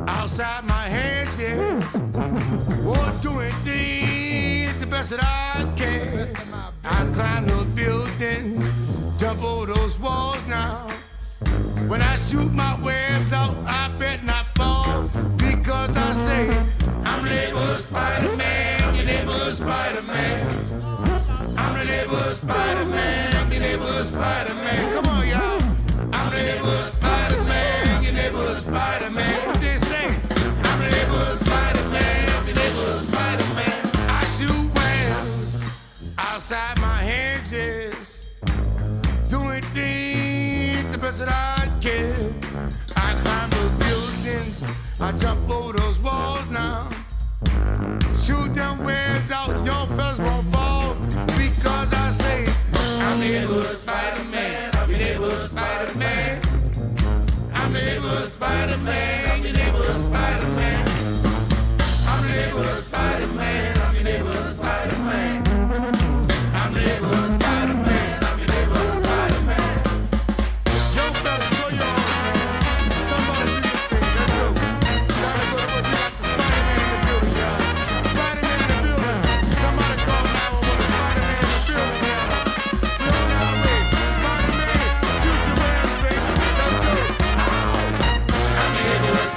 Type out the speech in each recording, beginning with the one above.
Outside my hands, yes. Oh, doing things the best that I can. I climb those buildings, jump over those walls now. When I shoot my webs out, I bet not fall. Because I say, I'm the neighborhood Spider-Man, your neighborhood Spider-Man. I'm the neighborhood Spider-Man, your neighborhood Spider-Man. Come on, y'all. I'm the neighborhood Spider-Man, your neighborhood Spider-Man. What they say? I'm the neighborhood Spider-Man, your neighborhood Spider-Man. I shoot webs outside my hands, yes. Doing things the best that I can. I climb those buildings, I jump over those walls now. Shoot them webs out, young fellas won't fall. Because I say, I'm the neighborhood Spider-Man, I'm your neighborhood Spider-Man. I'm the neighborhood Spider-Man, your neighborhood Spider-Man. I'm the neighborhood Spider-Man, I'm your neighborhood Spider-Man. I'm the neighborhood Spider-Man, I'm your neighborhood Spider-Man. Young fellas, go your arms, man. Somebody do this thing, let's go. Gotta go to work, we got the Spider-Man in the building, y'all. Spider-Man in the building. Somebody call 911, Spider-Man in the building, y'all. We on our way. Spider-Man, shoot your ass, baby. Let's go. I'm the neighborhood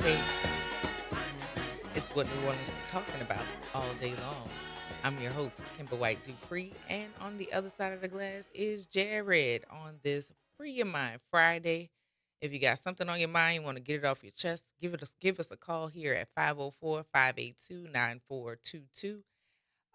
Hey, it's what New Orleans is talking about all day long. I'm your host, Kimber White Dupree, and on the other side of the glass is Jared on this Free Your Mind Friday. If you got something on your mind, you want to get it off your chest, give us a call here at 504-582-9422.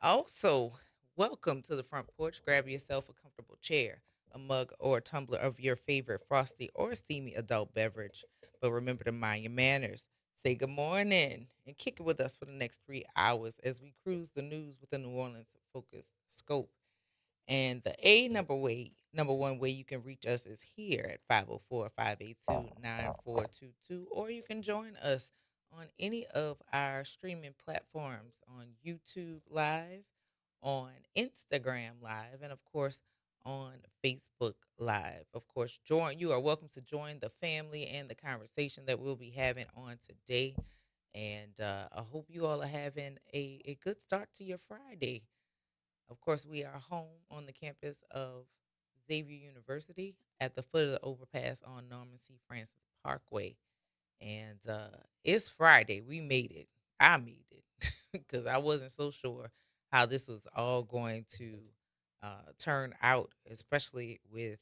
Also, welcome to the front porch. Grab yourself a comfortable chair, a mug, or a tumbler of your favorite frosty or steamy adult beverage. But remember to mind your manners. Say good morning and kick it with us for the next 3 hours as we cruise the news with a New Orleans focused scope. And the number one way you can reach us is here at 504-582-9422, or you can join us on any of our streaming platforms on YouTube Live, on Instagram Live, and of course on Facebook Live. Of course, you are welcome to join the family and the conversation that we'll be having on today. And I hope you all are having a good start to your Friday. Of course, we are home on the campus of Xavier University at the foot of the overpass on Norman C. Francis Parkway. And it's Friday. We made it. I made it because I wasn't so sure how this was all going to turn out, especially with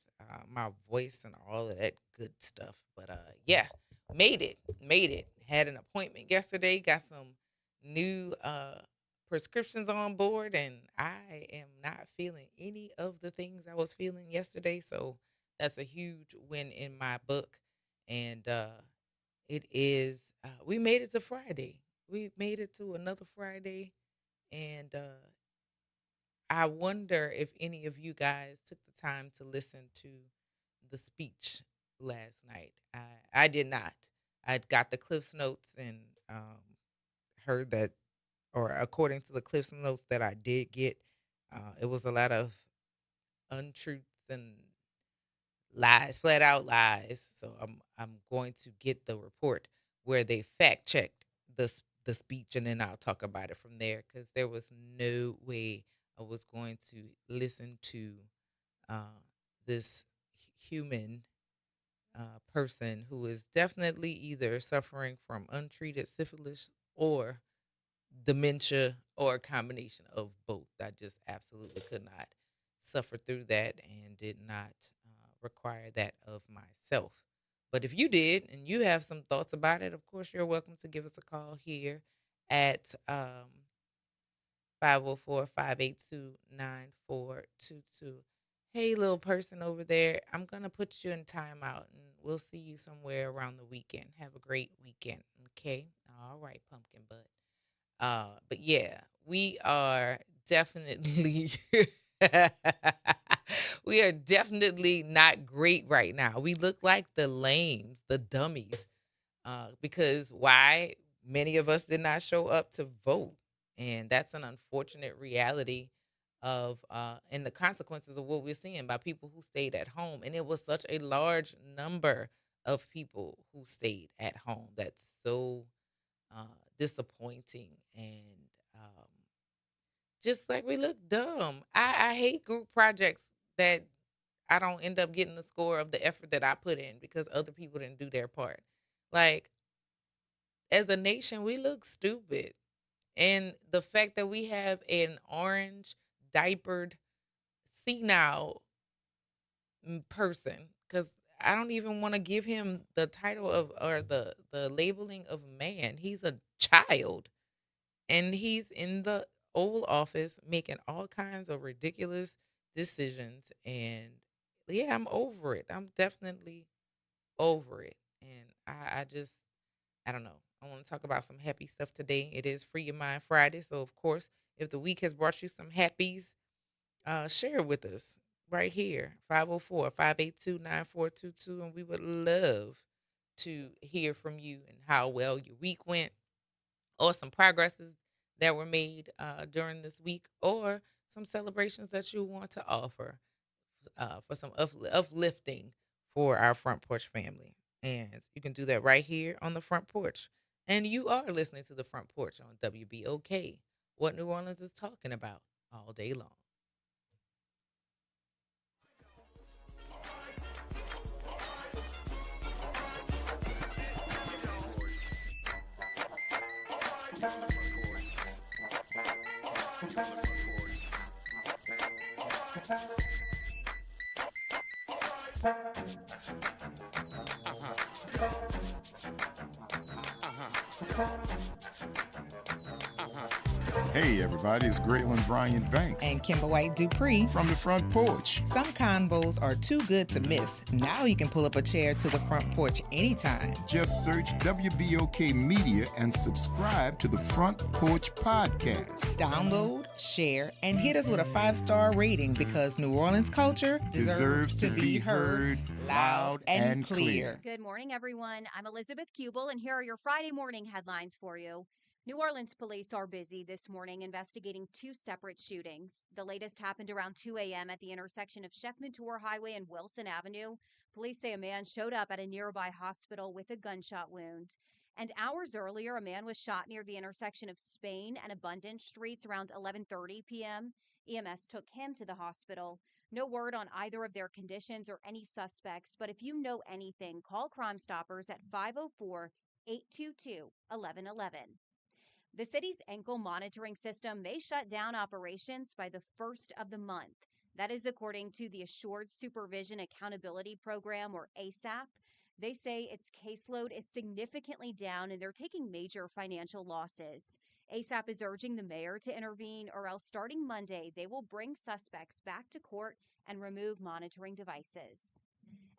my voice and all of that good stuff. But yeah, made it. Had an appointment yesterday, got some new prescriptions on board, and I am not feeling any of the things I was feeling yesterday. So that's a huge win in my book. And it is, we made it to Friday. We made it to another Friday. And I wonder if any of you guys took the time to listen to the speech last night. I did not. I got the Cliffs Notes and heard that, or according to the Cliffs Notes that I did get, it was a lot of untruths and lies, flat out lies. So I'm going to get the report where they fact checked the speech, and then I'll talk about it from there because there was no way I was going to listen to uh, this human person who is definitely either suffering from untreated syphilis or dementia or a combination of both. I just absolutely could not suffer through that and did not require that of myself. But if you did and you have some thoughts about it, of course, you're welcome to give us a call here at 504 Hey, little person over there, I'm going to put you in timeout and we'll see you somewhere around the weekend. Have a great weekend. Okay. All right, pumpkin butt. But yeah, we are definitely we are definitely not great right now. We look like the lames, the dummies. Because why? Many of us did not show up to vote. And that's an unfortunate reality of and the consequences of what we're seeing by people who stayed at home. And it was such a large number of people who stayed at home. That's so uh, disappointing and just like we look dumb. I hate group projects that I don't end up getting the score of the effort that I put in because other people didn't do their part. Like, as a nation, we look stupid. And the fact that we have an orange diapered senile person, because I don't even want to give him the title of or the labeling of man. He's a child, and he's in the Oval Office making all kinds of ridiculous decisions. And yeah, I'm over it. I'm definitely over it. And I just, I don't know. I want to talk about some happy stuff today. It is Free Your Mind Friday. So, of course, if the week has brought you some happies, share it with us right here, 504-582-9422. And we would love to hear from you and how well your week went, or some progresses that were made during this week, or some celebrations that you want to offer for some uplifting for our front porch family. And you can do that right here on the front porch. And you are listening to the front porch on WBOK, what New Orleans is talking about all day long. Hey everybody, it's Graylin Bryant Banks And Kimber White Dupree from the Front Porch. Some combos are too good to miss. Now you can pull up a chair to the Front Porch anytime. Just search WBOK Media and subscribe to the Front Porch Podcast. Download, share, and hit us with a 5-star rating because New Orleans culture deserves to be heard loud and clear. Good morning, everyone. I'm Elizabeth Kubel, and here are your Friday morning headlines for you. New Orleans police are busy this morning investigating 2 separate shootings. The latest happened around 2 a.m. at the intersection of Chef Mentor Highway and Wilson Avenue. Police say a man showed up at a nearby hospital with a gunshot wound. And hours earlier, a man was shot near the intersection of Spain and Abundance Streets around 11:30 p.m. EMS took him to the hospital. No word on either of their conditions or any suspects, but if you know anything, call Crime Stoppers at 504-822-1111. The city's ankle monitoring system may shut down operations by the first of the month. That is according to the Assured Supervision Accountability Program, or ASAP. They say its caseload is significantly down and they're taking major financial losses. ASAP is urging the mayor to intervene, or else starting Monday, they will bring suspects back to court and remove monitoring devices.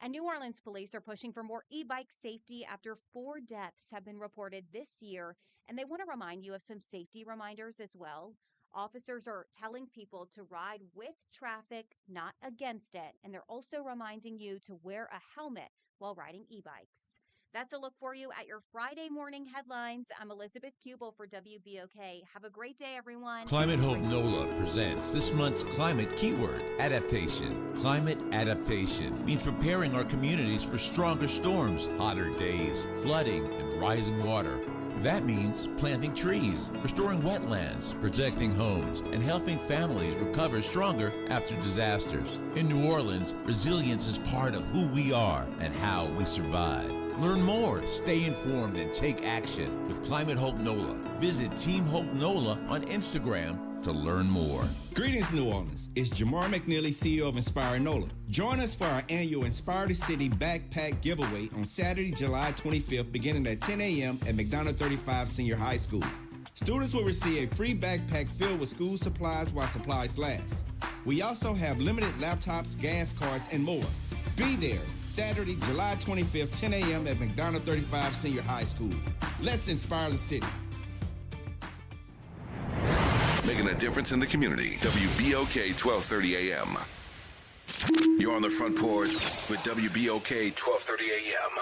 And New Orleans police are pushing for more e-bike safety after 4 deaths have been reported this year, and they want to remind you of some safety reminders as well. Officers are telling people to ride with traffic, not against it, and they're also reminding you to wear a helmet while riding e-bikes. That's a look for you at your Friday morning headlines. I'm Elizabeth Kubel for WBOK. Have a great day, everyone. Climate Hope NOLA presents this month's climate keyword, adaptation. Climate adaptation means preparing our communities for stronger storms, hotter days, flooding, and rising water. That means planting trees, restoring wetlands, protecting homes, and helping families recover stronger after disasters. In New Orleans, resilience is part of who we are and how we survive. Learn more, stay informed, and take action with Climate Hope NOLA. Visit Team Hope NOLA on Instagram to learn more. Greetings, New Orleans. It's Jamar McNeely, CEO of Inspire NOLA. Join us for our annual Inspire the City Backpack Giveaway on Saturday, July 25th, beginning at 10 a.m. at McDonough 35 Senior High School. Students will receive a free backpack filled with school supplies while supplies last. We also have limited laptops, gas cards, and more. Be there Saturday, July 25th, 10 a.m. at McDonough 35 Senior High School. Let's inspire the city. Making a difference in the community. WBOK 1230 AM. You're on the Front Porch with WBOK 1230 AM.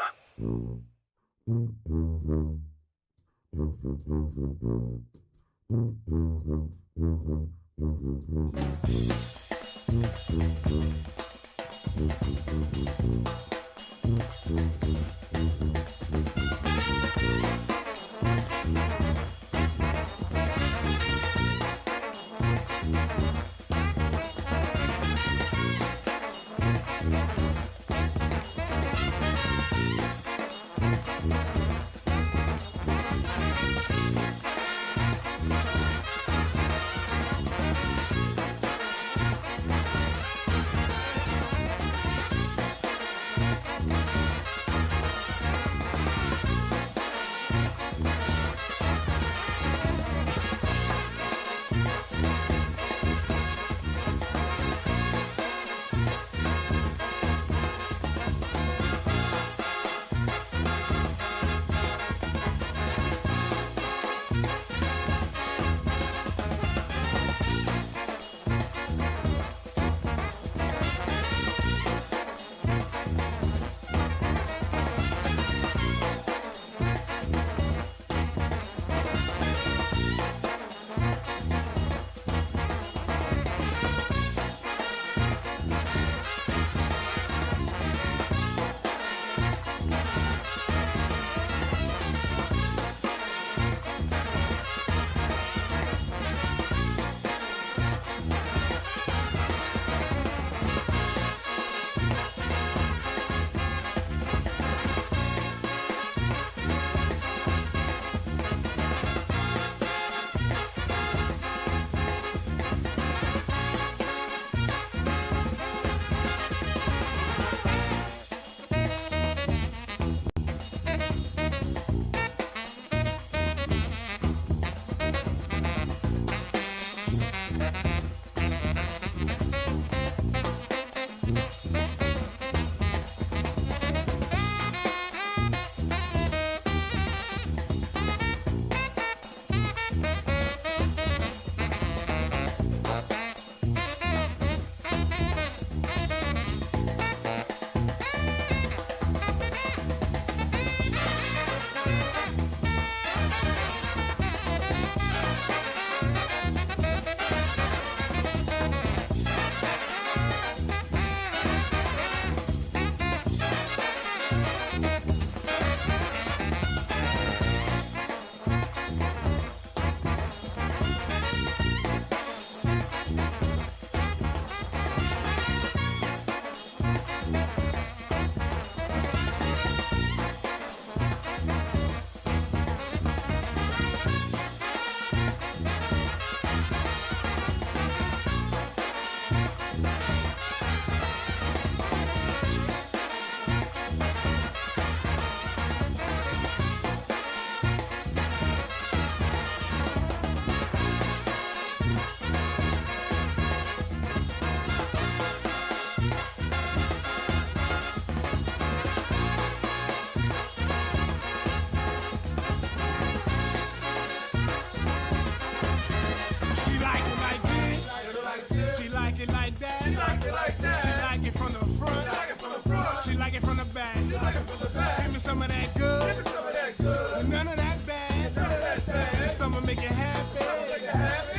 none of that bad. Some will make you happy.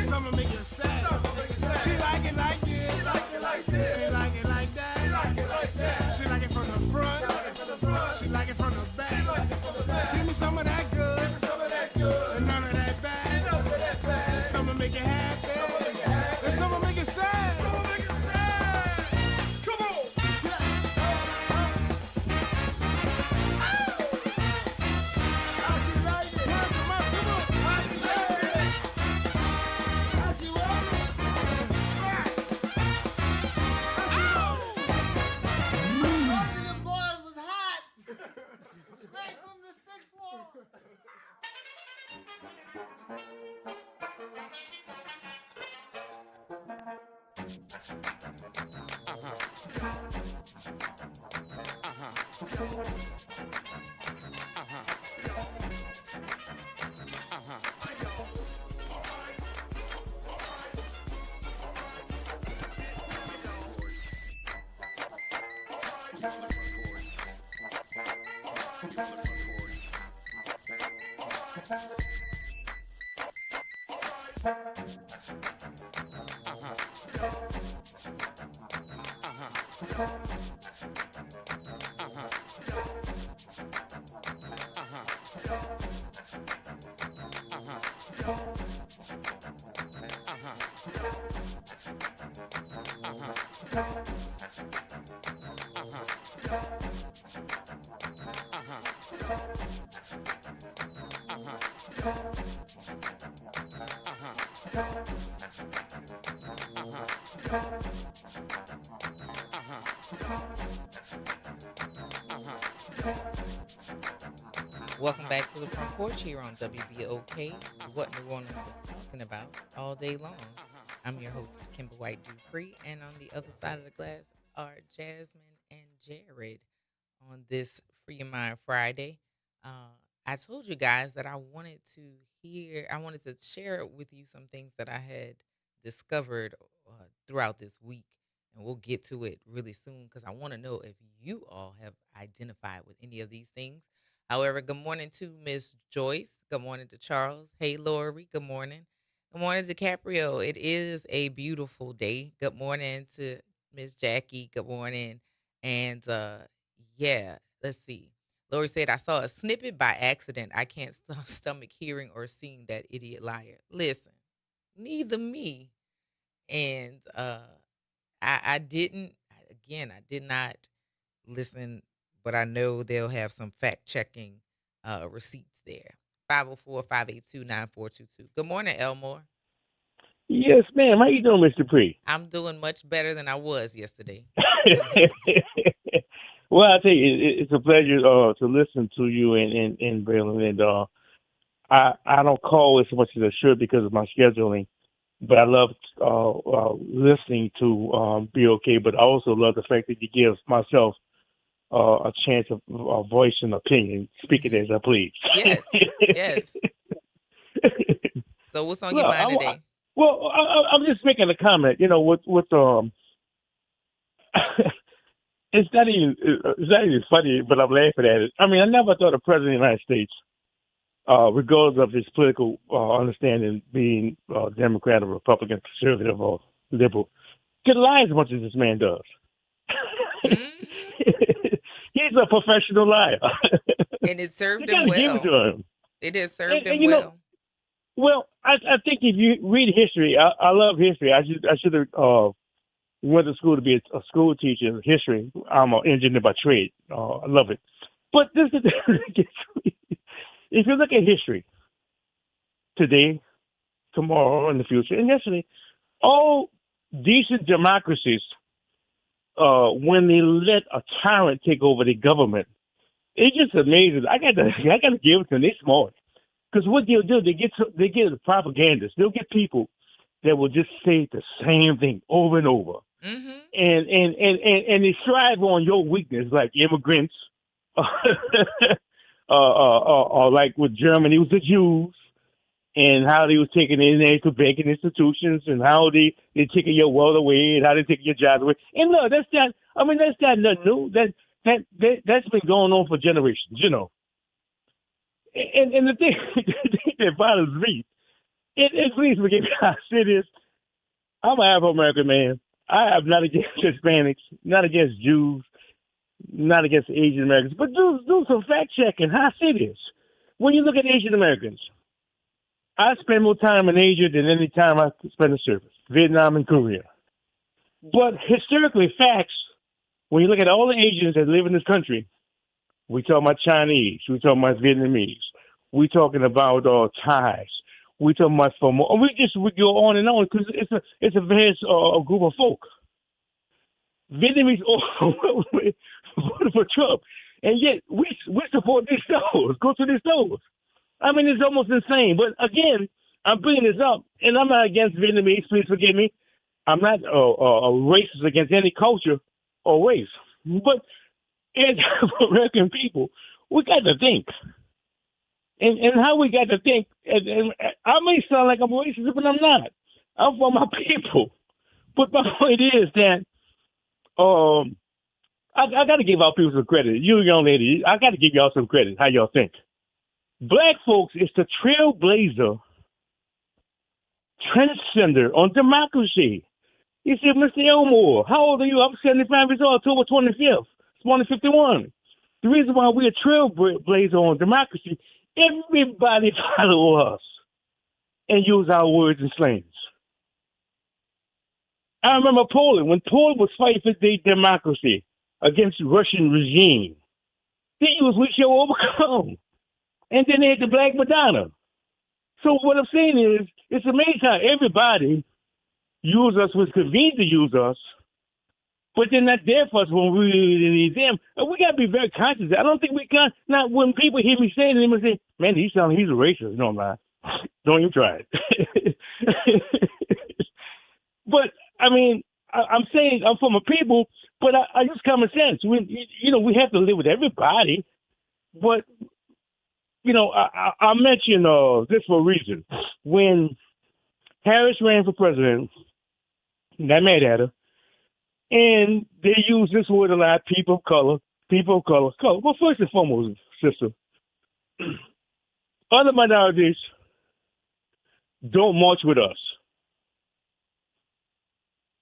Some will make you sad. She like it like this. She like it like this. She like it like that. She like it like that. She like it from the front. She like it from the back. Give me some of that good. And none of that bad. Some will make you happy. And some will make you sad. Come on. Welcome back to the Front Porch here on WBOK, what New Orleans is talking about all day long. I'm your host, Kimber White Dupree, and on the other side of the glass are Jasmine and Jared on this Free Your Mind Friday. I told you guys that I wanted to share with you some things that I had discovered throughout this week, and we'll get to it really soon because I want to know if you all have identified with any of these things. However, good morning to Miss Joyce. Good morning to Charles. Hey, Lori. Good morning. Good morning to Caprio. It is a beautiful day. Good morning to Miss Jackie. Good morning. And yeah, let's see. Lori said, I saw a snippet by accident. I can't stomach hearing or seeing that idiot liar. Listen, neither me. And I did not listen, but I know they'll have some fact-checking receipts there. 504-582-9422. Good morning, Elmore. Yes, ma'am. How you doing, Mr. Pre? I'm doing much better than I was yesterday. Well, I tell you, it's a pleasure to listen to you and Braylon. And I don't call as much as I should because of my scheduling, but I love listening to BOK. But I also love the fact that you give myself a chance of voice and opinion, speaking as I please. Yes, yes. So what's on your mind today? I'm just making a comment. You know, with it's not even funny, but I'm laughing at it. I mean, I never thought a president of the United States, regardless of his political understanding, being Democrat or Republican, conservative or liberal, could lie as much as this man does. Mm-hmm. He's a professional liar. And it served him well. Give it to him. It has served him well. Well, I think if you read history, I love history. I should have went to school to be a school teacher, history. I'm an engineer by trade. I love it. But this is if you look at history, today, tomorrow, in the future, and yesterday, all decent democracies, when they let a tyrant take over the government, it's just amazing. I got to give it to them. They're smart. Because what they'll do, they get the propagandists. They'll get people that will just say the same thing over and over. Mm-hmm. And they thrive on your weakness, like immigrants, or like with Germany, it was the Jews, and how they was taking in there to banking institutions, and how they taking your wealth away, and how they taking your jobs away. And look, that's not nothing new. That's been going on for generations, you know. And the thing, the thing that bothers me, please forgive me, I say this. I'm an Afro American man. I am not against Hispanics, not against Jews, not against Asian Americans, but do some fact checking. I say this. When you look at Asian Americans, I spend more time in Asia than any time I spend in service, Vietnam and Korea. But historically, facts, when you look at all the Asians that live in this country, we talking about Chinese, we talking about Vietnamese, we talking about Thais, we talking about we go on and on because it's a vast group of folk. Vietnamese voted for Trump, and yet we support these stores, go to these stores. I mean, it's almost insane. But again, I'm bringing this up, and I'm not against Vietnamese. Please forgive me. I'm not racist against any culture or race. But as American people, we got to think. And how we got to think, and I may sound like I'm racist, but I'm not. I'm for my people. But my point is that I got to give our people some credit. You young lady, I got to give y'all some credit. How y'all think? Black folks is the trailblazer, transcender on democracy. You see, Mr. Elmore, how old are you? I'm 75 years old, October 25th. It's born in 51. The reason why we're a trailblazer on democracy, everybody follow us and use our words and slangs. I remember Poland, when Poland was fighting for their democracy against the Russian regime, they used "we shall overcome." And then they had the Black Madonna. So what I'm saying is, it's amazing how everybody use us when it's convenient to use us, but they're not there for us when we really need them. And we got to be very conscious. I don't think we can. Not when people hear me saying it, they must say, "Man, he's a racist." No, I'm not. Don't even try it. But I mean, I'm saying I'm from a people, but I use common sense. We have to live with everybody, but. I mention this for a reason. When Harris ran for president, I mad at her, and they use this word a lot, people of color. Well, first and foremost, sister, other minorities don't march with us.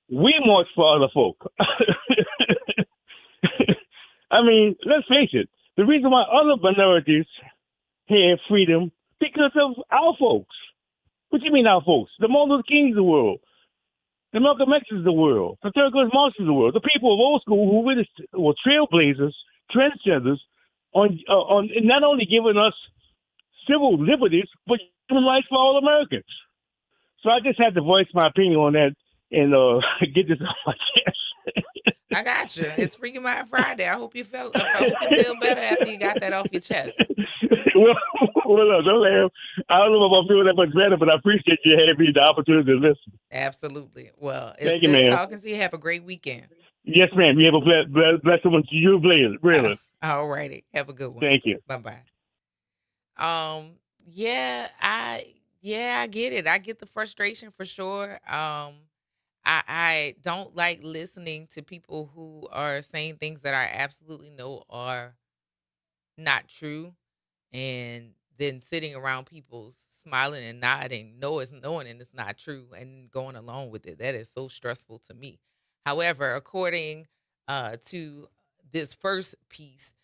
We march for other folk. I mean, let's face it. The reason why other minorities have freedom because of our folks. What do you mean our folks? The Martin Luther Kings of the world, the Malcolm X's of the world, the Thurgood Marshall's of the world, the people of old school who really were trailblazers, transgenders, on not only giving us civil liberties, but human rights for all Americans. So I just had to voice my opinion on that and get this off my chest. I got you. It's Freaking Mind Friday. I hope you feel better after you got that off your chest. Well, don't laugh. I don't know if I feel that much better, but I appreciate you having me the opportunity to listen. Absolutely. Well, it's Thank you, good ma'am. talking to you. Have a great weekend. Yes, ma'am. You have a blessed one to you, Blazer. All righty. Have a good one. Thank you. Bye-bye. Yeah, I get it. I get the frustration for sure. I don't like listening to people who are saying things that I absolutely know are not true, and then sitting around people smiling and nodding, knowing and it's not true, and going along with it. That is so stressful to me. However, according to this first piece,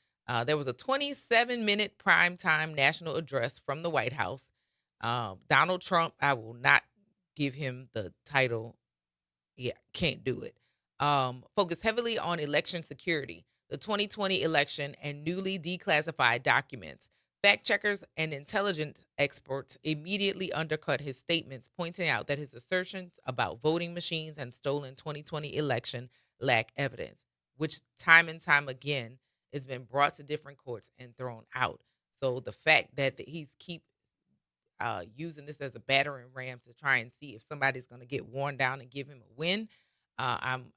there was a 27-minute primetime national address from the White House. Donald Trump, I will not give him the title. Yeah, can't do it. Focused heavily on election security, the 2020 election, and newly declassified documents. Fact checkers and intelligence experts immediately undercut his statements, pointing out that his assertions about voting machines and stolen 2020 election lack evidence, which time and time again has been brought to different courts and thrown out. So the fact that he's keep using this as a battering ram to try and see if somebody's going to get worn down and give him a win, I'm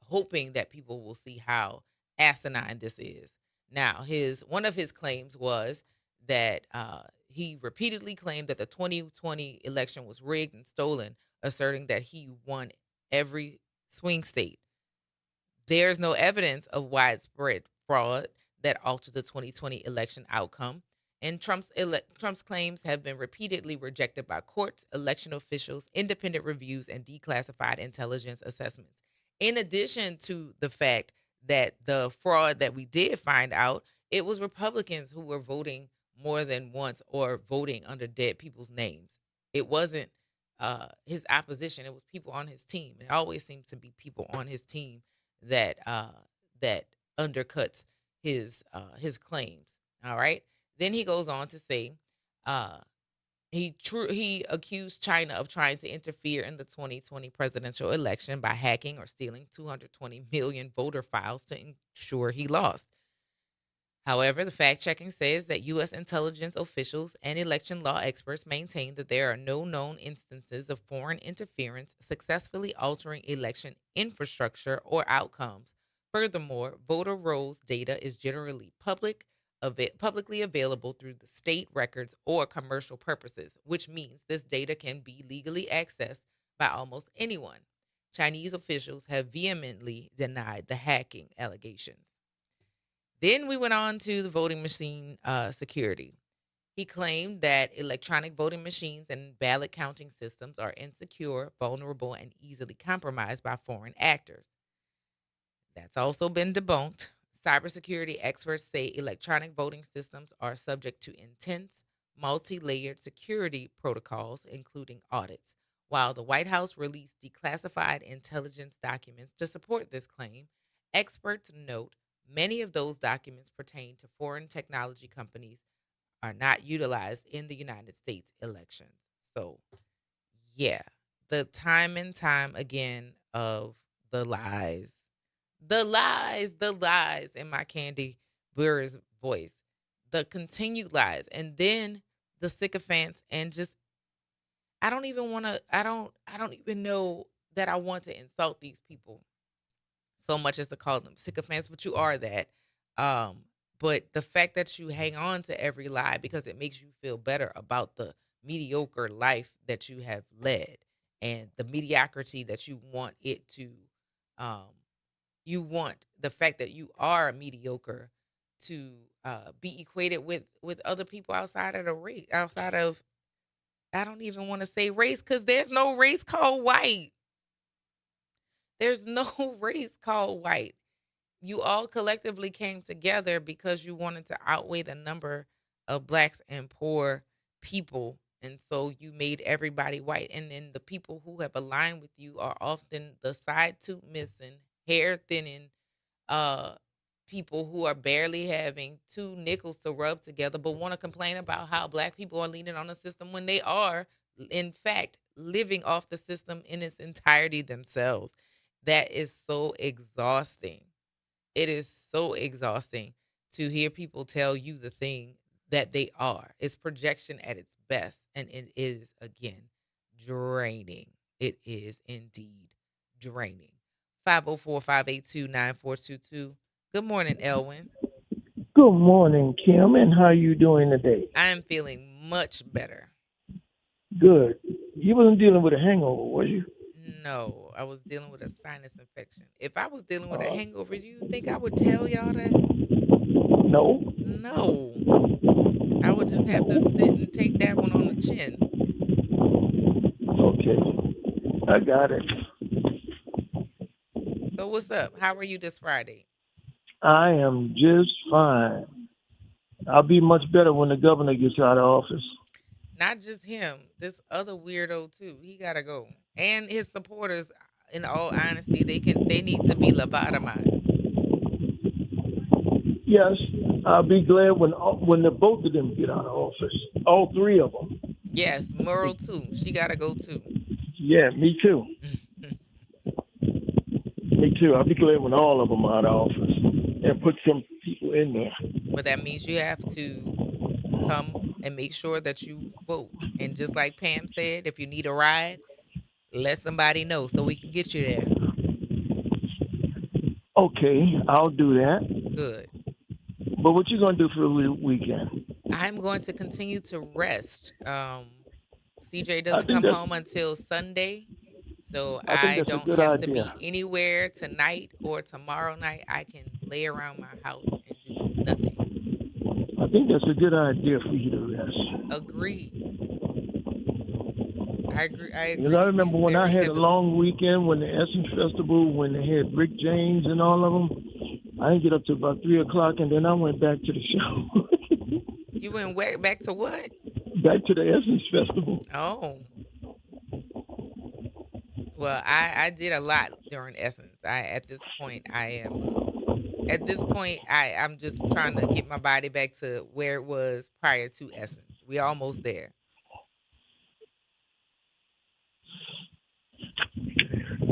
hoping that people will see how asinine this is. Now, one of his claims was that he repeatedly claimed that the 2020 election was rigged and stolen, asserting that he won every swing state. There's no evidence of widespread fraud that altered the 2020 election outcome. And Trump's claims have been repeatedly rejected by courts, election officials, independent reviews, and declassified intelligence assessments. In addition to the fact that the fraud that we did find out, it was Republicans who were voting more than once or voting under dead people's names. It wasn't his opposition; it was people on his team. It always seems to be people on his team that that undercuts his claims. All right. Then he goes on to say, uh, he accused China of trying to interfere in the 2020 presidential election by hacking or stealing 220 million voter files to ensure he lost. However, the fact checking says that U.S. intelligence officials and election law experts maintain that there are no known instances of foreign interference successfully altering election infrastructure or outcomes. Furthermore, voter rolls data is generally publicly available through the state records or commercial purposes, which means this data can be legally accessed by almost anyone. Chinese officials have vehemently denied the hacking allegations. Then we went on to the voting machine security. He claimed that electronic voting machines and ballot counting systems are insecure, vulnerable, and easily compromised by foreign actors. That's also been debunked. Cybersecurity experts say electronic voting systems are subject to intense, multi layered security protocols, including audits. While the White House released declassified intelligence documents to support this claim, experts note many of those documents pertain to foreign technology companies are not utilized in the United States elections. So, yeah, the time and time again of the lies, the lies in my Candy Burr's voice, the continued lies, and then the sycophants, and just I don't even want to. I don't even know that I want to insult these people so much as to call them sycophants, but you are that. Um, but the fact that you hang on to every lie because it makes you feel better about the mediocre life that you have led and the mediocrity that you want it to um you want the fact that you are mediocre to be equated with other people outside of the race, outside of, I don't even want to say race, because there's no race called white. There's no race called white. You all collectively came together because you wanted to outweigh the number of blacks and poor people. And so you made everybody white. And then the people who have aligned with you are often the side tooth missing, hair thinning, uh, people who are barely having two nickels to rub together, but want to complain about how black people are leaning on the system when they are, in fact, living off the system in its entirety themselves. That is so exhausting. It is so exhausting to hear people tell you the thing that they are. It's projection at its best. And it is, again, draining. It is indeed draining. 504-582-9422. Good morning, Elwin. Good morning, Kim, and how you doing today? I am feeling much better. Good. You wasn't dealing with a hangover, was you? No, I was dealing with a sinus infection. If I was dealing with a Uh, hangover, do you think I would tell y'all that? no. No. I would just have to sit and take that one on the chin. Okay. I got it. So what's up? How are you this Friday? I am just fine. I'll be much better when the governor gets out of office. Not just him, this other weirdo too. He gotta go. And his supporters, in all honesty, they need to be lobotomized. Yes, I'll be glad when the both of them get out of office. All three of them. Yes, Merle too. She gotta go too. Yeah, me too. Me too. I'll be glad when all of them are out of office and put some people in there. But that means you have to come and make sure that you vote. And just like Pam said, if you need a ride, let somebody know so we can get you there. Okay, I'll do that. Good. But what you gonna do for the weekend? I'm going to continue to rest. CJ I doesn't think come that's home until Sunday. So I think I that's a don't good have to idea. be anywhere tonight or tomorrow night. I can lay around my house and do nothing. I think that's a good idea for you to rest. Agreed. I agree. I agree Because I with remember you when I very had a heavily. long weekend, when the Essence Festival, when they had Rick James and all of them, I didn't get up to about 3 o'clock, and then I went back to the show. You went back to what? Back to the Essence Festival. Oh, well, I did a lot during Essence. At this point I am I'm just trying to get my body back to where it was prior to Essence. We almost there.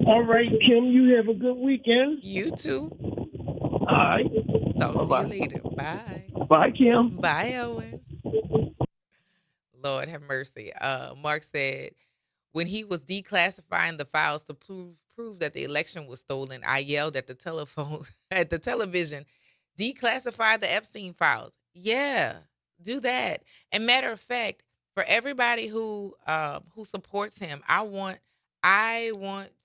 All right, Kim, you have a good weekend. You too. All right. Talk to you Bye-bye. later. Bye. Bye, Kim. Bye, Owen. Lord have mercy. Mark said when he was declassifying the files to prove that the election was stolen, I yelled at the telephone at the television, declassify the Epstein files. Yeah, do that. And matter of fact, for everybody who supports him, I want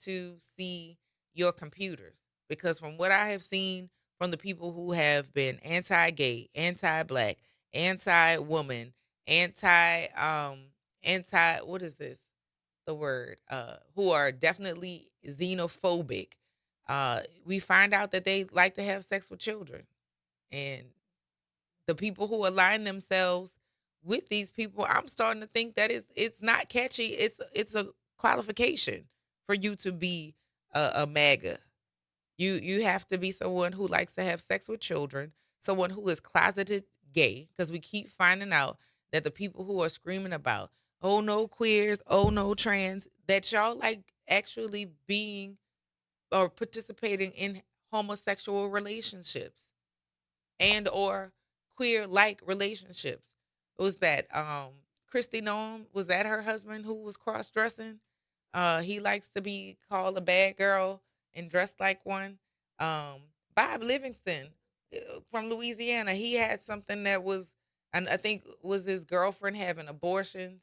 to see your computers, because from what I have seen from the people who have been anti-gay, anti-black, anti-woman, anti what is this? The word who are definitely xenophobic. We find out that they like to have sex with children, and the people who align themselves with these people, I'm starting to think that it's not catchy. It's a qualification for you to be a MAGA. You have to be someone who likes to have sex with children, someone who is closeted gay, because we keep finding out that the people who are screaming about, oh no queers, oh no trans, that y'all like actually being or participating in homosexual relationships and or queer like relationships. Was that Christy Noam? Was that her husband who was cross dressing? He likes to be called a bad girl and dressed like one. Bob Livingston from Louisiana, he had something that was, and I think was his girlfriend having abortions,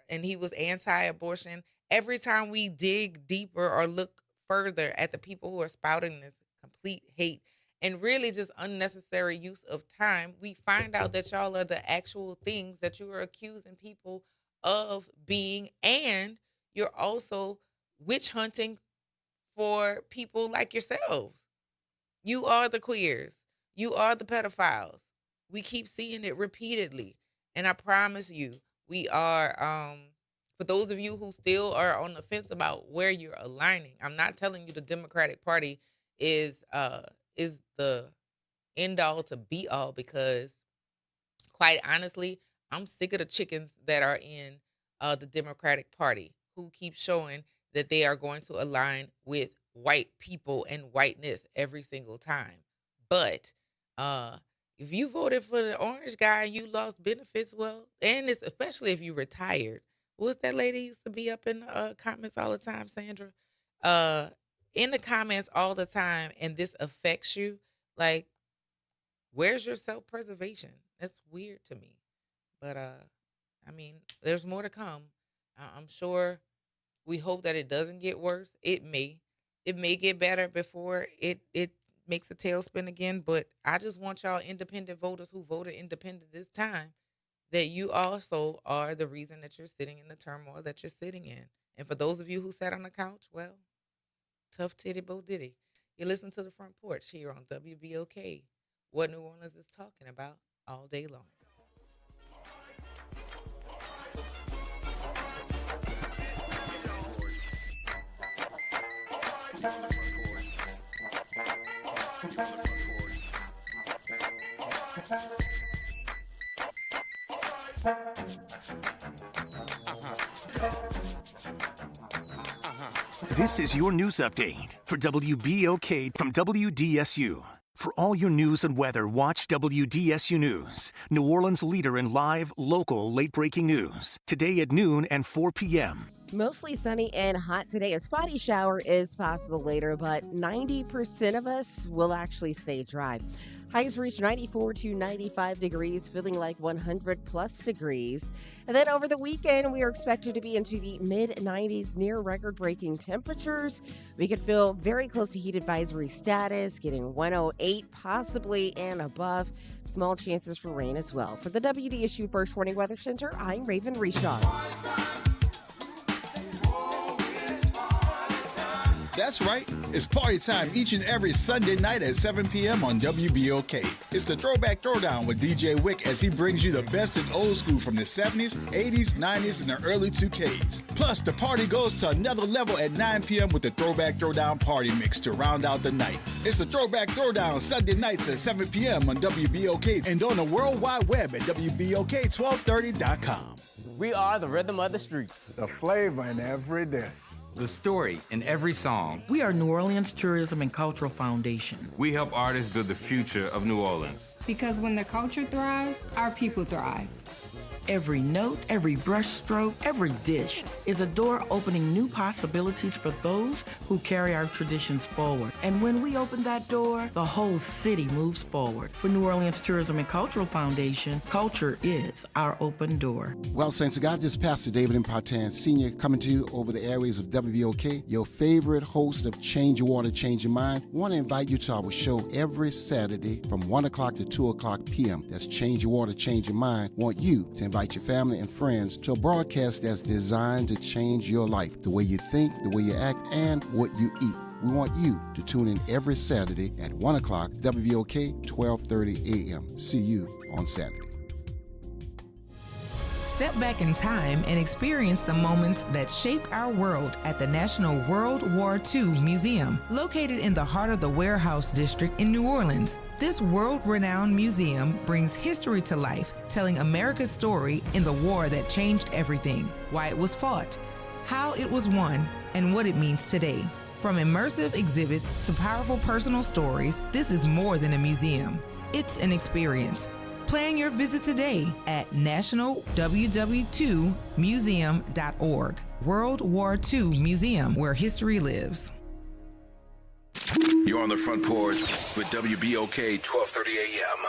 and he was anti-abortion. Every time we dig deeper or look further at the people who are spouting this complete hate and really just unnecessary use of time, we find out that y'all are the actual things that you are accusing people of being, and you're also witch hunting for people like yourselves. You are the queers. You are the pedophiles. We keep seeing it repeatedly. And I promise you, we are for those of you who still are on the fence about where you're aligning, I'm not telling you the Democratic Party is the end all to be all, because quite honestly, I'm sick of the chickens that are in the Democratic Party who keep showing that they are going to align with white people and whiteness every single time. But if you voted for the orange guy and you lost benefits, well, and it's especially if you retired. What's that lady used to be up in the comments all the time, Sandra? Uh, in the comments all the time, and this affects you. Like, where's your self preservation? That's weird to me. But I mean, there's more to come. I'm sure. We hope that it doesn't get worse. It may. It may get better before it makes a tailspin again. But I just want y'all independent voters who voted independent this time, that you also are the reason that you're sitting in the turmoil that you're sitting in. And for those of you who sat on the couch, well, tough titty Bo Diddy. You listen to the Front Porch here on WBOK. What New Orleans is talking about all day long. This is your news update for WBOK from WDSU. For all your news and weather, watch WDSU News, New Orleans' leader in live, local, late-breaking news. Today at noon and 4 p.m. Mostly sunny and hot today. A spotty shower is possible later, but 90% of us will actually stay dry. Highs reach 94 to 95 degrees, feeling like 100 plus degrees. And then over the weekend, we are expected to be into the mid 90s, near record breaking temperatures. We could feel very close to heat advisory status, getting 108 possibly and above. Small chances for rain as well. For the WDSU First Warning Weather Center, I'm Raven Reshaw. That's right. It's party time each and every Sunday night at 7 p.m. on WBOK. It's the Throwback Throwdown with DJ Wick as he brings you the best in old school from the 70s, 80s, 90s, and the early 2Ks. Plus, the party goes to another level at 9 p.m. with the Throwback Throwdown Party Mix to round out the night. It's the Throwback Throwdown Sunday nights at 7 p.m. on WBOK and on the World Wide Web at WBOK1230.com. We are the rhythm of the streets. The flavor in every dish. The story in every song. We are New Orleans Tourism and Cultural Foundation. We help artists build the future of New Orleans. Because when the culture thrives, our people thrive. Every note, every brushstroke, every dish is a door opening new possibilities for those who carry our traditions forward. And when we open that door, the whole city moves forward. For New Orleans Tourism and Cultural Foundation, culture is our open door. Well, Saints of God, this is Pastor David Impartan Sr. coming to you over the airways of WBOK, your favorite host of Change Your Water, Change Your Mind. I want to invite you to our show every Saturday from 1 o'clock to 2 o'clock p.m. That's Change Your Water, Change Your Mind. I want you to invite your family and friends to a broadcast that's designed to change your life, the way you think, the way you act, and what you eat. We want you to tune in every Saturday at 1 o'clock, WBOK, 1230 a.m. See you on Saturday. Step back in time and experience the moments that shaped our world at the National World War II Museum, located in the heart of the Warehouse District in New Orleans. This world-renowned museum brings history to life, telling America's story in the war that changed everything, why it was fought, how it was won, and what it means today. From immersive exhibits to powerful personal stories, this is more than a museum. It's an experience. Plan your visit today at nationalww2museum.org. World War II Museum, where history lives. You're on the Front Porch with WBOK 1230 AM.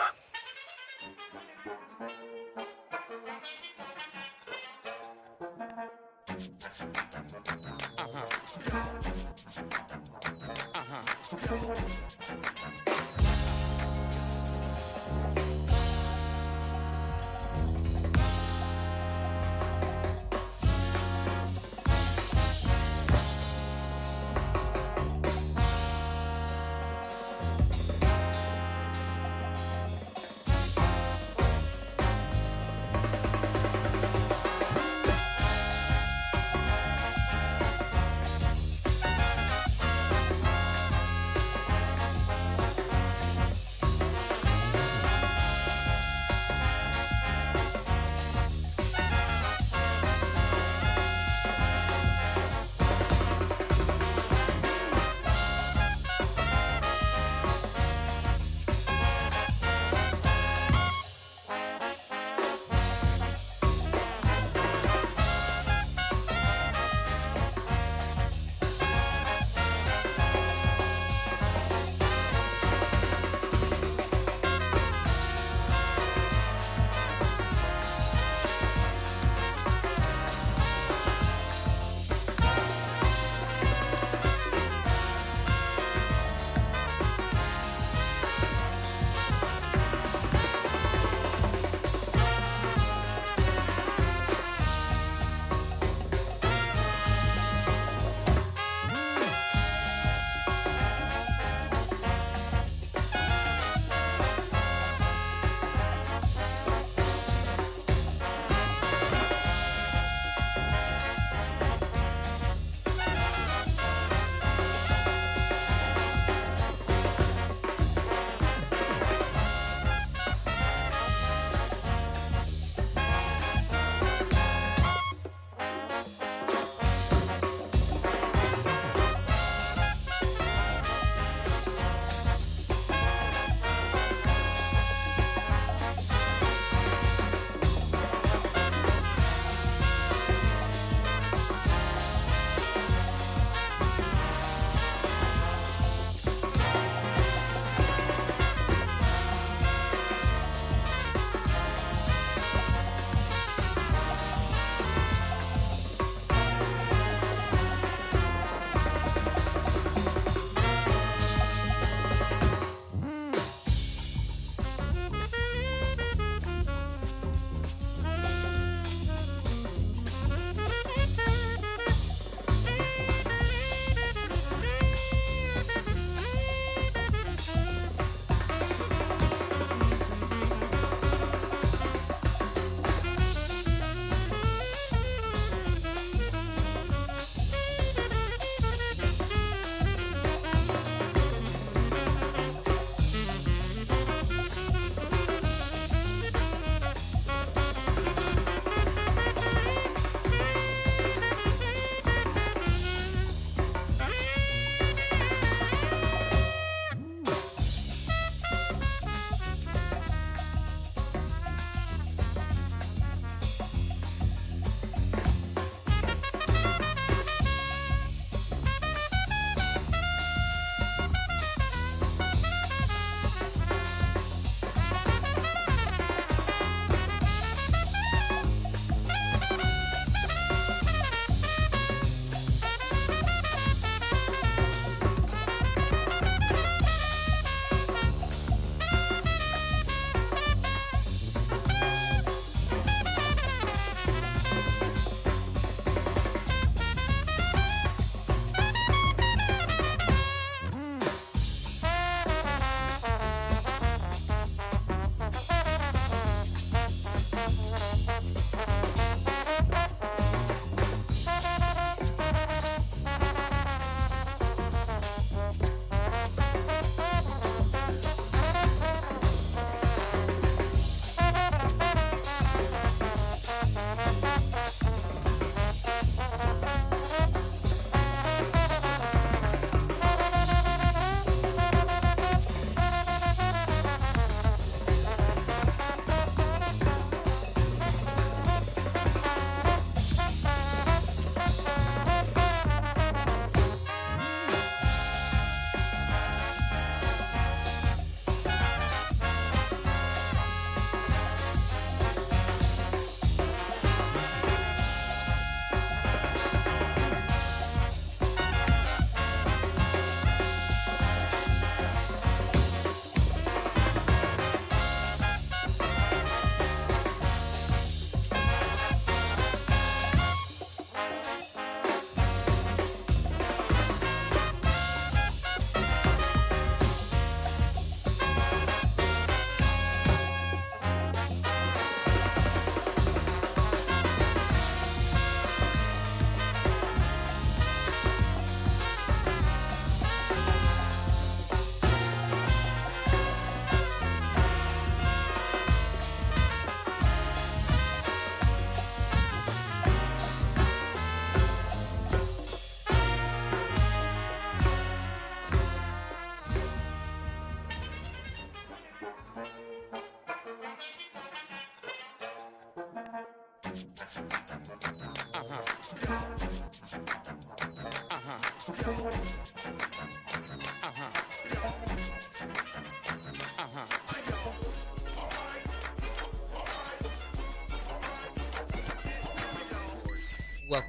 Welcome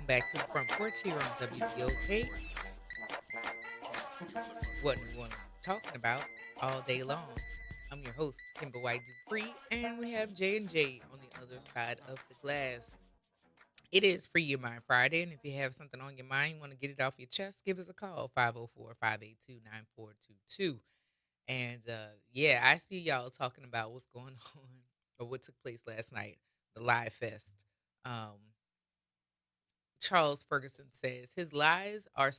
back to the Front Porch here on WBOK. What New Orleans is talking about all day long. I'm your host, Kimber White Dupree, and we have J&J on the other side of the glass. It is Free Your Mind Friday, and if you have something on your mind, you want to get it off your chest, give us a call, 504-582-9422. And yeah, I see y'all talking about what's going on or what took place last night, the Live Fest. Charles Ferguson says his lies are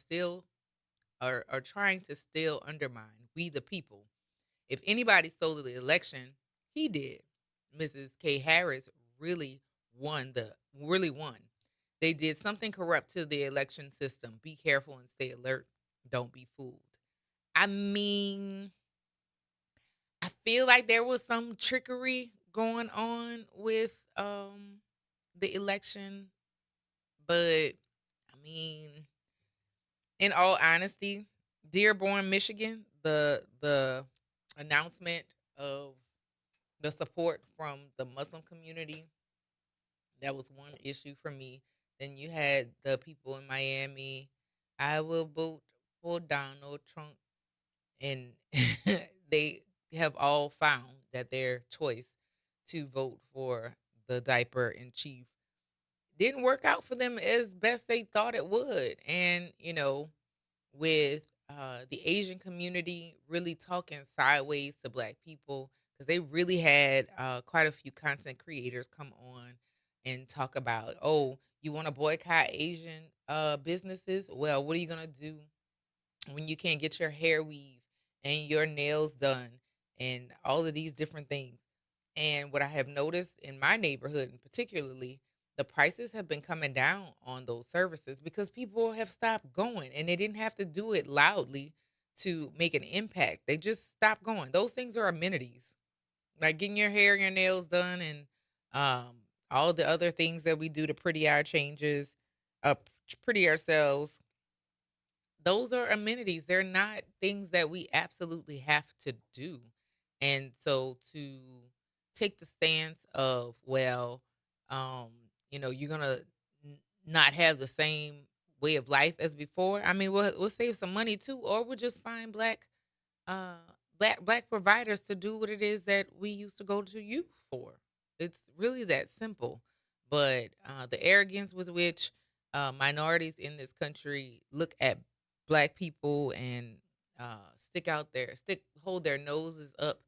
trying to still undermine we the people. If anybody stole the election, he did. Mrs. K. Harris really won. They did something corrupt to the election system. Be careful and stay alert. Don't be fooled. I mean, I feel like there was some trickery going on with the election. But, I mean, in all honesty, Dearborn, Michigan, the announcement of the support from the Muslim community, that was one issue for me. Then you had the people in Miami, I will vote for Donald Trump. And they have all found that their choice to vote for the diaper in chief didn't work out for them as best they thought it would. And, you know, with the Asian community really talking sideways to Black people, because they really had quite a few content creators come on and talk about, oh, you want to boycott Asian businesses? Well, what are you going to do when you can't get your hair weave and your nails done and all of these different things? And what I have noticed in my neighborhood, and particularly, the prices have been coming down on those services because people have stopped going, and they didn't have to do it loudly to make an impact. They just stopped going. Those things are amenities, like getting your hair and your nails done, and all the other things that we do to pretty ourselves. Those are amenities. They're not things that we absolutely have to do. And so to take the stance of, well, you're going to not have the same way of life as before. I mean, we'll save some money too, or we'll just find black providers to do what it is that we used to go to you for. It's really that simple. But the arrogance with which minorities in this country look at Black people and hold their noses up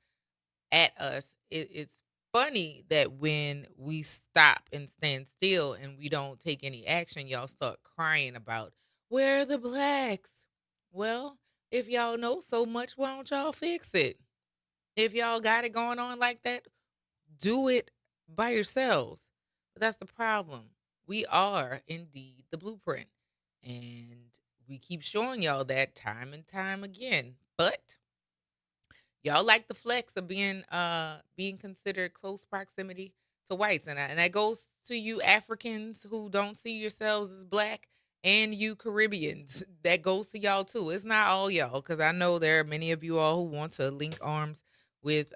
at us, it's funny that when we stop and stand still and we don't take any action, y'all start crying about, where are the Blacks? Well, if y'all know so much, why don't y'all fix it? If y'all got it going on like that, do it by yourselves. But that's the problem. We are indeed the blueprint. And we keep showing y'all that time and time again. But y'all like the flex of being considered close proximity to whites. And that goes to you Africans who don't see yourselves as Black, and you Caribbeans. That goes to y'all too. It's not all y'all, because I know there are many of you all who want to link arms with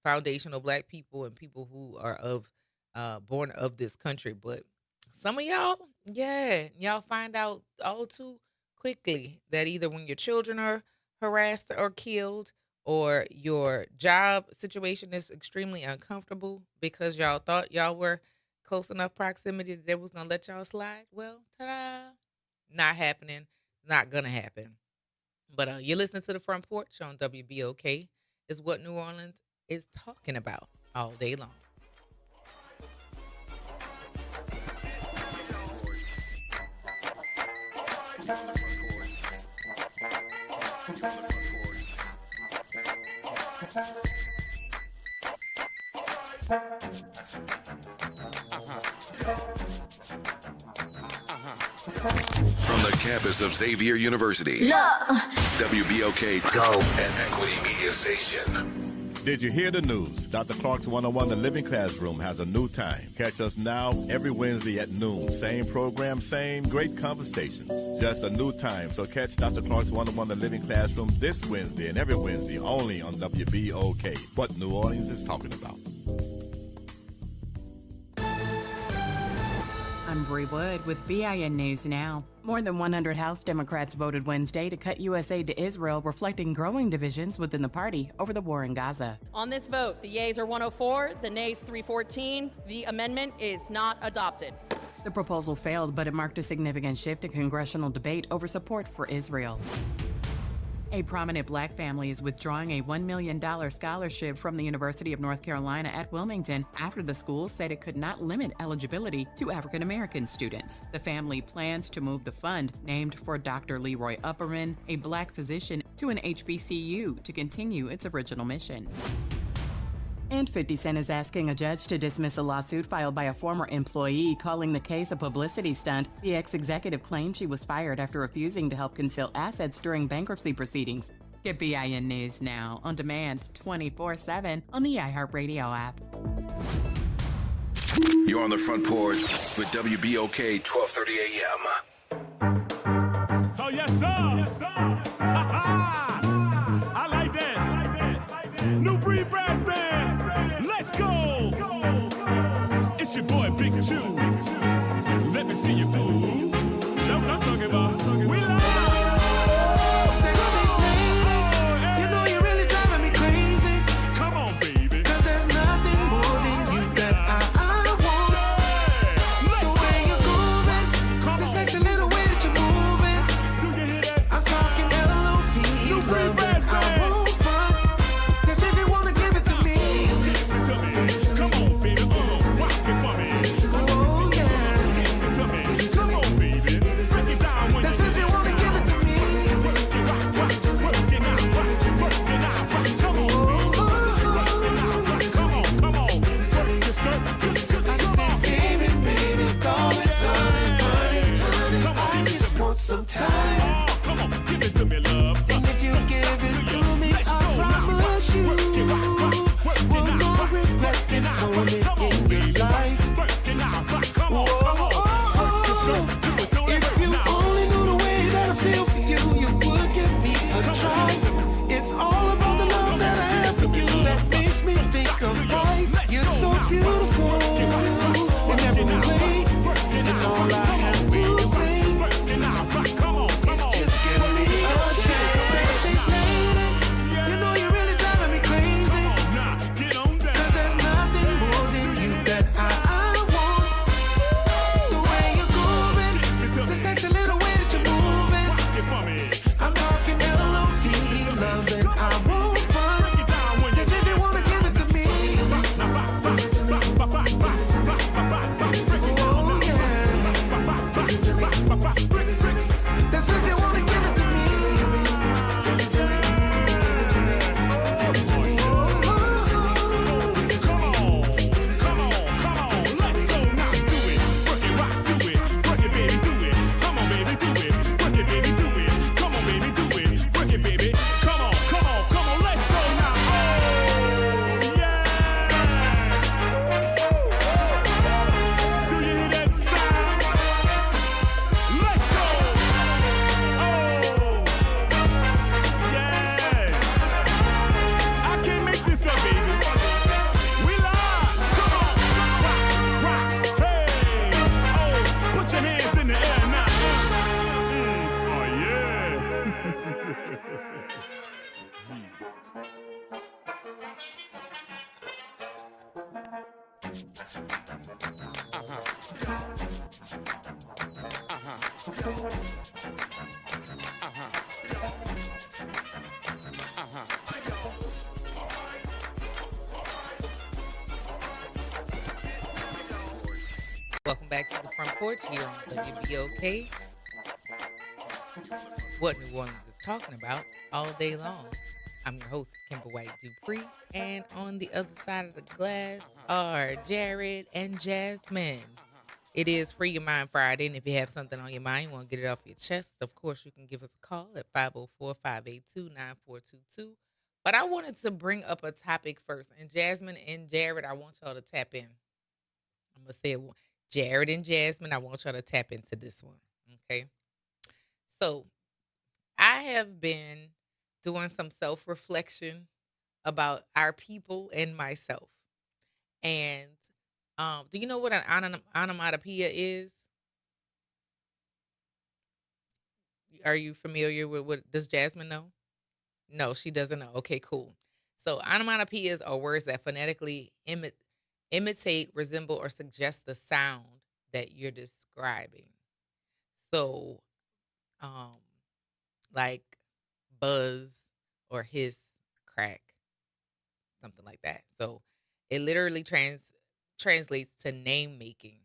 foundational Black people and people who are born of this country. But some of y'all, y'all find out all too quickly that either when your children are harassed or killed, or your job situation is extremely uncomfortable because y'all thought y'all were close enough proximity that they was going to let y'all slide. Well, ta-da. Not happening. Not going to happen. But you're listening to The Front Porch on WBOK. Is what New Orleans is talking about all day long. From the campus of Xavier University, WBOK Go, an Equity Media Station. Did you hear the news? Dr. Clark's 101 The Living Classroom has a new time. Catch us now every Wednesday at noon. Same program, same great conversations. Just a new time. So catch Dr. Clark's 101 The Living Classroom this Wednesday and every Wednesday only on WBOK. What New Orleans is talking about. I'm Bree Wood with BIN News Now. More than 100 House Democrats voted Wednesday to cut U.S. aid to Israel, reflecting growing divisions within the party over the war in Gaza. On this vote, the yeas are 104, the nays 314. The amendment is not adopted. The proposal failed, but it marked a significant shift in congressional debate over support for Israel. A prominent black family is withdrawing a $1 million scholarship from the University of North Carolina at Wilmington after the school said it could not limit eligibility to African American students. The family plans to move the fund, named for Dr. Leroy Upperman, a black physician, to an HBCU to continue its original mission. And 50 Cent is asking a judge to dismiss a lawsuit filed by a former employee, calling the case a publicity stunt. The ex-executive claimed she was fired after refusing to help conceal assets during bankruptcy proceedings. Get BIN News Now on demand 24/7 on the iHeartRadio app. You're on the Front Porch with WBOK 1230 AM. Oh, yes, sir. Yes, sir. I like that. New Breed Brass Band. Let's go. It's your boy, Big Chew. Let me see you move. That's what I'm talking about. We live. Sexy lady, you know you're really driving me crazy. Come on, baby. 'Cause there's nothing more than you that I want. The way you're moving, the sexy little way that you're moving. Do you hear that? I'm talking L-O-V-E, love that I won't front. That's if you wanna give it to me. Give it to me. Come on, baby. Rock it for me. Oh, yeah. Give it to me. Come on, baby. Break it down when That's if you wanna give it to me. work it out, rock it now, rock it, work it out, rock it. Come on, baby. Work it out, rock it. Come on. Work your skirt. I said, baby, darling, honey, I just want some time. Oh, come on, give it to me, love. And if you give it to me, I promise you will not regret this moment in your life. Working out, rock. Come on. Work your skirt. If you only knew the way that I feel for you, you would give me a try. It's all about the love that I have for you that makes me think of life. You're so beautiful in every way, and all I have to say is just give me a chance. Sexy lady, you know you're really driving me crazy. Get on down. 'Cause there's nothing more than you that I want. The way you're moving, the sexy little way that you're moving. Rock it for me. I'm talking L-O-V-E, love that I won't front. Break it down when That's if you wanna give it to me. Oh, yeah. That's if you wanna give it to me. Come on. Let's go now. Do it. Work it, rock, do it. Work it, baby, do it. Come on, baby, do it. Work it, baby, do it. Come on, baby, do it. Work it, baby. Come on. Let's go now. Oh, yeah. Do you hear that sound? Let's go. Oh, yeah. I can't make this up, baby. We live. Come on. Rock. Hey. Oh, put your hands in the air now. Oh, yeah. Welcome back to the Front Porch here on WBOK. What New Orleans is talking about all day long. I'm your host, Kimber White Dupree, and on the other side of the glass are Jared and Jasmine. It is Free Your Mind Friday, and if you have something on your mind, you want to get it off your chest, of course, you can give us a call at 504-582-9422, But I wanted to bring up a topic first. And Jasmine and Jared, I want y'all to tap in. I'm going to say it. Jared and Jasmine, I want y'all to tap into this one. Okay. So I have been doing some self-reflection about our people and myself. And do you know what an onomatopoeia is? Are you familiar with what does Jasmine know? No, she doesn't know. Okay, cool. So onomatopoeias are words that phonetically imitate, resemble, or suggest the sound that you're describing. So, um, like buzz or hiss, crack, something like that. So it literally translates to name making.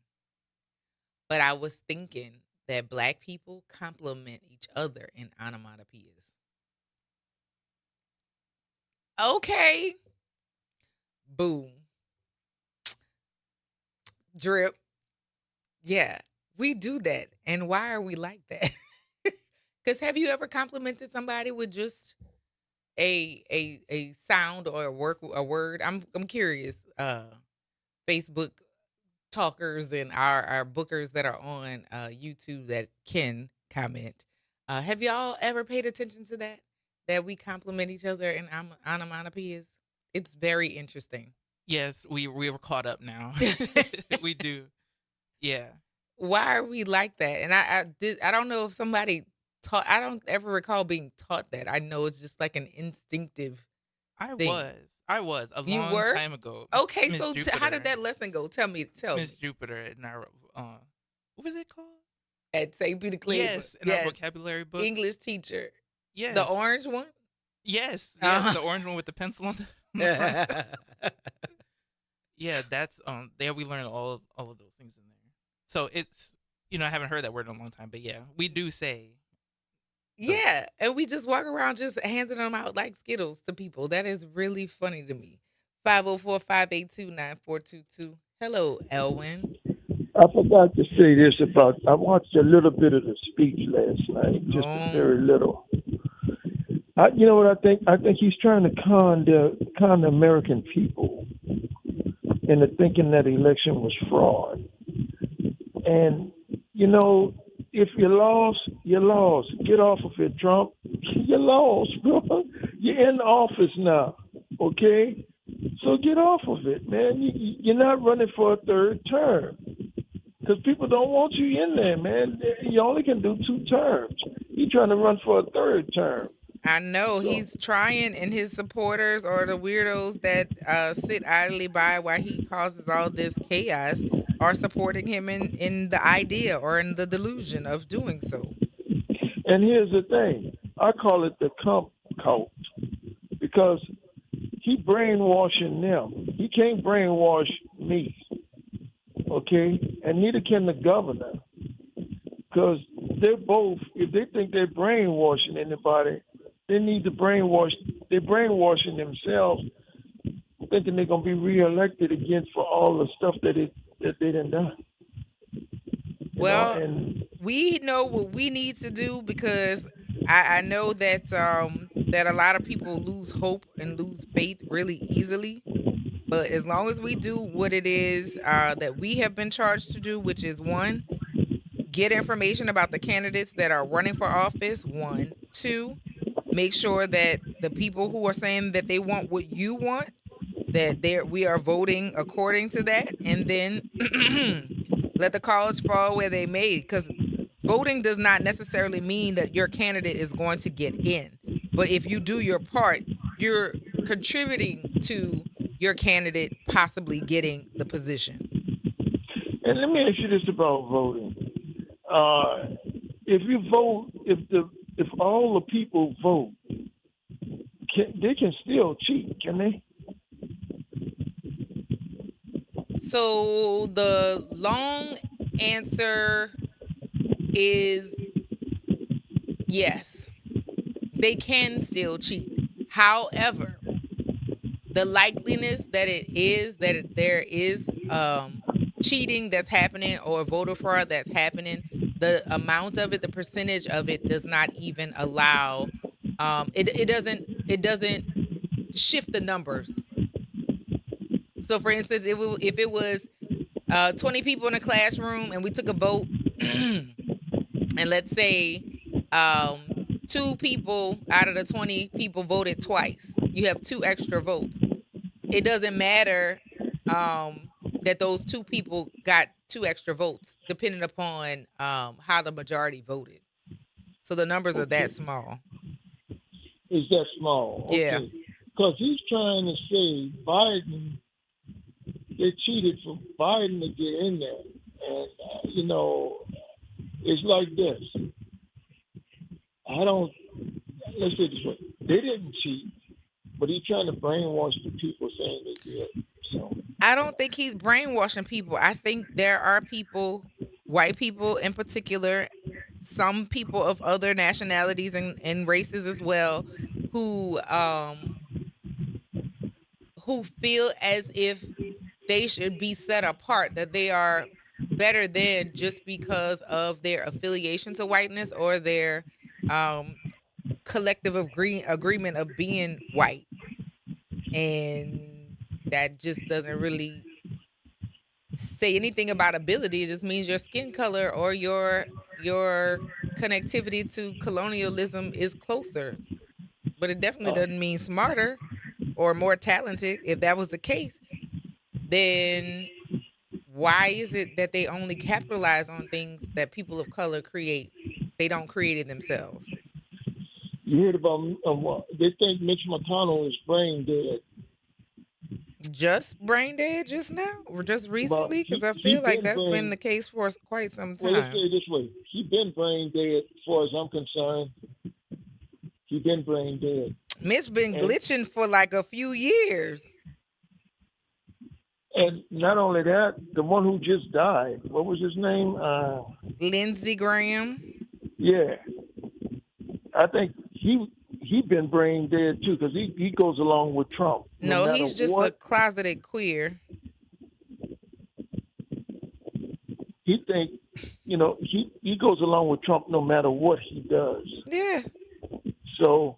But I was thinking that Black people complement each other in onomatopoeias. Okay. Boom. Drip. Yeah, we do that. And why are we like that? Because have you ever complimented somebody with just a sound or a word? I'm curious. Facebook talkers and our bookers that are on YouTube that can comment. Have y'all ever paid attention to that? That we compliment each other in onomatopoeias? It's very interesting. Yes, we were caught up now. We do. Yeah. Why are we like that? And I don't know if somebody taught. I don't ever recall being taught that. I know it's just like an instinctive thing. I was a You long were? time ago. Okay, Miss so how did Jupiter. that lesson go? Tell me. Miss Jupiter in our what was it called? At St. Peter Clay. Yes, in our vocabulary book. English teacher. Yes. The orange one? Yes, Uh-huh. the orange one with the pencil on the front. Yeah, that's there we learned all of those things in there. So it's I haven't heard that word in a long time, but yeah, we do say. Yeah, and we just walk around just handing them out like Skittles to people. That is really funny to me. 504-582-9422. Hello, Elwin. I forgot to say this about. I watched a little bit of the speech last night, just a very little. You know what I think? I think he's trying to con the American people into thinking that the election was fraud. And if you lost, you lost. Get off of it, Trump. You lost, bro. You're in office now, okay? So get off of it, man. You're not running for a third term because people don't want you in there, man. You only can do 2 terms. He's trying to run for a third term. I know he's trying, and his supporters or the weirdos that sit idly by while he causes all this chaos are supporting him in the idea or in the delusion of doing so. And here's the thing. I call it the Trump cult because he brainwashing them. He can't brainwash me, okay? And neither can the governor because they're both, if they think they're brainwashing anybody, they need to brainwash. They're brainwashing themselves, thinking they're gonna be reelected again for all the stuff that they done done. Well, we know what we need to do because I know that that a lot of people lose hope and lose faith really easily. But as long as we do what it is that we have been charged to do, which is 1, get information about the candidates that are running for office. 1, 2. Make sure that the people who are saying that they want what you want, that we are voting according to that, and then let the cards fall where they may. Because voting does not necessarily mean that your candidate is going to get in. But if you do your part, you're contributing to your candidate possibly getting the position. And let me ask you this about voting. If you vote, if all the people vote, they can still cheat, can they? So the long answer is yes. They can still cheat. However, the likeliness that there is cheating that's happening or voter fraud that's happening, the amount of it, the percentage of it does not even allow it doesn't shift the numbers. So, for instance, if it was 20 people in a classroom and we took a vote, and let's say 2 people out of the 20 people voted twice, you have 2 extra votes. It doesn't matter that those 2 people got 2 extra votes, depending upon how the majority voted. So the numbers are that small. Is that small? Okay. Yeah. Because he's trying to say Biden, they cheated for Biden to get in there. And, it's like this. Let's say it this way. They didn't cheat, but he's trying to brainwash the people saying they did. So I don't think he's brainwashing people. I think there are people, white people in particular, some people of other nationalities and races as well, who feel as if they should be set apart, that they are better than just because of their affiliation to whiteness or their collective agreement of being white. And that just doesn't really say anything about ability. It just means your skin color or your connectivity to colonialism is closer. But it definitely doesn't mean smarter or more talented. If that was the case, then why is it that they only capitalize on things that people of color create? They don't create it themselves. you heard about they think Mitch McConnell is brain dead. Just brain dead just now? Or just recently? Because I feel like that's been the case for quite some time. Well, let's say it this way. He's been brain dead as far as I'm concerned. He's been brain dead. Mitch been glitching for like a few years. And not only that, the one who just died, what was his name? Lindsey Graham. Yeah. I think he been brain dead too, because he goes along with Trump. No, he's just a closeted queer. He think, he goes along with Trump no matter what he does. Yeah. So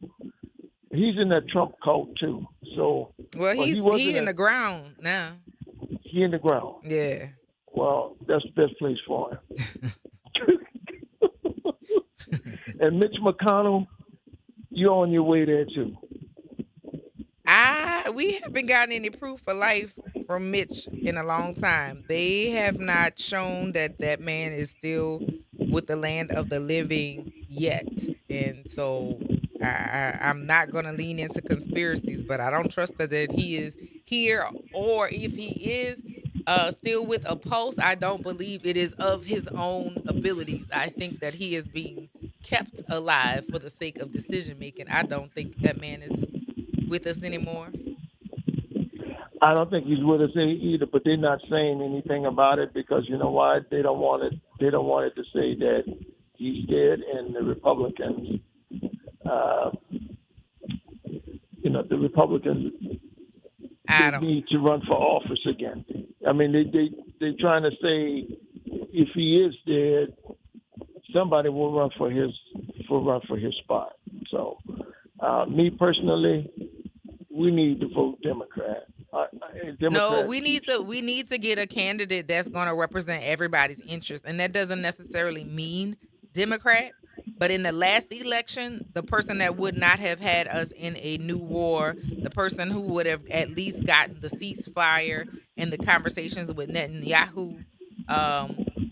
he's in that Trump cult too. So he's in the ground now. He in the ground. Yeah. Well, that's the best place for him. And Mitch McConnell, you're on your way there too. We haven't gotten any proof of life from Mitch in a long time. They have not shown that man is still with the land of the living yet. And so I'm not going to lean into conspiracies, but I don't trust that he is here, or if he is still with a pulse, I don't believe it is of his own abilities. I think that he is being kept alive for the sake of decision making. I don't think that man is with us anymore. I don't think he's with us either, but they're not saying anything about it because you know why? They don't want it. They don't want it to say that he's dead, and the Republicans, the Republicans need to run for office again. I mean, they're trying to say if he is dead, somebody will run for his spot. So, me personally, we need to vote Democrat. No, we need to get a candidate that's going to represent everybody's interest, and that doesn't necessarily mean Democrat. But in the last election, the person that would not have had us in a new war, the person who would have at least gotten the ceasefire and the conversations with Netanyahu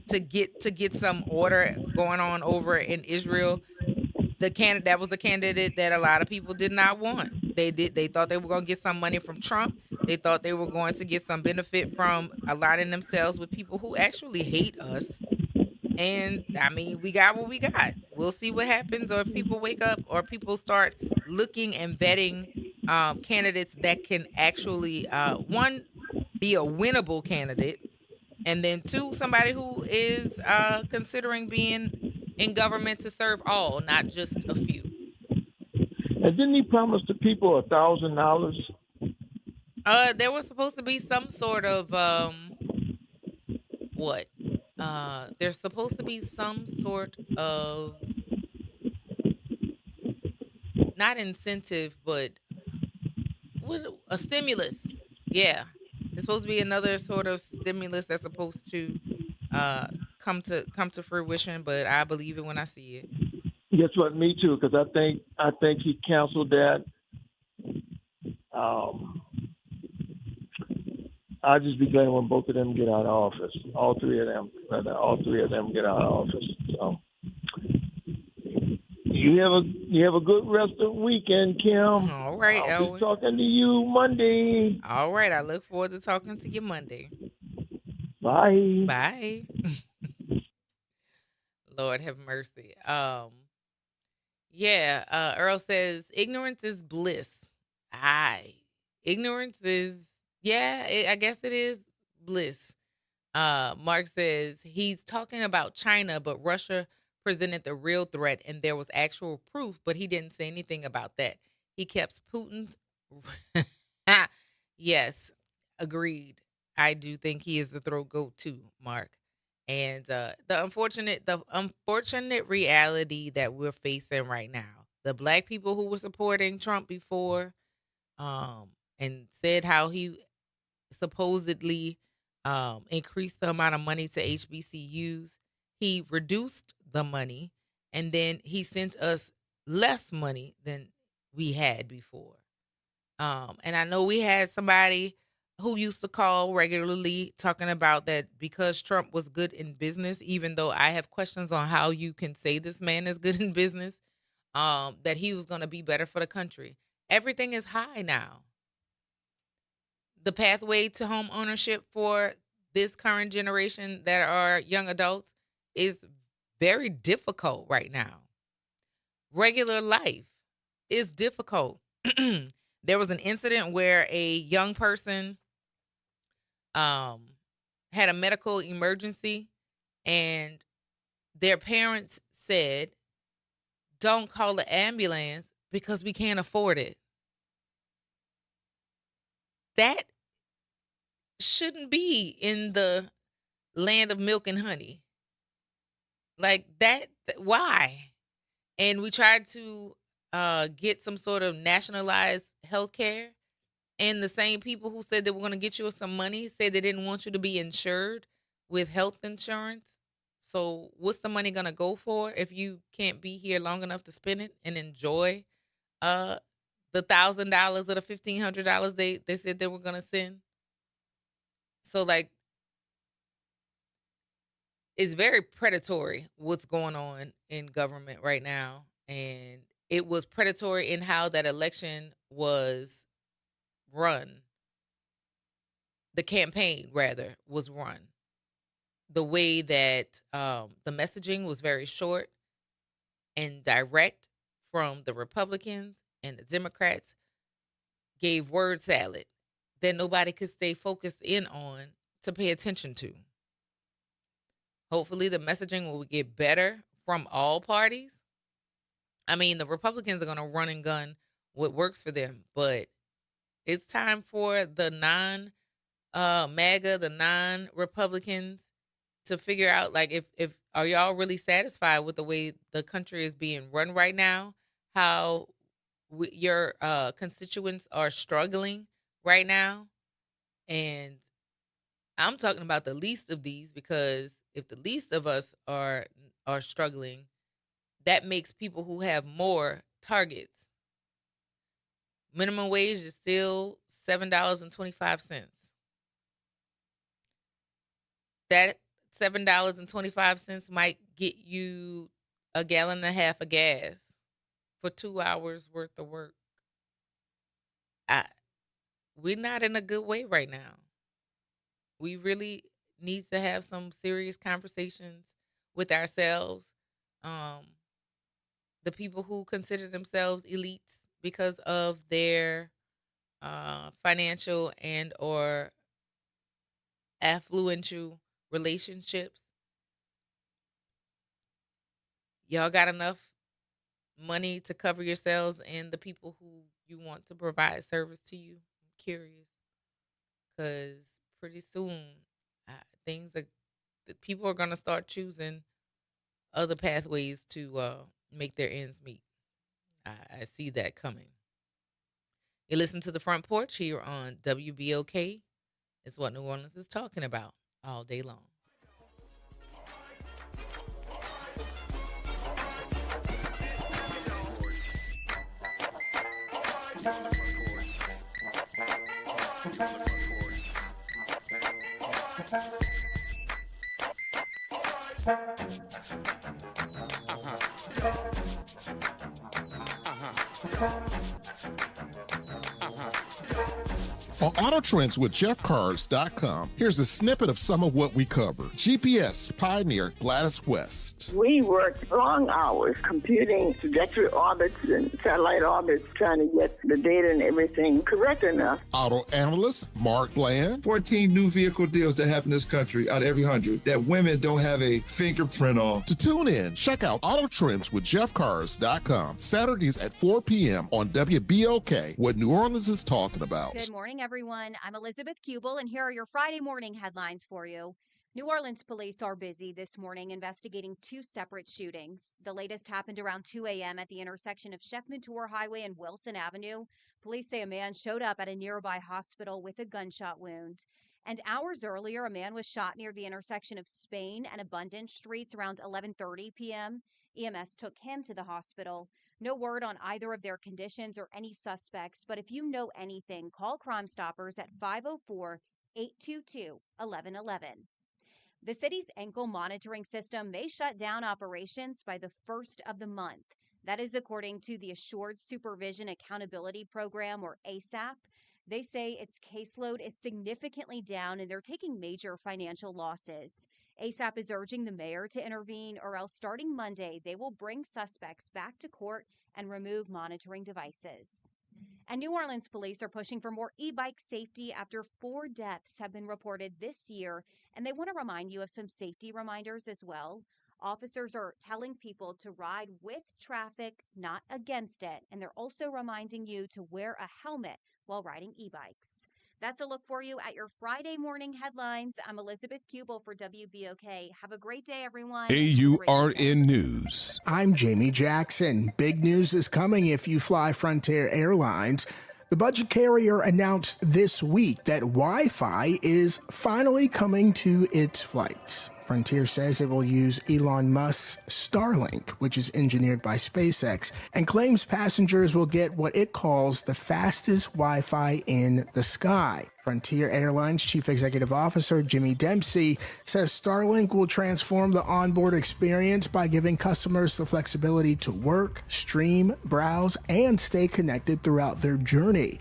to get some order going on over in Israel, that was the candidate that a lot of people did not want. They thought they were going to get some money from Trump. They thought they were going to get some benefit from aligning themselves with people who actually hate us. And I mean, we got what we got. We'll see what happens, or if people wake up or people start looking and vetting candidates that can actually, one, be a winnable candidate, and then two, somebody who is considering being in government to serve all, not just a few. And didn't he promise the people $1,000? There was supposed to be some sort of there's supposed to be some sort of not incentive, but what a stimulus. Yeah. It's supposed to be another sort of stimulus that's supposed to uh come to fruition, but I believe it when I see it. Guess what? Me too, because I think he canceled that. Um, I'll just be glad when both of them get out of office. All three of them, all three of them get out of office. So you have a good rest of the weekend, Kim. All right, I'll be Elwin. talking to you Monday. All right. I look forward to talking to you Monday. Bye. Bye. Lord have mercy. Yeah, Earl says ignorance is bliss. Ignorance is, yeah, I guess it is bliss. Mark says he's talking about China, but Russia presented the real threat and there was actual proof, but he didn't say anything about that. He kept Putin's. Yes, agreed. I do think he is the throat goat too, Mark. And the unfortunate reality that we're facing right now, the black people who were supporting Trump before, and said how he supposedly increased the amount of money to HBCUs. He reduced the money, and then he sent us less money than we had before. And I know we had somebody who used to call regularly talking about that because Trump was good in business, even though I have questions on how you can say this man is good in business, that he was going to be better for the country. Everything is high now. The pathway to home ownership for this current generation that are young adults is very difficult right now. Regular life is difficult. There was an incident where a young person had a medical emergency and their parents said, don't call the ambulance because we can't afford it. That shouldn't be in the land of milk and honey. Like that, why? And we tried to get some sort of nationalized health care. And the same people who said they were going to get you some money said they didn't want you to be insured with health insurance. So what's the money going to go for if you can't be here long enough to spend it and enjoy the $1,000 or the $1,500 they said they were going to send? So like, it's very predatory what's going on in government right now. And it was predatory in how that election was run. The campaign, rather, was run. The way that the messaging was very short and direct from the Republicans, and the Democrats gave word salad that nobody could stay focused in on to pay attention to. Hopefully the messaging will get better from all parties. I mean, the Republicans are going to run and gun what works for them, but it's time for the MAGA, the non-Republicans to figure out, like, if are y'all really satisfied with the way the country is being run right now? How your constituents are struggling right now? And I'm talking about the least of these, because if the least of us are struggling, that makes people who have more targets. Minimum wage is still $7.25. That $7.25 might get you a gallon and a half of gas for 2 hours worth of work. We're not in a good way right now. We really need to have some serious conversations with ourselves. The people who consider themselves elites because of their financial and or affluential relationships. Y'all got enough money to cover yourselves and the people who you want to provide service to you? I'm curious, because pretty soon people are going to start choosing other pathways to make their ends meet. I see that coming. You listen to the Front Porch here on WBOK. It's what New Orleans is talking about all day long. On Auto Trends with JeffCars.com, here's a snippet of some of what we cover. GPS pioneer Gladys West. We worked long hours computing trajectory orbits and satellite orbits, trying to get the data and everything correct enough. Auto analyst Mark Bland. 14 new vehicle deals that happen in this country out of every 100 that women don't have a fingerprint on. To tune in, check out Auto Trends with JeffCars.com. Saturdays at 4 p.m. on WBOK, what New Orleans is talking about. Good morning, everyone. I'm Elizabeth Kubel, and here are your Friday morning headlines for you. New Orleans police are busy this morning investigating two separate shootings. The latest happened around 2 a.m. at the intersection of Chef Mentor Highway and Wilson Avenue. Police say a man showed up at a nearby hospital with a gunshot wound. And hours earlier, a man was shot near the intersection of Spain and Abundance Streets around 11:30 p.m. EMS took him to the hospital. No word on either of their conditions or any suspects, but if you know anything, call Crime Stoppers at 504-822-1111. The city's ankle monitoring system may shut down operations by the first of the month. That is according to the Assured Supervision Accountability Program, or ASAP. They say its caseload is significantly down and they're taking major financial losses. ASAP is urging the mayor to intervene, or else starting Monday, they will bring suspects back to court and remove monitoring devices. And New Orleans police are pushing for more e-bike safety after 4 deaths have been reported this year, and they want to remind you of some safety reminders as well. Officers are telling people to ride with traffic, not against it, and they're also reminding you to wear a helmet while riding e-bikes. That's a look for you at your Friday morning headlines. I'm Elizabeth Kubel for WBOK. Have a great day, everyone. AURN News. I'm Jamie Jackson. Big news is coming if you fly Frontier Airlines. The budget carrier announced this week that Wi-Fi is finally coming to its flights. Frontier says it will use Elon Musk's Starlink, which is engineered by SpaceX, and claims passengers will get what it calls the fastest Wi-Fi in the sky. Frontier Airlines Chief Executive Officer Jimmy Dempsey says Starlink will transform the onboard experience by giving customers the flexibility to work, stream, browse, and stay connected throughout their journey.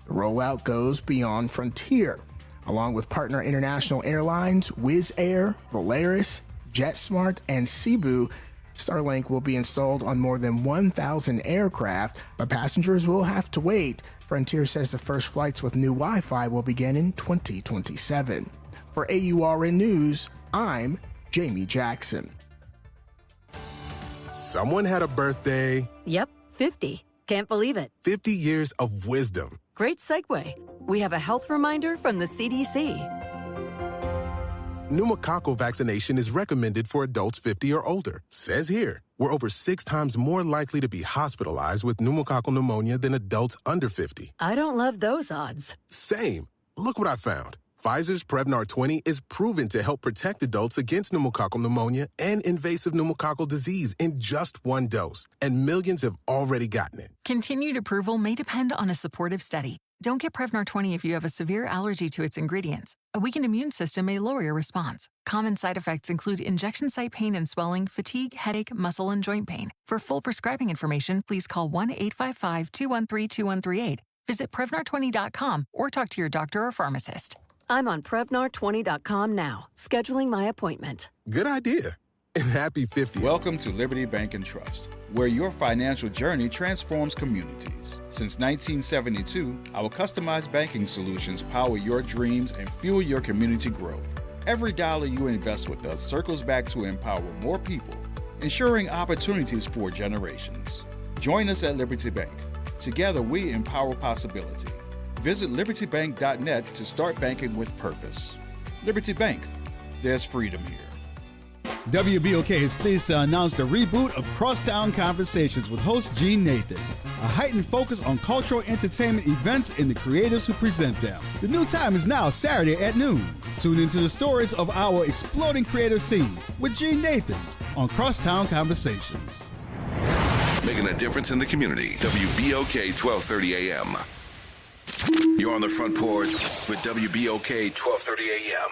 The rollout goes beyond Frontier. Along with partner international airlines Wizz Air, Volaris, JetSmart, and Cebu, Starlink will be installed on more than 1,000 aircraft, but passengers will have to wait. Frontier says the first flights with new Wi-Fi will begin in 2027. For AURN News, I'm Jamie Jackson. Someone had a birthday. Yep, 50. Can't believe it. 50 years of wisdom. Great segue. We have a health reminder from the CDC. Pneumococcal vaccination is recommended for adults 50 or older. Says here, we're over 6 times more likely to be hospitalized with pneumococcal pneumonia than adults under 50. I don't love those odds. Same. Look what I found. Pfizer's Prevnar 20 is proven to help protect adults against pneumococcal pneumonia and invasive pneumococcal disease in just 1 dose, and millions have already gotten it. Continued approval may depend on a supportive study. Don't get Prevnar 20 if you have a severe allergy to its ingredients. A weakened immune system may lower your response. Common side effects include injection site pain and swelling, fatigue, headache, muscle, and joint pain. For full prescribing information, please call 1-855-213-2138. Visit Prevnar20.com or talk to your doctor or pharmacist. I'm on Prevnar20.com now, scheduling my appointment. Good idea. And happy 50th. Welcome to Liberty Bank and Trust, where your financial journey transforms communities. Since 1972, our customized banking solutions power your dreams and fuel your community growth. Every dollar you invest with us circles back to empower more people, ensuring opportunities for generations. Join us at Liberty Bank. Together, we empower possibility. Visit libertybank.net to start banking with purpose. Liberty Bank, there's freedom here. WBOK is pleased to announce the reboot of Crosstown Conversations with host Gene Nathan. A heightened focus on cultural entertainment events and the creators who present them. The new time is now Saturday at noon. Tune into the stories of our exploding creative scene with Gene Nathan on Crosstown Conversations. Making a difference in the community. WBOK 1230 AM. You're on the front porch with WBOK 1230 AM.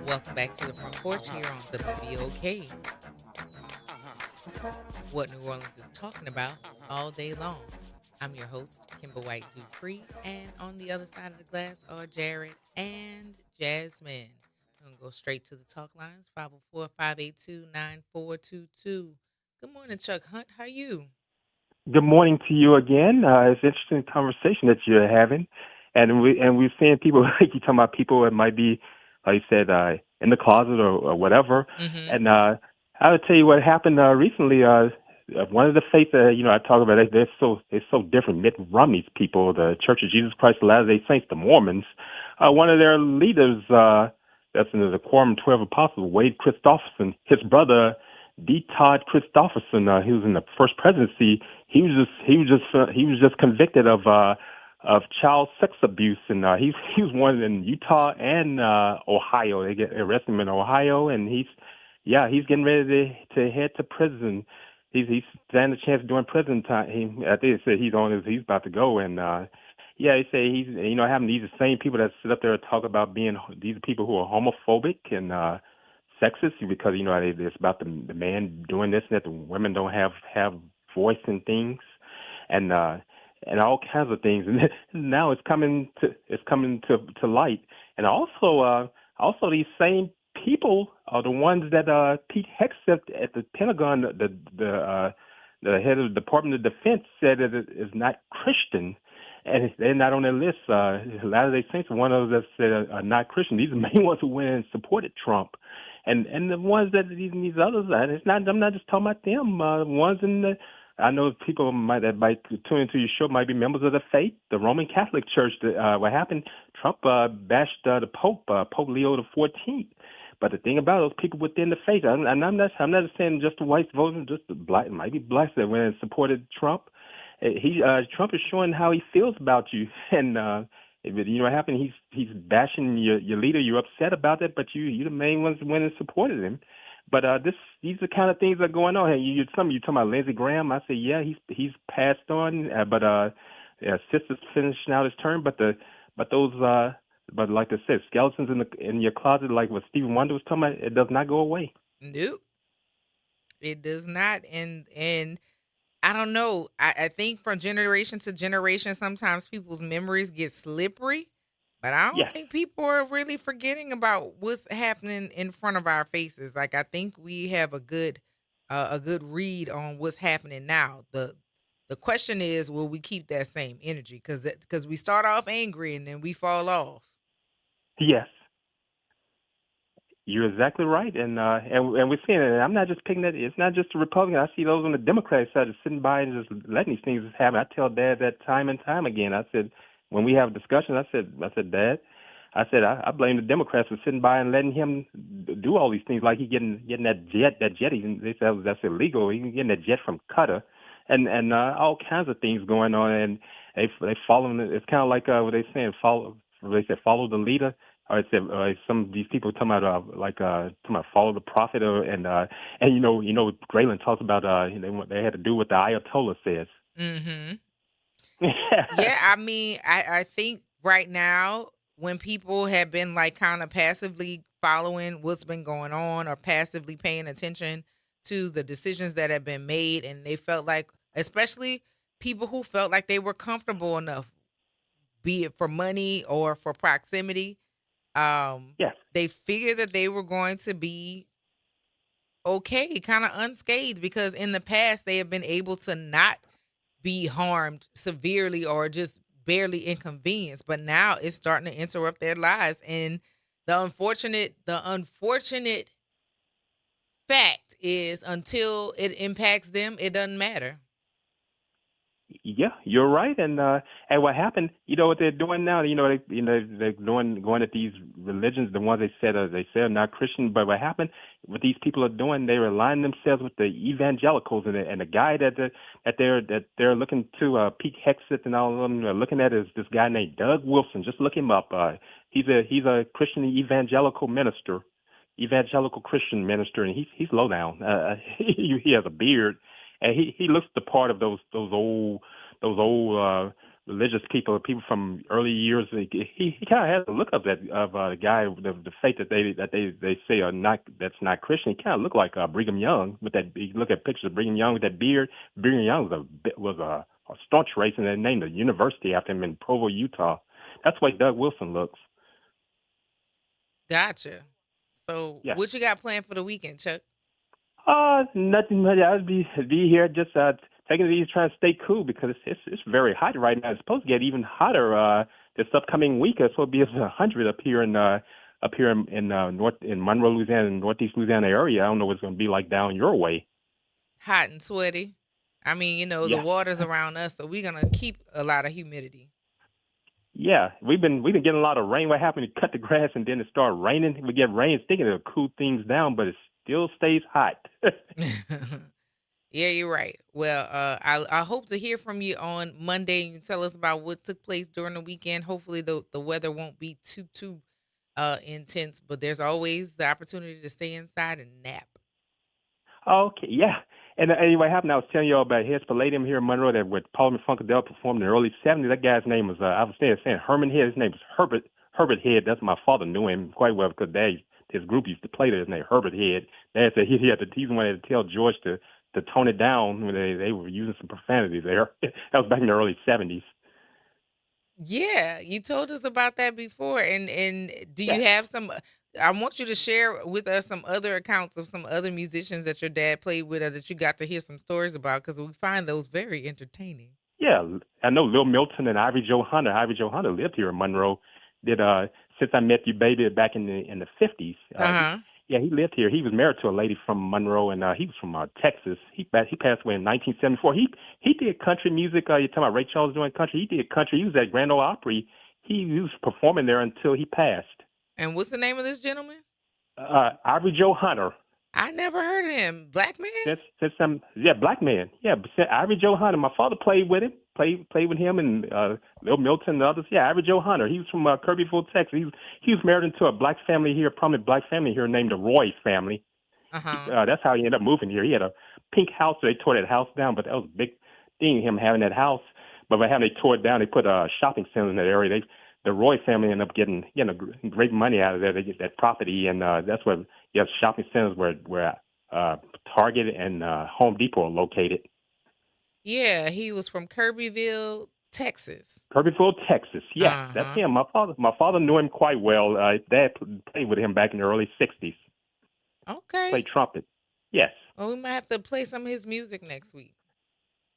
Welcome back to the Front Porch here on WBOK. What New Orleans is talking about all day long. I'm your host, Kimber White Dupree, and on the other side of the glass are Jared and Jasmine. I'm going to go straight to the talk lines, 504-582-9422. Good morning, Chuck Hunt. How are you? Good morning to you again. It's an interesting conversation that you're having, and we're seeing people like you talking about people that might be, like you said, in the closet or whatever. Mm-hmm. And I would tell you what happened recently. One of the faiths that I talk about, they're so different. Mitt Romney's people, the Church of Jesus Christ of Latter-day Saints, the Mormons. One of their leaders, that's in the Quorum 12 Apostles, Wade Christopherson, his brother. D. Todd Christopherson, he was in the first presidency. He was just convicted of child sex abuse, and he was one in Utah and Ohio. They arrested him in Ohio, and he's getting ready to head to prison. He's standing a chance of doing prison time. I think they said he's about to go, and they say he's having these same people that sit up there and talk about being these people who are homophobic and sexist, because it's about the man doing this and that the women don't have voice in things, and and all kinds of things. And now it's coming to light. And also these same people are the ones that Pete Hegseth at the Pentagon, the head of the Department of Defense, said that it is not Christian, and they're not on their list. Latter-day Saints are one of those that said are not Christian. These are the main ones who went and supported Trump, and the ones that these others. It's not. I'm not just talking about them. Ones in the. I know people that might tune into your show might be members of the faith, the Roman Catholic Church. What happened? Trump bashed the Pope, Pope Leo the 14th. But the thing about those people within the faith, I'm not just saying just the whites voting, just the black, might be blacks that went and supported Trump. Trump is showing how he feels about you, and you know what happened. He's bashing your leader. You're upset about it, but you're the main ones that went and supported him. But these are the kind of things that are going on. Hey, you talking about Lindsey Graham? I say, yeah, he's passed on. Sister's finishing out his term. But like I said, skeletons in your closet, like what Stevie Wonder was talking about, it does not go away. Nope, it does not. And I don't know. I think from generation to generation, sometimes people's memories get slippery. But I don't think people are really forgetting about what's happening in front of our faces. Like, I think we have a good read on what's happening now. The question is, will we keep that same energy? Because we start off angry and then we fall off. Yes, you're exactly right, and we're seeing it. And I'm not just picking that. It's not just the Republican. I see those on the Democratic side just sitting by and just letting these things happen. I tell Dad that time and time again. I said, when we have discussions, I said, Dad, I blame the Democrats for sitting by and letting him do all these things, like he getting that jet. They said that's illegal. He getting that jet from Qatar, and all kinds of things going on. And they following it. It's kind of like what they saying, follow. They said follow the leader. Or it said some of these people talking about follow the prophet, and you know Grayland talks about they had to do what the Ayatollah says. Mm-hmm. Yeah, I mean, I think right now when people have been like kind of passively following what's been going on or passively paying attention to the decisions that have been made, and they felt like, especially people who felt like they were comfortable enough, be it for money or for proximity, they figured that they were going to be okay, kind of unscathed, because in the past they have been able to not be harmed severely or just barely inconvenienced, but now it's starting to interrupt their lives. And the unfortunate fact is, until it impacts them, it doesn't matter. Yeah, you're right. And what happened? You know what they're doing now? They're going at these religions, the ones they said are not Christian. But what happened? What these people are doing, they're aligning themselves with the evangelicals, and the guy that they're looking to, Pete Hegseth and all of them are looking at is this guy named Doug Wilson. Just look him up. He's a Christian evangelical Christian minister, and he's low down. He has a beard. And he looks the part of those old religious people from early years. He kind of has the look of the guy, the faith that they say that's not Christian. He kind of looked like Brigham Young with that. You look at pictures of Brigham Young with that beard. Brigham Young was a staunch racist, and they named a university after him in Provo, Utah. That's the way Doug Wilson looks. Gotcha. So what you got planned for the weekend, Chuck? Nothing much. I'll be here just taking it easy, trying to stay cool, because it's very hot right now. It's supposed to get even hotter this upcoming week. It's supposed to be 100 up here in Monroe, Louisiana, and Northeast Louisiana area. I don't know what it's going to be like down your way. Hot and sweaty. I mean, the water's around us, so we're gonna keep a lot of humidity. Yeah, we've been getting a lot of rain. What happened? You cut the grass and then it started raining. We get rain, thinking it'll cool things down, but it still stays hot. Yeah, you're right. Well, I hope to hear from you on Monday. You can tell us about what took place during the weekend. Hopefully the weather won't be too intense, but there's always the opportunity to stay inside and nap. Okay, yeah. And what happened, I was telling you all about his Palladium here in Monroe that with Parliament Funkadelic performed in the early 70s. That guy's name was, I was saying Herman Head. His name was Herbert Head. That's my father knew him quite well, because his group used to play there. His name Herbert Head. Dad said he's the one that had to tell George to to tone it down when they were using some profanity there. That was back in the early 70s. Yeah, you told us about that before, and do you have some? I want you to share with us some other accounts of some other musicians that your dad played with, or that you got to hear some stories about, because we find those very entertaining. Yeah, I know Lil Milton and Ivy Joe Hunter. Ivy Joe Hunter lived here in Monroe. Did Since I Met You Baby back in the 50s. Yeah, he lived here. He was married to a lady from Monroe, and he was from Texas. He passed away in 1974. He did country music. You're talking about Ray Charles doing country. He did country. He was at Grand Ole Opry. He was performing there until he passed. And what's the name of this gentleman? Ivy Joe Hunter. I never heard of him. Black man? Black man. Yeah, Ivy Joe Hunter. My father played with him. Played with him and Lil Milton and others. Yeah, Ivy Joe Hunter. He was from Kirbyville, Texas. He was married into a black family here, a prominent black family here named the Roy family. That's how he ended up moving here. He had a pink house, so they tore that house down, but that was a big thing, him having that house. But by having they tore it down, they put a shopping center in that area. The Roy family ended up getting great money out of that. They get that property, and that's where you have shopping centers where Target and Home Depot are located. Yeah, he was from Kirbyville, Texas. Kirbyville, Texas. Yes, that's him. My father knew him quite well. Dad played with him back in the early 60s. Okay. Played trumpet. Yes. Well, we might have to play some of his music next week.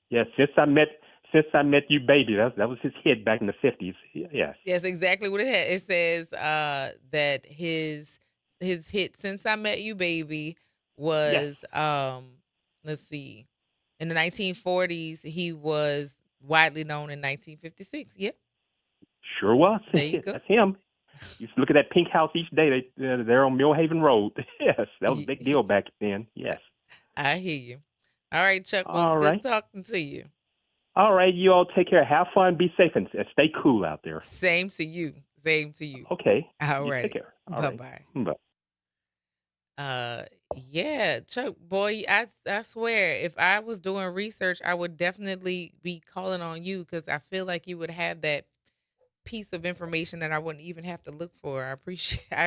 Yes, Since I Met You Baby. That was his hit back in the 50s. Yes. Yes, exactly what it had. It says that his hit Since I Met You Baby was let's see. In the 1940s, he was widely known in 1956. Yep. Sure was. There you go. That's him. You used to look at that pink house each day. They're on Millhaven Road. Yes, that was a big deal back then. Yes. I hear you. All right, Chuck. Well, it's good talking to you. All right, you all take care. Have fun. Be safe and stay cool out there. Same to you. Same to you. Okay. All right. Take care. Bye-bye. Bye. Yeah, Chuck, boy, I swear, if I was doing research, I would definitely be calling on you, because I feel like you would have that piece of information that I wouldn't even have to look for. I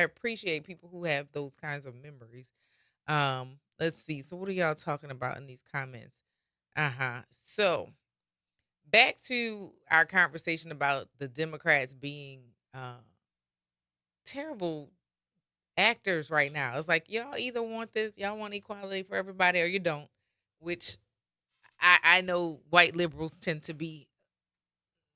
appreciate people who have those kinds of memories. Let's see. So what are y'all talking about in these comments? So back to our conversation about the Democrats being terrible actors right now. It's like, y'all either want this, y'all want equality for everybody, or you don't, which I know white liberals tend to be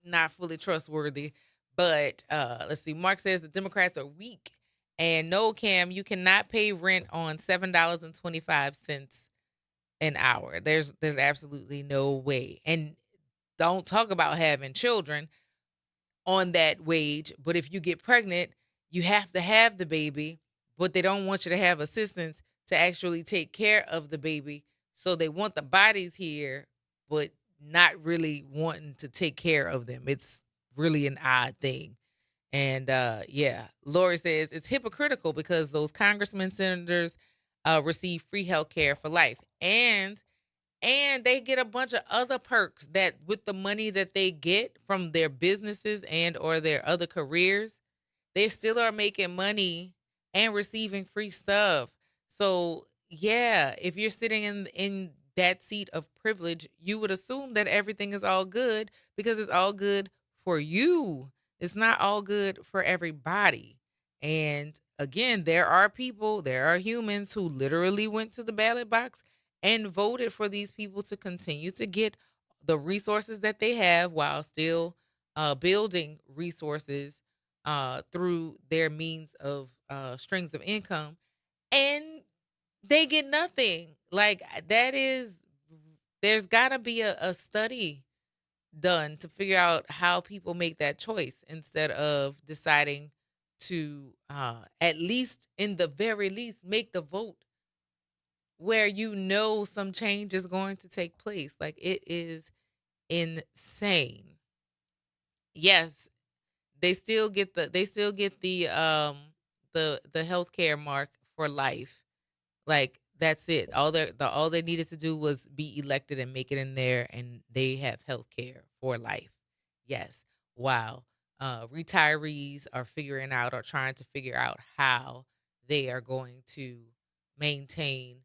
not fully trustworthy. But let's see. Mark says the Democrats are weak. And no, Cam, you cannot pay rent on $7.25 an hour. There's absolutely no way. And don't talk about having children on that wage. But if you get pregnant, you have to have the baby, but they don't want you to have assistants to actually take care of the baby. So they want the bodies here, but not really wanting to take care of them. It's really an odd thing. And yeah, Lori says it's hypocritical because those congressmen, senators receive free health care for life. And they get a bunch of other perks that with the money that they get from their businesses and or their other careers, they still are making money and receiving free stuff. So yeah, if you're sitting in that seat of privilege, you would assume that everything is all good because it's all good for you. It's not all good for everybody. And again, there are humans who literally went to the ballot box and voted for these people to continue to get the resources that they have while still building resources through their means of strings of income, and they get nothing. Like there's got to be a study done to figure out how people make that choice instead of deciding to at least, in the very least, make the vote where some change is going to take place. Like, it is insane. Yes, they still get the healthcare mark for life. Like, that's it. All they needed to do was be elected and make it in there, and they have health care for life. Yes. Wow. Retirees are trying to figure out how they are going to maintain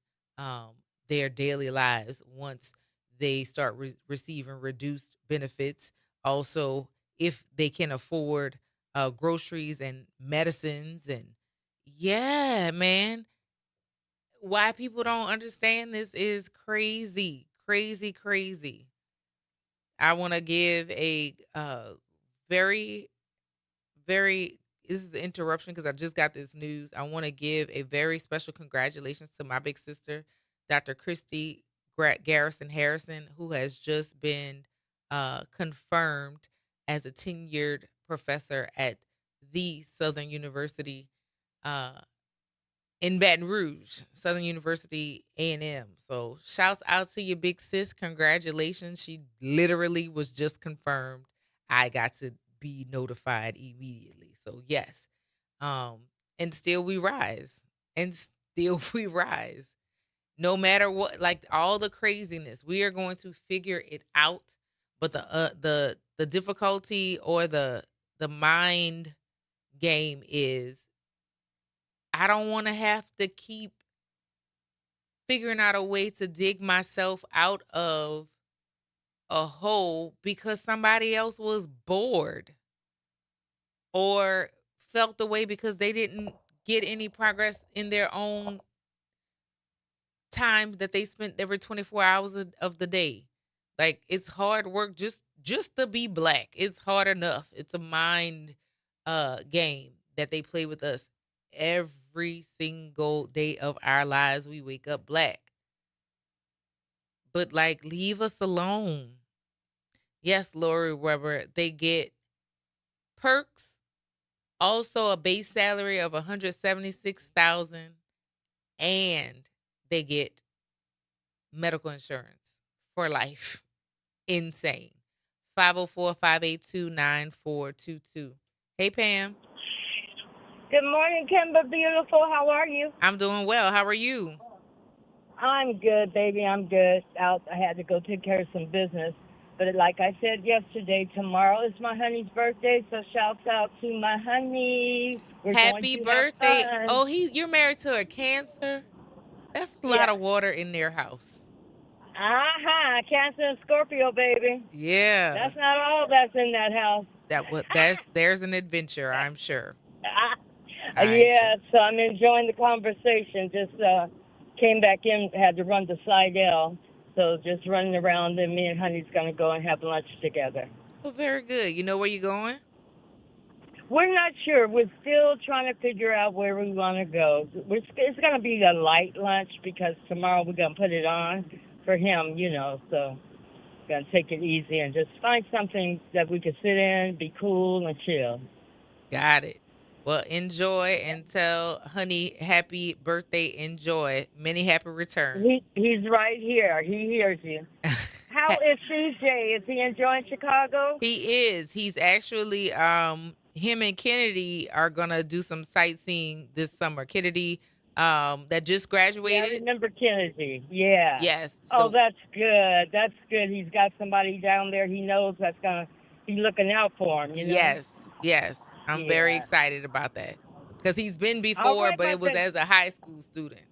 their daily lives once they start receiving reduced benefits. Also, if they can afford groceries and medicines. And yeah, man, why people don't understand this is crazy, crazy, crazy. I want to give a very, very, this is an interruption because I just got this news. I want to give a very special congratulations to my big sister, Dr. Christy Garrison Harrison, who has just been confirmed as a tenured professor at the Southern University in Baton Rouge, Southern University A&M. So shouts out to your big sis. Congratulations. She literally was just confirmed. I got to be notified immediately. So yes. And still we rise. And still we rise. No matter what, like all the craziness, we are going to figure it out. But the difficulty or the mind game is I don't want to have to keep figuring out a way to dig myself out of a hole because somebody else was bored or felt the way because they didn't get any progress in their own time that they spent every 24 hours of the day. Like it's hard work just to be black. It's hard enough. It's a mind game that they play with us every single day of our lives. We wake up black. But like leave us alone. Yes, Lori Weber, they get perks, also a base salary of $176,000, and they get medical insurance for life. Insane. 504-582-9422. Hey, Pam. Good morning, Kimba Beautiful. How are you? I'm doing well. How are you? I'm good, baby. I'm good. I had to go take care of some business. But like I said yesterday, tomorrow is my honey's birthday, so shouts out to my honey. Happy birthday. Oh, you're married to a Cancer? That's a lot of water in their house. Cancer and Scorpio, baby. Yeah. That's not all that's in that house. There's an adventure, I'm sure. So I'm enjoying the conversation. Just came back in, had to run to Slidell. So just running around, and me and Honey's going to go and have lunch together. Well, very good. You know where you're going? We're not sure. We're still trying to figure out where we want to go. It's going to be a light lunch because tomorrow we're going to put it on for him, so we're going to take it easy and just find something that we can sit in, be cool, and chill. Got it. Well, enjoy and tell Honey happy birthday. Enjoy. Many happy returns. He's right here. He hears you. How is CJ? Is he enjoying Chicago? He is. He's actually, him and Kennedy are going to do some sightseeing this summer. Kennedy, that just graduated. Yeah, I remember Kennedy. Yeah. Yes. Oh, that's good. That's good. He's got somebody down there he knows that's going to be looking out for him, Yes. I'm very excited about that because he's been before, but it was as a high school student.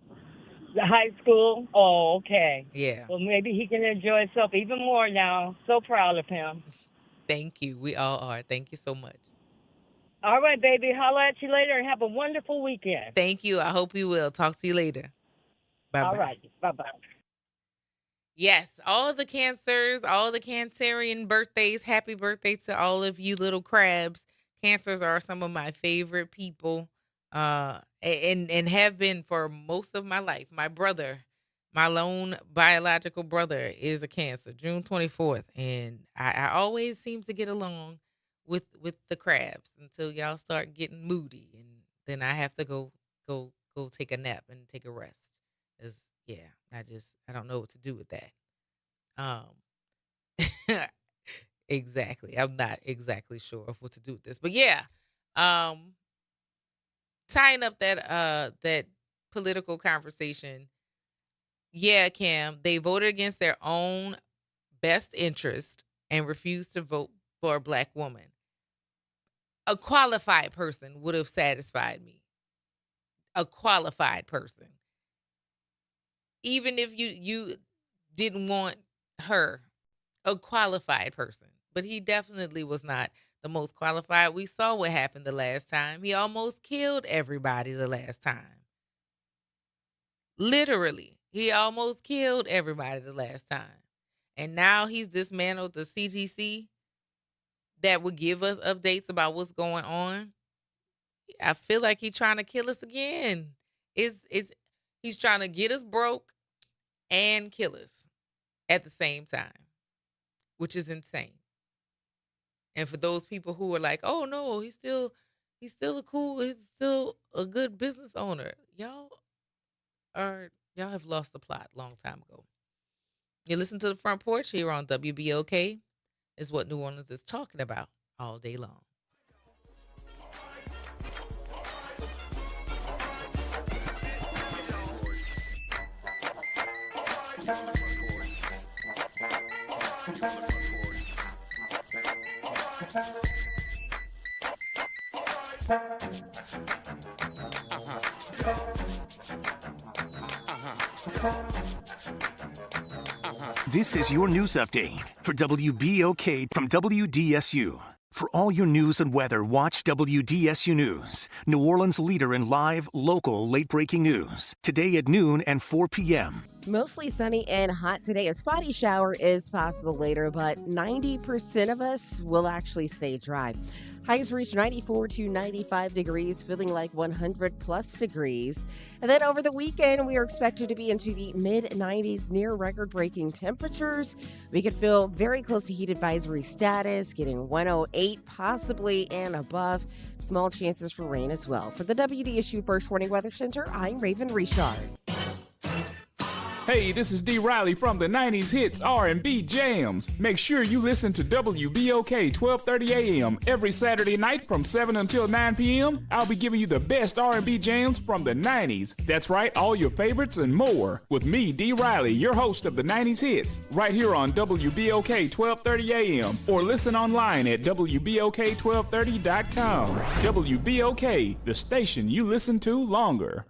The high school? Oh, okay. Yeah. Well, maybe he can enjoy himself even more now. So proud of him. Thank you. We all are. Thank you so much. All right, baby. Holla at you later and have a wonderful weekend. Thank you. I hope you will. Talk to you later. Bye-bye. All right. Bye-bye. Yes, all the Cancers, all the Cancerian birthdays. Happy birthday to all of you little crabs. Cancers are some of my favorite people, and have been for most of my life. My brother, my lone biological brother, is a Cancer, June 24th, and I always seem to get along with the crabs until y'all start getting moody, and then I have to go take a nap and take a rest. 'Cause, I don't know what to do with that. Exactly. I'm not exactly sure of what to do with this. But yeah. Tying up that political conversation. Yeah, Cam, they voted against their own best interest and refused to vote for a black woman. A qualified person would have satisfied me. A qualified person. even if you didn't want her, a qualified person, but he definitely was not the most qualified. We saw what happened the last time. He almost killed everybody the last time. Literally, he almost killed everybody the last time. And now he's dismantled the CGC that would give us updates about what's going on. I feel like he's trying to kill us again. He's trying to get us broke and kill us at the same time, which is insane. And for those people who are like, "Oh no, he's still he's still a good business owner," y'all have lost the plot a long time ago. You listen to the Front Porch here on WBOK, is what New Orleans is talking about all day long. This is your news update for WBOK from WDSU. For all your news and weather, watch WDSU News, New Orleans' leader in live, local, late-breaking news. Today at noon and 4 p.m. Mostly sunny and hot today. A spotty shower is possible later, but 90% of us will actually stay dry. Highs reach 94 to 95 degrees, feeling like 100 plus degrees. And then over the weekend, we are expected to be into the mid-90s, near record-breaking temperatures. We could feel very close to heat advisory status, getting 108 possibly and above. Small chances for rain as well. For the WDSU First Warning Weather Center, I'm Raven Richard. Hey, this is D. Riley from the 90s Hits R&B Jams. Make sure you listen to WBOK 1230 AM every Saturday night from 7 until 9 p.m. I'll be giving you the best R&B jams from the 90s. That's right, all your favorites and more. With me, D. Riley, your host of the 90s Hits, right here on WBOK 1230 AM. Or listen online at WBOK1230.com. WBOK, the station you listen to longer.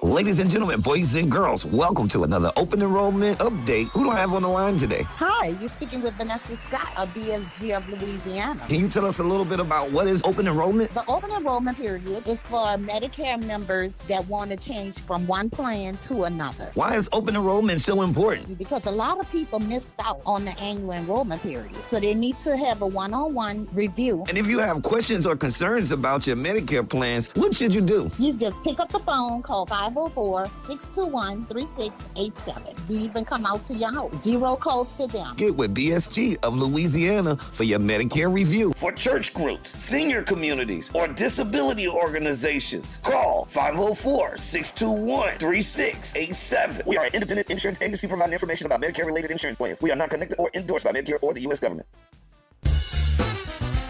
Ladies and gentlemen, boys and girls, welcome to another open enrollment update. Who do I have on the line today? Hi, you're speaking with Vanessa Scott of BSG of Louisiana. Can you tell us a little bit about what is open enrollment? The open enrollment period is for Medicare members that want to change from one plan to another. Why is open enrollment so important? Because a lot of people missed out on the annual enrollment period, so they need to have a one-on-one review. And if you have questions or concerns about your Medicare plans, what should you do? You just pick up the phone, call 504-621-3687. We even come out to your house. Zero cost to them. Get with BSG of Louisiana for your Medicare review. For church groups, senior communities, or disability organizations, call 504-621-3687. We are an independent insurance agency providing information about Medicare-related insurance plans. We are not connected or endorsed by Medicare or the U.S. government.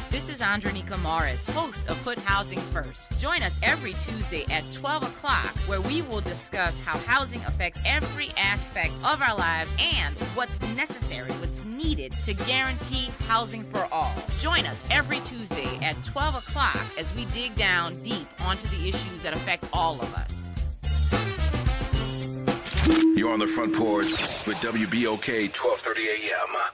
This is Andronica Morris, host of Put Housing First. Join us every Tuesday at 12 o'clock, where we will discuss how housing affects every aspect of our lives and what's necessary, what's needed to guarantee housing for all. Join us every Tuesday at 12 o'clock as we dig down deep onto the issues that affect all of us. You're on the Front Porch with WBOK 1230 AM.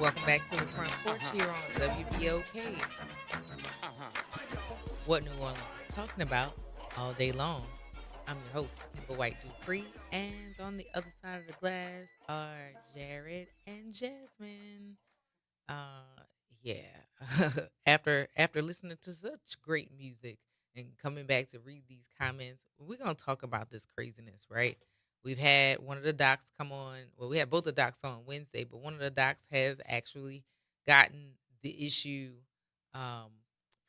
Welcome back to the Front Porch here on WBOK. What New Orleans is talking about all day long. I'm your host, Kimber White Dupree, and on the other side of the glass are Jared and Jasmine. Uh, yeah. after listening to such great music and coming back to read these comments, we're gonna talk about this craziness, right? We've had one of the docs come on. Well, we had both the docs on Wednesday, but one of the docs has actually gotten the issue um,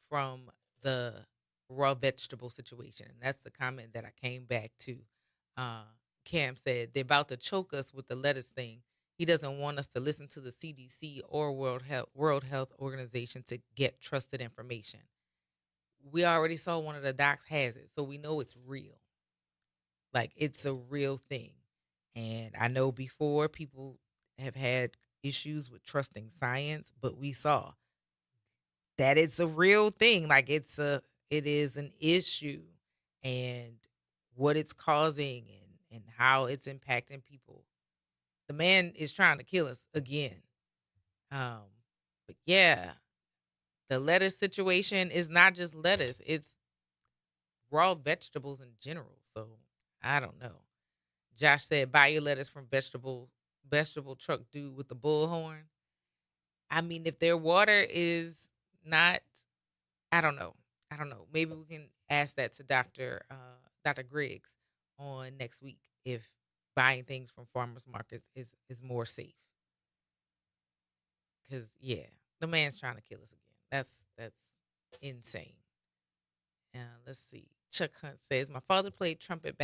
from the raw vegetable situation, and that's the comment that I came back to. Uh, Cam said they're about to choke us with the lettuce thing. He doesn't want us to listen to the CDC or World Health Organization to get trusted information. We already saw one of the docs has it, so we know it's real. Like it's a real thing. And I know before people have had issues with trusting science, but we saw that it's a real thing. Like it is an issue, and what it's causing and how it's impacting people. The man is trying to kill us again. Um, but yeah, the lettuce situation is not just lettuce, it's raw vegetables in general. So I don't know. Josh said, buy your lettuce from vegetable truck dude with the bullhorn. I mean, if their water is not, I don't know. I don't know. Maybe we can ask that to Dr. Griggs on next week if buying things from farmers markets is more safe. Cause yeah, the man's trying to kill us again. That's insane. Let's see. Chuck Hunt says my father played trumpet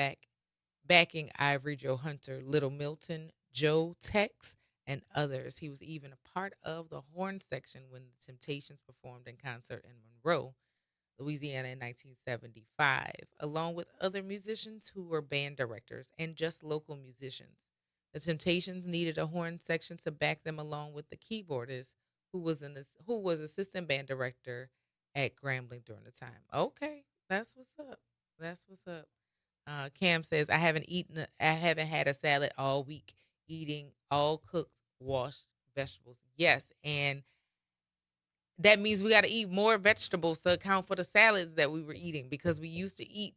backing Ivory Joe Hunter, Little Milton, Joe Tex, and others. He was even a part of the horn section when the Temptations performed in concert in Monroe, Louisiana in 1975, along with other musicians who were band directors and just local musicians. The Temptations needed a horn section to back them along with the keyboardist who was assistant band director at Grambling during the time. Okay, that's what's up. That's what's up. Cam says I haven't had a salad all week. Eating all cooked, washed vegetables. Yes, and that means we got to eat more vegetables to account for the salads that we were eating because we used to eat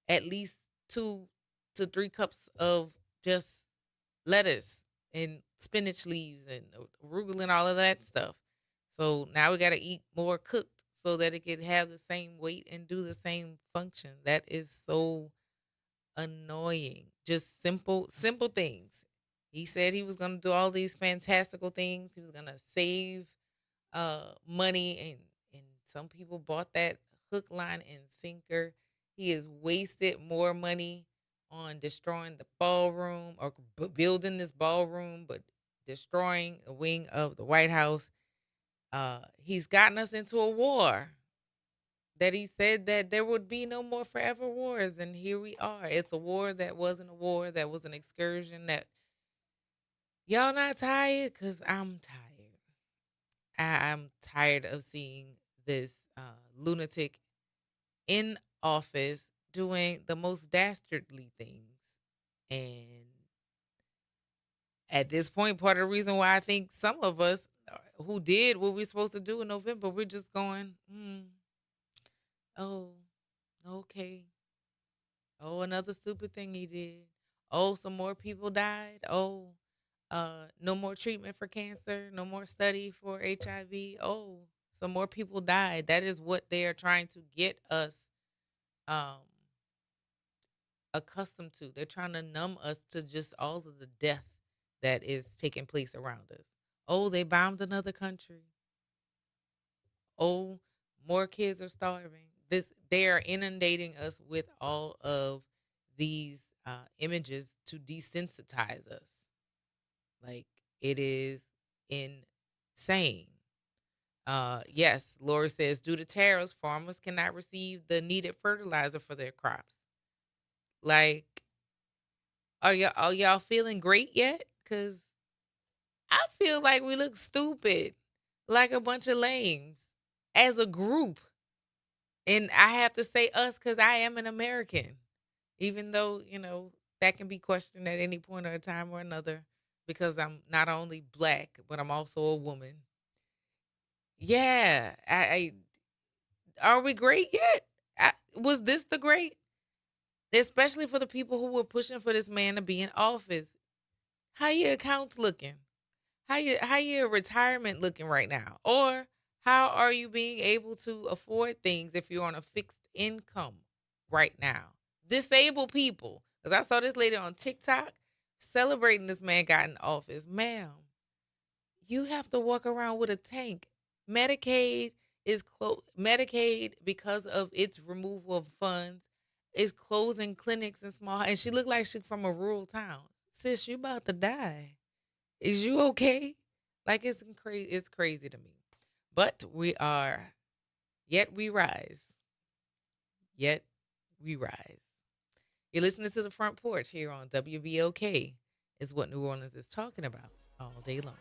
at least 2 to 3 cups of just lettuce and spinach leaves and arugula and all of that stuff. So now we got to eat more cooked so that it could have the same weight and do the same function. That is so annoying. Just simple things. He said he was going to do all these fantastical things. He was going to save money, and some people bought that hook, line, and sinker. He has wasted more money on destroying the ballroom or building this ballroom, but destroying a wing of the White House. He's gotten us into a war. that he said that there would be no more forever wars, and here we are. It's a war that wasn't a war, that was an excursion. That y'all not tired? Cause I'm tired. I'm tired of seeing this lunatic in office doing the most dastardly things. And at this point, part of the reason why I think some of us who did what we are supposed to do in November, we're just going, oh, okay. Oh, another stupid thing he did. Oh, some more people died. Oh, no more treatment for cancer. No more study for HIV. Oh, some more people died. That is what they are trying to get us um, accustomed to. They're trying to numb us to just all of the death that is taking place around us. Oh, they bombed another country. Oh, more kids are starving. They are inundating us with all of these images to desensitize us. Like, it is insane. Yes, Lori says, due to tariffs, farmers cannot receive the needed fertilizer for their crops. Like, are y'all feeling great yet? Cause I feel like we look stupid, like a bunch of lames as a group. And I have to say us because I am an American, even though, that can be questioned at any point or a time or another because I'm not only black, but I'm also a woman. Yeah. Are we great yet? Was this the great? Especially for the people who were pushing for this man to be in office. How your accounts looking? How your retirement looking right now? Or how are you being able to afford things if you're on a fixed income right now? Disabled people. Because I saw this lady on TikTok celebrating this man got in office. Ma'am, you have to walk around with a tank. Medicaid is Medicaid, because of its removal of funds, is closing clinics and small. And she looked like she's from a rural town. Sis, you about to die. Is you okay? Like, it's crazy. It's crazy to me. But yet we rise. Yet we rise. You're listening to The Front Porch here on WBOK, is what New Orleans is talking about all day long.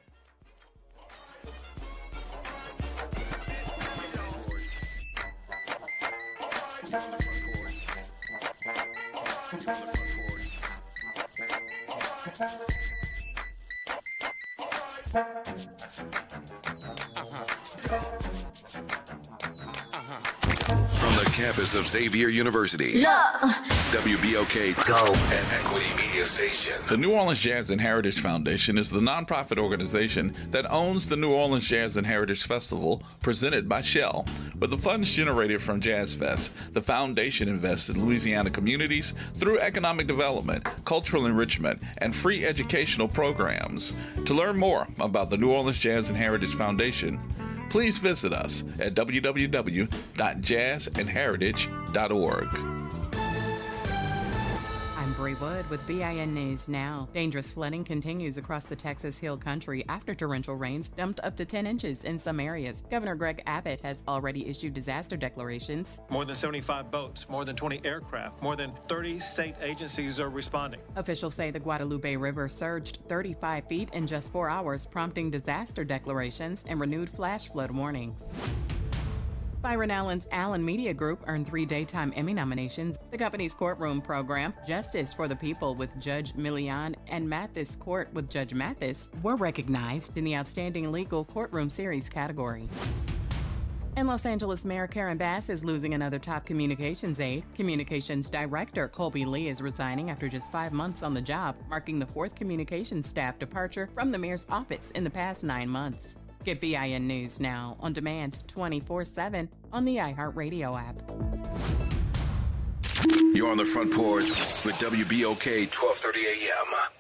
From the campus of Xavier University, WBOK Go and Equity Media Station. The New Orleans Jazz and Heritage Foundation is the nonprofit organization that owns the New Orleans Jazz and Heritage Festival, presented by Shell. With the funds generated from Jazz Fest, the foundation invests in Louisiana communities through economic development, cultural enrichment, and free educational programs. To learn more about the New Orleans Jazz and Heritage Foundation, please visit us at www.jazzandheritage.org. I'm Bree Wood with BIN News Now. Dangerous flooding continues across the Texas Hill Country after torrential rains dumped up to 10 inches in some areas. Governor Greg Abbott has already issued disaster declarations. More than 75 boats, more than 20 aircraft, more than 30 state agencies are responding. Officials say the Guadalupe River surged 35 feet in just 4 hours, prompting disaster declarations and renewed flash flood warnings. Byron Allen's Allen Media Group earned 3 Daytime Emmy nominations. The company's courtroom program, Justice for the People with Judge Milian and Mathis Court with Judge Mathis, were recognized in the Outstanding Legal Courtroom Series category. And Los Angeles Mayor Karen Bass is losing another top communications aide. Communications Director Colby Lee is resigning after just 5 months on the job, marking the 4th communications staff departure from the mayor's office in the past 9 months. Get BIN News Now on demand 24/7 on the iHeartRadio app. You're on the Front Porch with WBOK 1230 AM.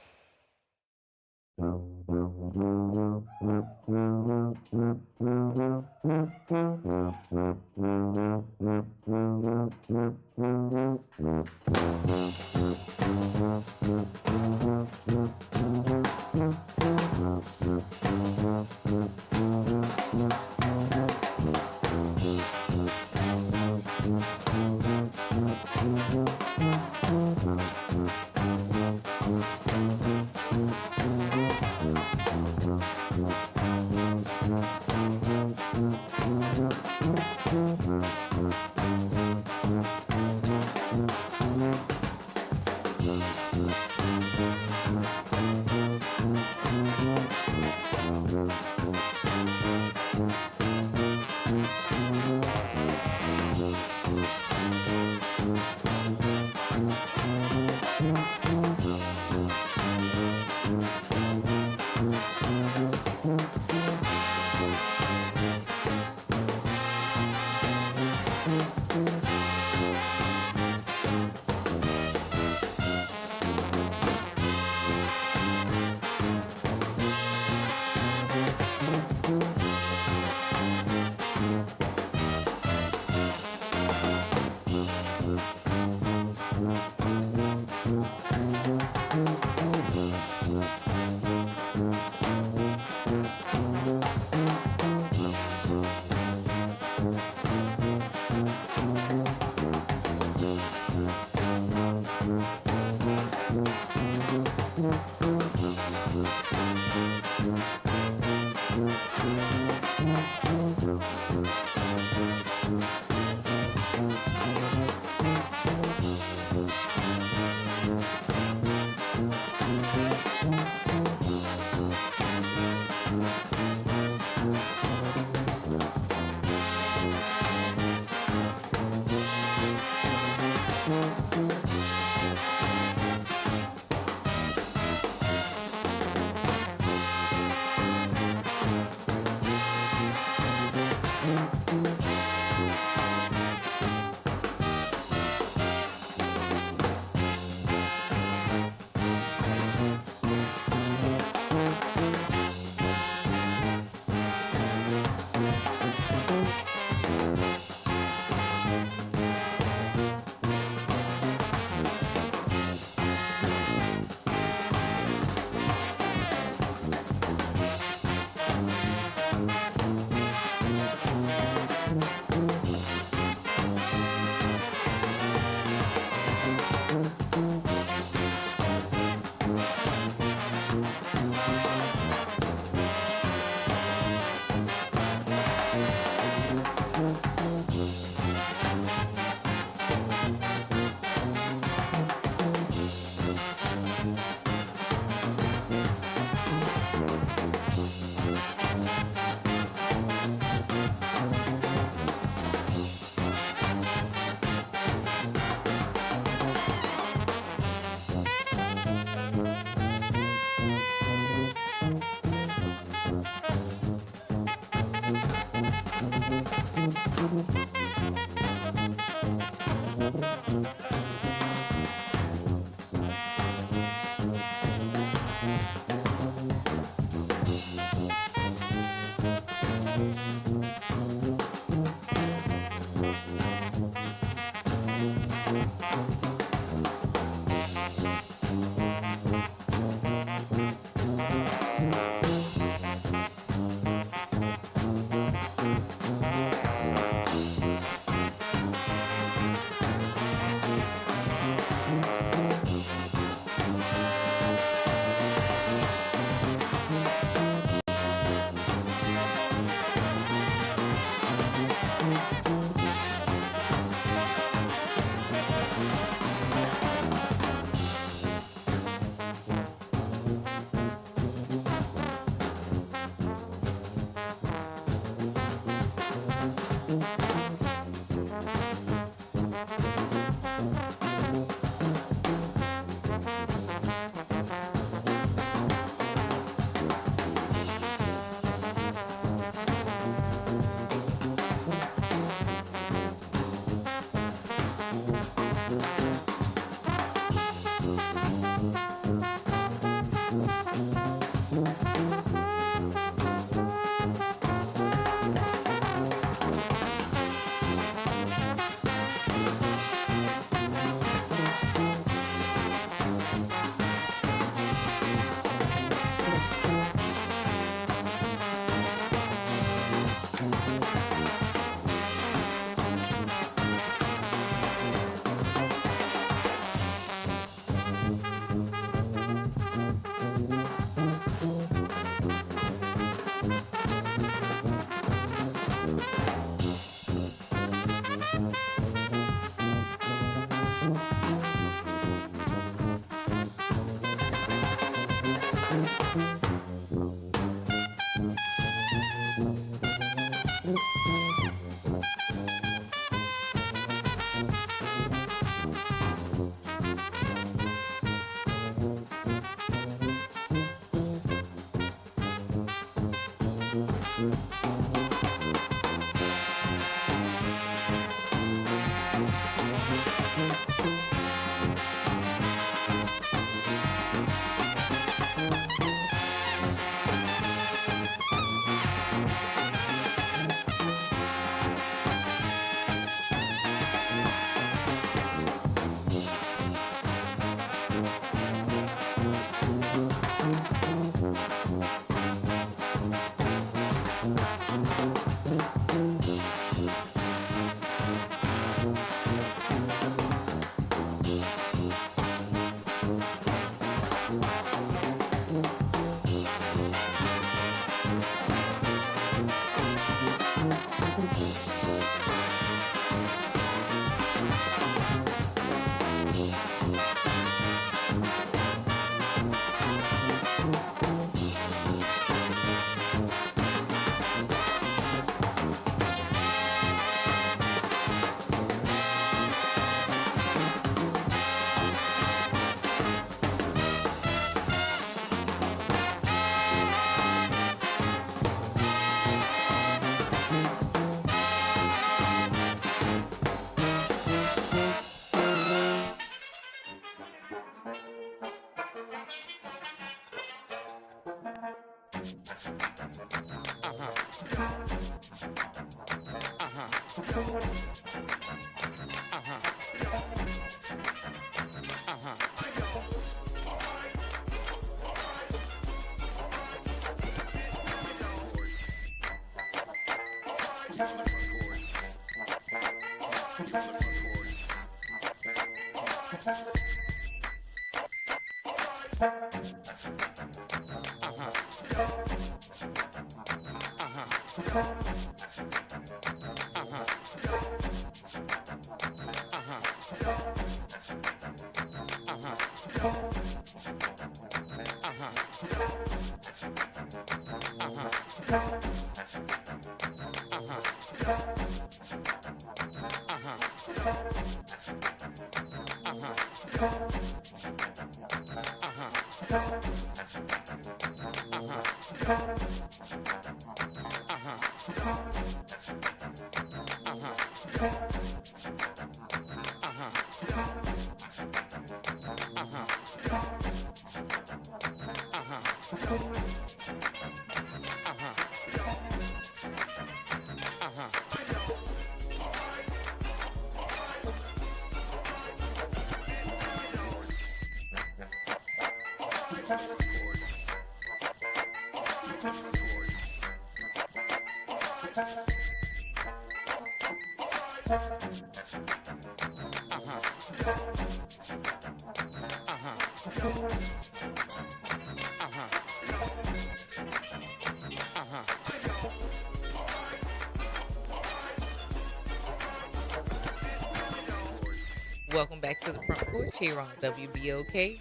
Welcome back to the Front Porch here on WBOK.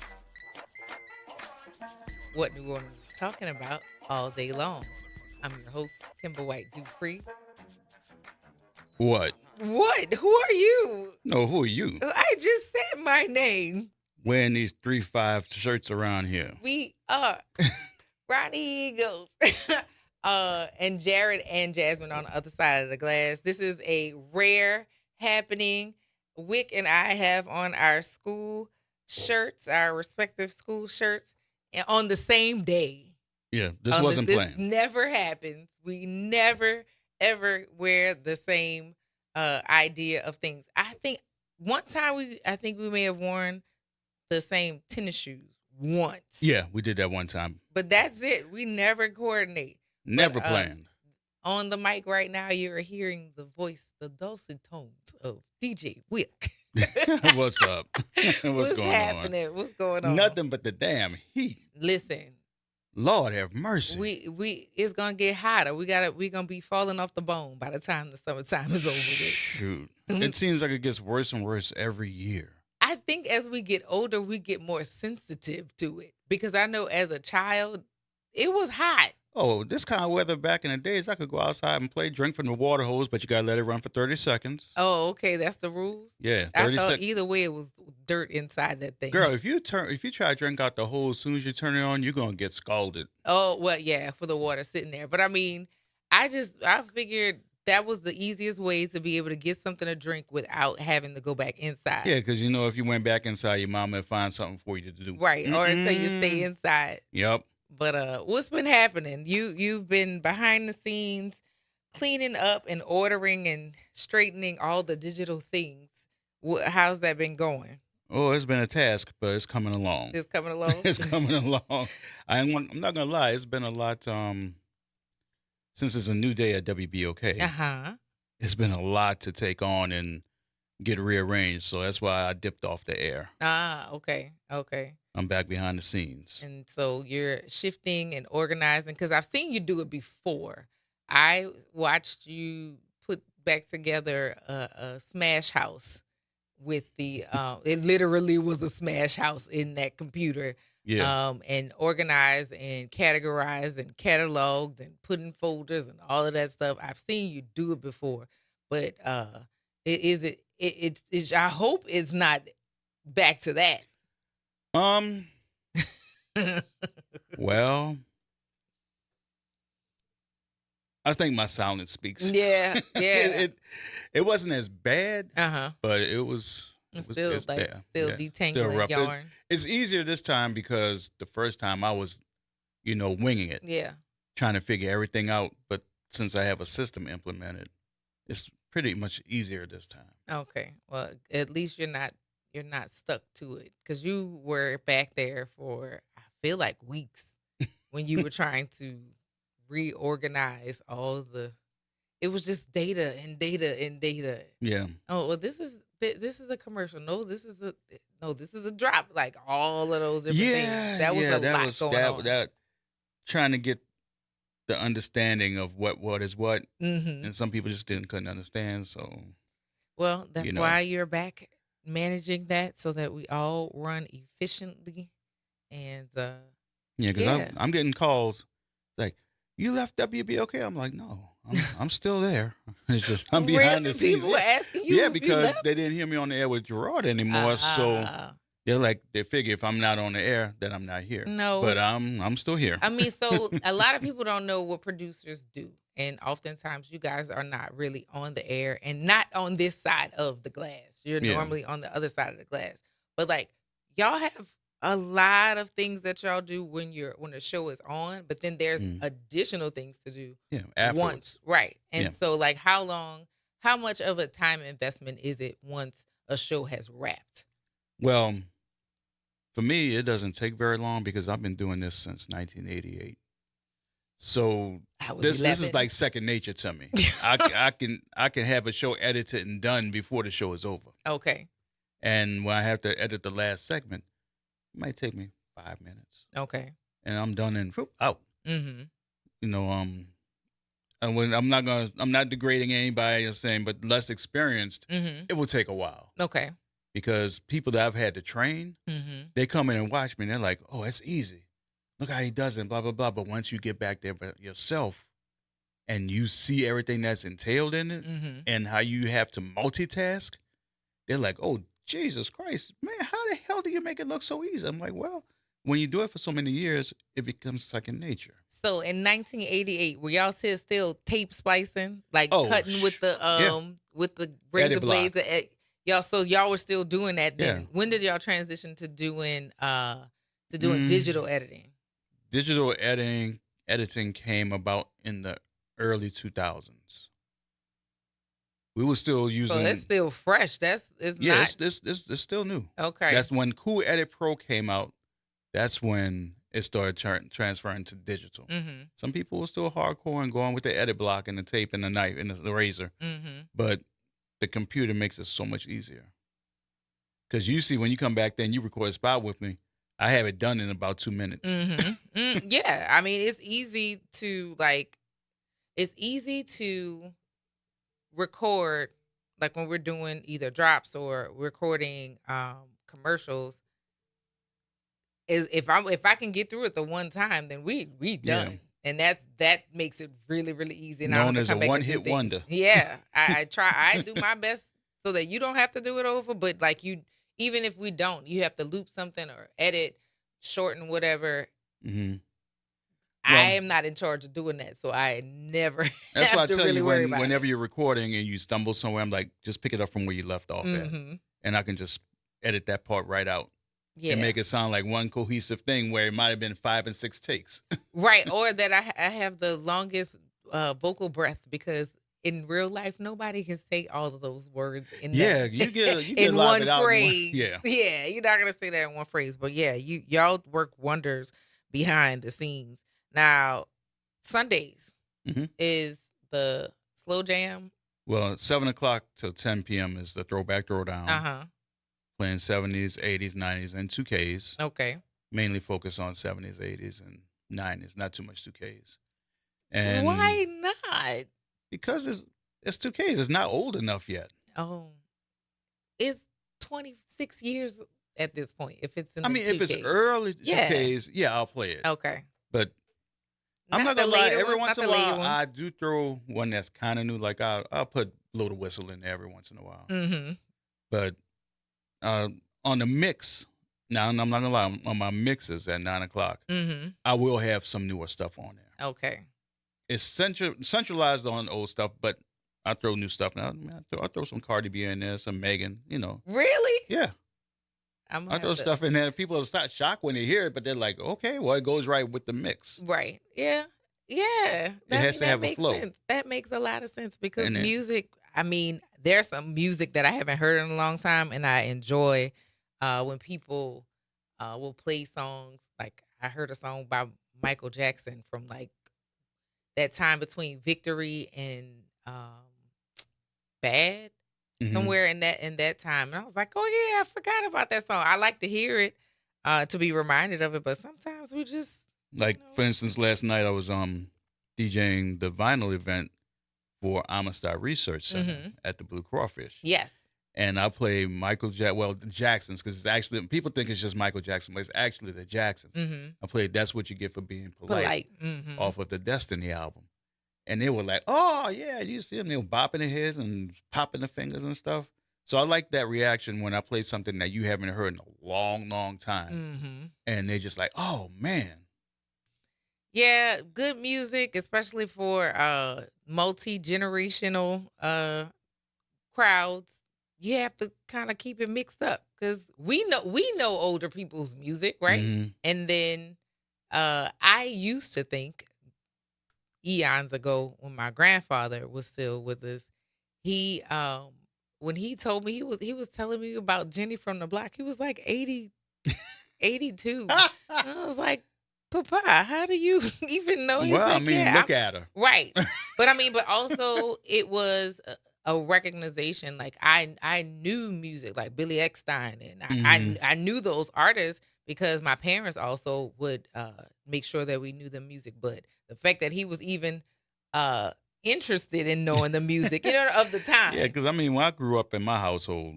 What New Orleans is talking about all day long. I'm your host, Kimber White Dupree. What? What? Who are you? No, who are you? I just said my name. Wearing these 3-5 shirts around here. We are Ronnie Eagles. And Jared and Jasmine on the other side of the glass. This is a rare happening. Wick and I have on our school shirts, our respective school shirts, and on the same day. Yeah, this wasn't planned. This never happens. We never, ever wear the same idea of things. I think one time we may have worn the same tennis shoes once. Yeah, we did that one time. But that's it. We never coordinate. Never planned. On the mic right now, you're hearing the voice, the dulcet tones of DJ Wick. What's up? What's going happening? on? What's going on? Nothing but the damn heat. Listen. Lord have mercy. We it's gonna get hotter. We're gonna be falling off the bone by the time the summertime is over with. Shoot. It seems like it gets worse and worse every year. I think as we get older, we get more sensitive to it. Because I know as a child, it was hot. Oh, this kind of weather back in the days, I could go outside and drink from the water hose, but you got to let it run for 30 seconds. Oh, okay. That's the rules? Yeah, 30 seconds. Either way, it was dirt inside that thing. Girl, if you try to drink out the hose, as soon as you turn it on, you're going to get scalded. Oh, well, yeah, for the water sitting there. But I mean, I figured that was the easiest way to be able to get something to drink without having to go back inside. Yeah, because if you went back inside, your mom would find something for you to do. Right, or until you stay inside. Yep. But what's been happening? You've been behind the scenes cleaning up and ordering and straightening all the digital things. How's that been going? Oh, it's been a task, but it's coming along. It's coming along? It's coming along. I'm not going to lie. It's been a lot since it's a new day at WBOK. Uh-huh. It's been a lot to take on and get rearranged. So that's why I dipped off the air. Ah, okay. I'm back behind the scenes. And so you're shifting and organizing because I've seen you do it before. I watched you put back together a smash house with the it literally was a smash house in that computer. Yeah. And organized and categorized and cataloged and put in folders and all of that stuff. I've seen you do it before, but I hope it's not back to that. Well, I think my silence speaks. Yeah. It wasn't as bad, but it was. Still there. detangling yarn. It's easier this time because the first time I was, winging it. Yeah. Trying to figure everything out. But since I have a system implemented, it's pretty much easier this time. Okay. Well, at least you're not stuck to it, because you were back there for, I feel like, weeks when you were trying to reorganize all the. It was just data and data and data. Yeah. Oh, well, this is a commercial. No, this is a drop. Like all of those different things. That was a lot going on. That trying to get the understanding of what is what, and some people just couldn't understand. So, well, that's why you're back managing that, so that we all run efficiently. And because I'm getting calls like, "You left WBOK." I'm like, "No, I'm still there. It's just I'm behind the scenes." People were asking you. Yeah, because they didn't hear me on the air with Gerard anymore, so they figure if I'm not on the air, that I'm not here. No, but I'm still here. I mean, so a lot of people don't know what producers do, and oftentimes you guys are not really on the air and not on this side of the glass. You're normally on the other side of the glass, but like y'all have a lot of things that y'all do when the show is on, but then there's additional things to do. Yeah, afterwards. Once, right? And so, like, how much of a time investment is it once a show has wrapped? Well, for me, it doesn't take very long because I've been doing this since 1988. So this is like second nature to me. I can have a show edited and done before the show is over. Okay. And when I have to edit the last segment, it might take me 5 minutes. Okay. And I'm done and out. Mm-hmm. And when I'm not degrading anybody or saying, but less experienced, it will take a while. Okay. Because people that I've had to train, they come in and watch me and they're like, "Oh, it's easy. Look how he does it, blah, blah, blah." But once you get back there by yourself and you see everything that's entailed in it and how you have to multitask, they're like, "Oh, Jesus Christ, man, how the hell do you make it look so easy?" I'm like, well, when you do it for so many years, it becomes second nature. So in 1988, were y'all still tape splicing, like cutting with the razor blades? So y'all were still doing that then. Yeah. When did y'all transition to doing digital editing? Digital editing came about in the early 2000s. We were still using. So it's still fresh. It's still new. Okay. That's when Cool Edit Pro came out. That's when it started transferring to digital. Some people were still hardcore and going with the edit block and the tape and the knife and the razor. But the computer makes it so much easier. Because you see, when you come back there and you record a spot with me, I have it done in about 2 minutes. Yeah, I mean, it's easy to record, like when we're doing either drops or recording commercials. Is if I can get through it the one time, then we done. And that makes it really, really easy. And known as a one-hit wonder. Yeah, I try. I do my best so that you don't have to do it over. But like even if we don't, you have to loop something or edit, shorten, whatever. I am not in charge of doing that, so I never that's have why I to tell really you worry about whenever you're recording and you stumble somewhere, I'm like, just pick it up from where you left off at, and I can just edit that part right out. And make it sound like one cohesive thing where it might have been 5 and 6 takes. Right, or that I have the longest vocal breath, because in real life nobody can say all of those words in you get in one phrase. Yeah, you're not gonna say that in one phrase, but yeah, y'all work wonders behind the scenes. Now, Sundays is the slow jam. Well, 7 o'clock till 10 p.m. is the throwback throwdown. Playing 70s, 80s, 90s, and 2Ks. Okay. Mainly focus on 70s, 80s, and 90s. Not too much 2Ks. And why not? Because it's 2Ks. It's not old enough yet. Oh. It's 26 years at this point. If it's in if it's early 2Ks, I'll play it. Okay. But I'm not going to lie. Every once in a while, I do throw one that's kind of new. Like I'll put Blow the Whistle in there every once in a while. But on the mix, now I'm not gonna lie, on my mixes at 9 o'clock, I will have some newer stuff on there. Okay. It's centralized on old stuff, but I throw new stuff now. I throw some Cardi B in there, some Megan, Really? Yeah. I throw stuff in there. People start shocked when they hear it, but they're like, okay, well, it goes right with the mix. Right. Yeah. Yeah, It has to that have a makes flow. sense. That makes a lot of sense because And then music. I mean, there's some music that I haven't heard in a long time, and I enjoy when people will play songs. Like I heard a song by Michael Jackson from like that time between Victory and Bad, Mhm. somewhere in that time, and I was like, oh yeah, I forgot about that song. I like to hear it to be reminded of it, but sometimes we just Like for instance, last night I was DJing the vinyl event for Amistad Research Center Mhm. at the Blue Crawfish. Yes. And I play the Jacksons, because it's actually, people think it's just Michael Jackson, but it's actually the Jacksons. Mhm. I played That's What You Get for Being Polite, Polite. Mhm. off of the Destiny album. And they were like, oh, yeah, you see them, they were bopping their heads and popping their fingers and stuff. So I like that reaction when I play something that you haven't heard in a long, long time. Mhm. And they're just like, oh, man. Yeah, good music, especially for multi-generational crowds. You have to kind of keep it mixed up because we know older people's music, right? Mhm. And then I used to think eons ago when my grandfather was still with us, he when he told me he was telling me about Jenny from the Block. He was like 80, 82. And I was like, Papa, how do you even know? He's Well, I like, mean, yeah, look at her. right. But I mean, but also it was a recognition. Like I knew music like Billy Eckstein, and Mhm. I knew those artists because my parents also would make sure that we knew the music. But the fact that he was even uh interested in knowing the music, of the time. Yeah, because I mean, when I grew up in my household,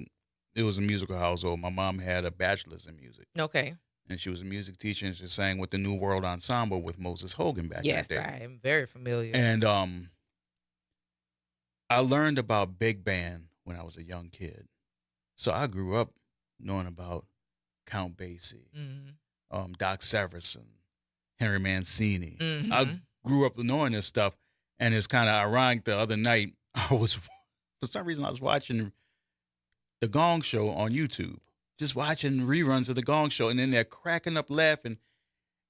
it was a musical household. My mom had a bachelor's in music, Okay. and she was a music teacher, and she sang with the New World Ensemble with Moses Hogan back in the Yes, day. I am very familiar. And I learned about big band when I was a young kid. So I grew up knowing about Count Basie, Mhm. Doc Severinsen, Henry Mancini. I Mhm. grew up knowing this stuff, and it's kind of ironic. The other night, for some reason, I was watching the Gong Show on YouTube, just watching reruns of the Gong Show, and then they're cracking up laughing.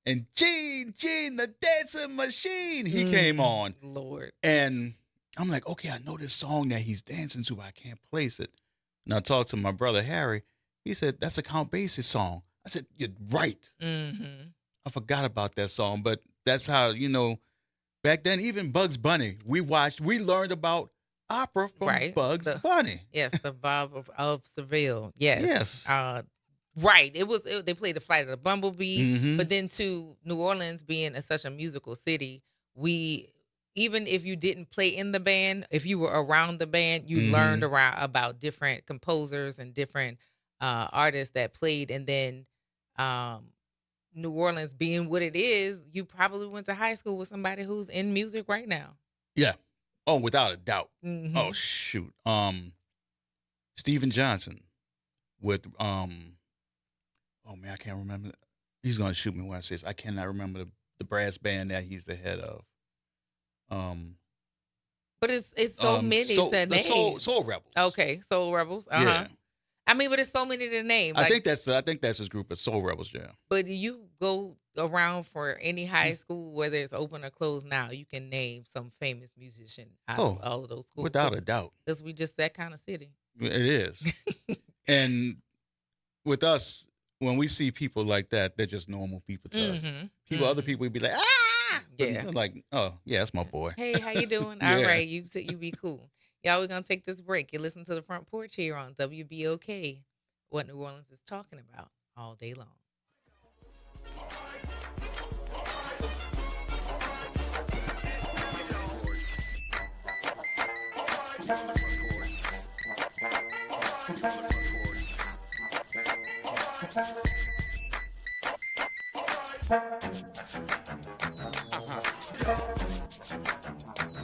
And Gene, the dancing machine, he came on. Lord. And I'm like, okay, I know this song that he's dancing to, but I can't place it. And I talked to my brother Harry. He said, that's a Count Basie song. I said, you're right. Mhm. I forgot about that song, but that's how, back then, even Bugs Bunny, we learned about opera from Right. Bugs Bunny. Yes, the Bob of Seville. Yes. Yes. Right. They played the Flight of the Bumblebee, Mhm. but then to New Orleans being such a musical city, we even if you didn't play in the band, if you were around the band, you learned Mhm. around about different composers and different artists that played, and then um New Orleans being what it is, you probably went to high school with somebody who's in music right now. Yeah. Oh, without a doubt. Oh, Mhm. shoot. Steven Johnson with oh man, I can't remember. He's gonna shoot me when I say this. I cannot remember the brass band that he's the head of. But it's so many to The name. Soul Rebels. Okay, Soul Rebels. Yeah. I mean, but it's so many to name. I Like, think that's his group of Soul Rebels, yeah. but you go around for any high Mm. school, whether it's open or closed now, you can name some famous musician out Oh, of all of those schools. without a doubt. Because we just that kind of city. It is. And with us, when we see people like that, they're just normal people to us. Mhm. Other people would be like, ah! But Yeah. they're like, oh, yeah, that's my boy. Hey, how you doing? Yeah. All right, you be cool. Y'all, we're gonna take this break. You listen to the Front Porch here on WBOK. What New Orleans is talking about all day long.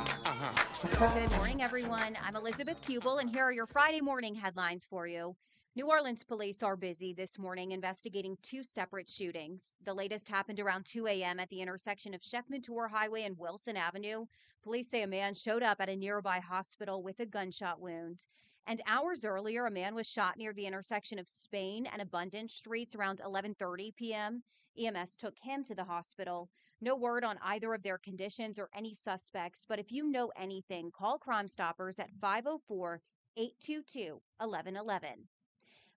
Good morning, everyone. I'm Elizabeth Kubel, and here are your Friday morning headlines for you. New Orleans police are busy this morning investigating two separate shootings. The latest happened around 2 a.m. at the intersection of Chef Mentor Highway and Wilson Avenue. Police say a man showed up at a nearby hospital with a gunshot wound. And hours earlier, a man was shot near the intersection of Spain and Abundance Streets around 11:30 p.m. EMS took him to the hospital. No word on either of their conditions or any suspects, but if you know anything, call Crime Stoppers at 504-822-1111.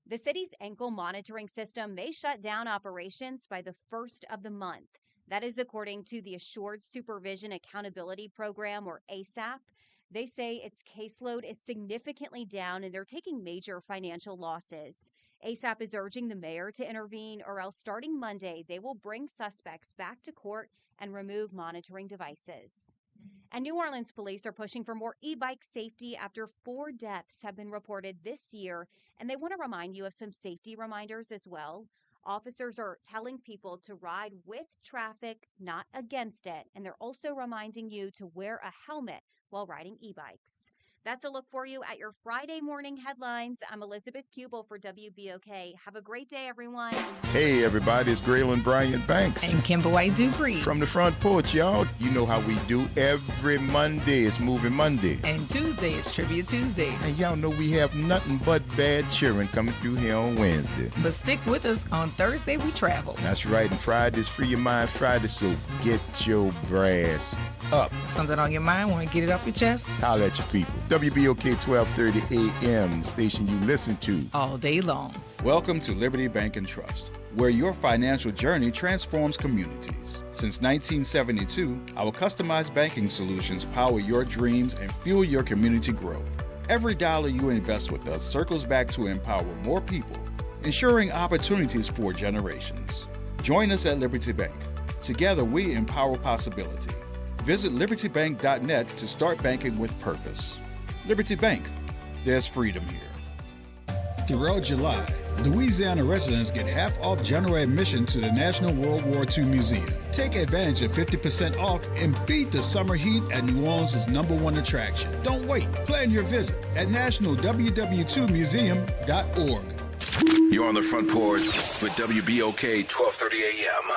The city's ankle monitoring system may shut down operations by the first of the month. That is according to the Assured Supervision Accountability Program, or ASAP. They say its caseload is significantly down and they're taking major financial losses. ASAP is urging the mayor to intervene, or else starting Monday, they will bring suspects back to court and remove monitoring devices. And New Orleans police are pushing for more e-bike safety after 4 deaths have been reported this year, and they want to remind you of some safety reminders as well. Officers are telling people to ride with traffic, not against it, and they're also reminding you to wear a helmet while riding e-bikes. That's a look for you at your Friday morning headlines. I'm Elizabeth Kubel for WBOK. Have a great day, everyone. Hey, everybody, it's Graylin Bryant Banks. And Kimber White Dupree. From the Front Porch, y'all. You know how we do. Every Monday is Moving Monday. And Tuesday is Trivia Tuesday. And y'all know we have nothing but bad cheering coming through here on Wednesday. But stick with us. On Thursday, we travel. That's right. And Friday's Free Your Mind Friday, so get your brass up. Something on your mind? Want to get it off your chest? Holla at your people. WBOK 1230 AM, the station you listen to all day long. Welcome to Liberty Bank and Trust, where your financial journey transforms communities. Since 1972, our customized banking solutions power your dreams and fuel your community growth. Every dollar you invest with us circles back to empower more people, ensuring opportunities for generations. Join us at Liberty Bank. Together, we empower possibility. Visit libertybank.net to start banking with purpose. Liberty Bank, there's freedom here. Throughout July, Louisiana residents get half off general admission to the National World War II Museum. Take advantage of 50% off and beat the summer heat at New Orleans' #1 attraction. Don't wait. Plan your visit at nationalww2museum.org. You're on the Front Porch with WBOK 1230 AM.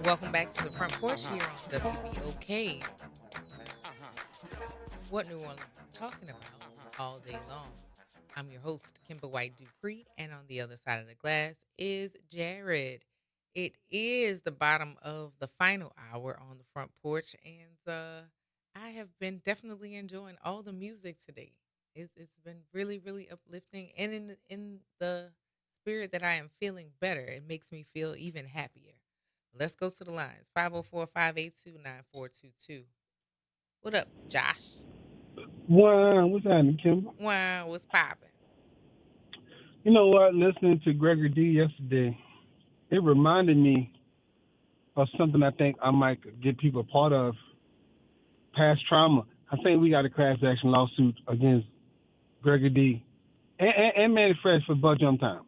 Welcome back to the Front Porch here on WBOK. What New Orleans is talking about all day long. I'm your host, Kimber White Dupree, and on the other side of the glass is Jared. It is the bottom of the final hour on the Front Porch, and I have been definitely enjoying all the music today. It's been really, really uplifting, and in the spirit that I am feeling better, it makes me feel even happier. Let's go to the lines. 504-582-9422. What up, Josh? Wow, what's happening, Kimber? Wow, what's popping? You know what? Listening to Gregory D yesterday, it reminded me of something I think I might get people a part of. Past trauma. I think we got a class action lawsuit against Gregory D and Manny Fresh for butt jump time.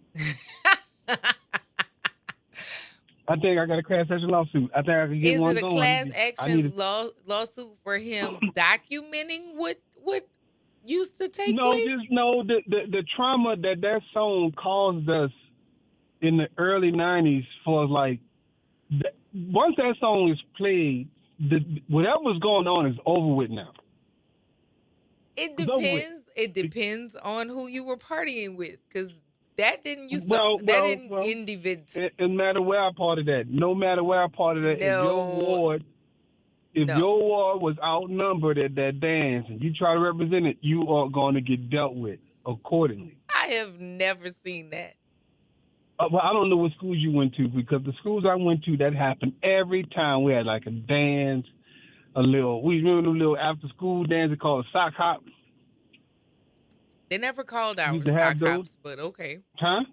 I think I got a class action lawsuit. I think I can get one going. Is it a class action lawsuit for him documenting what used to take place? The trauma that song caused us in the early 90s for once that song is played, whatever's going on is over with now. It depends. It depends on who you were partying with, because that didn't individuate. No matter where I parted at, if your ward was outnumbered at that dance and you try to represent it, you are going to get dealt with accordingly. I have never seen that. Well, I don't know what schools you went to, because the schools I went to, that happened every time. We had like a dance, we remember the little after school dance they called a sock hop. They never called ours sock hops, but okay. Huh?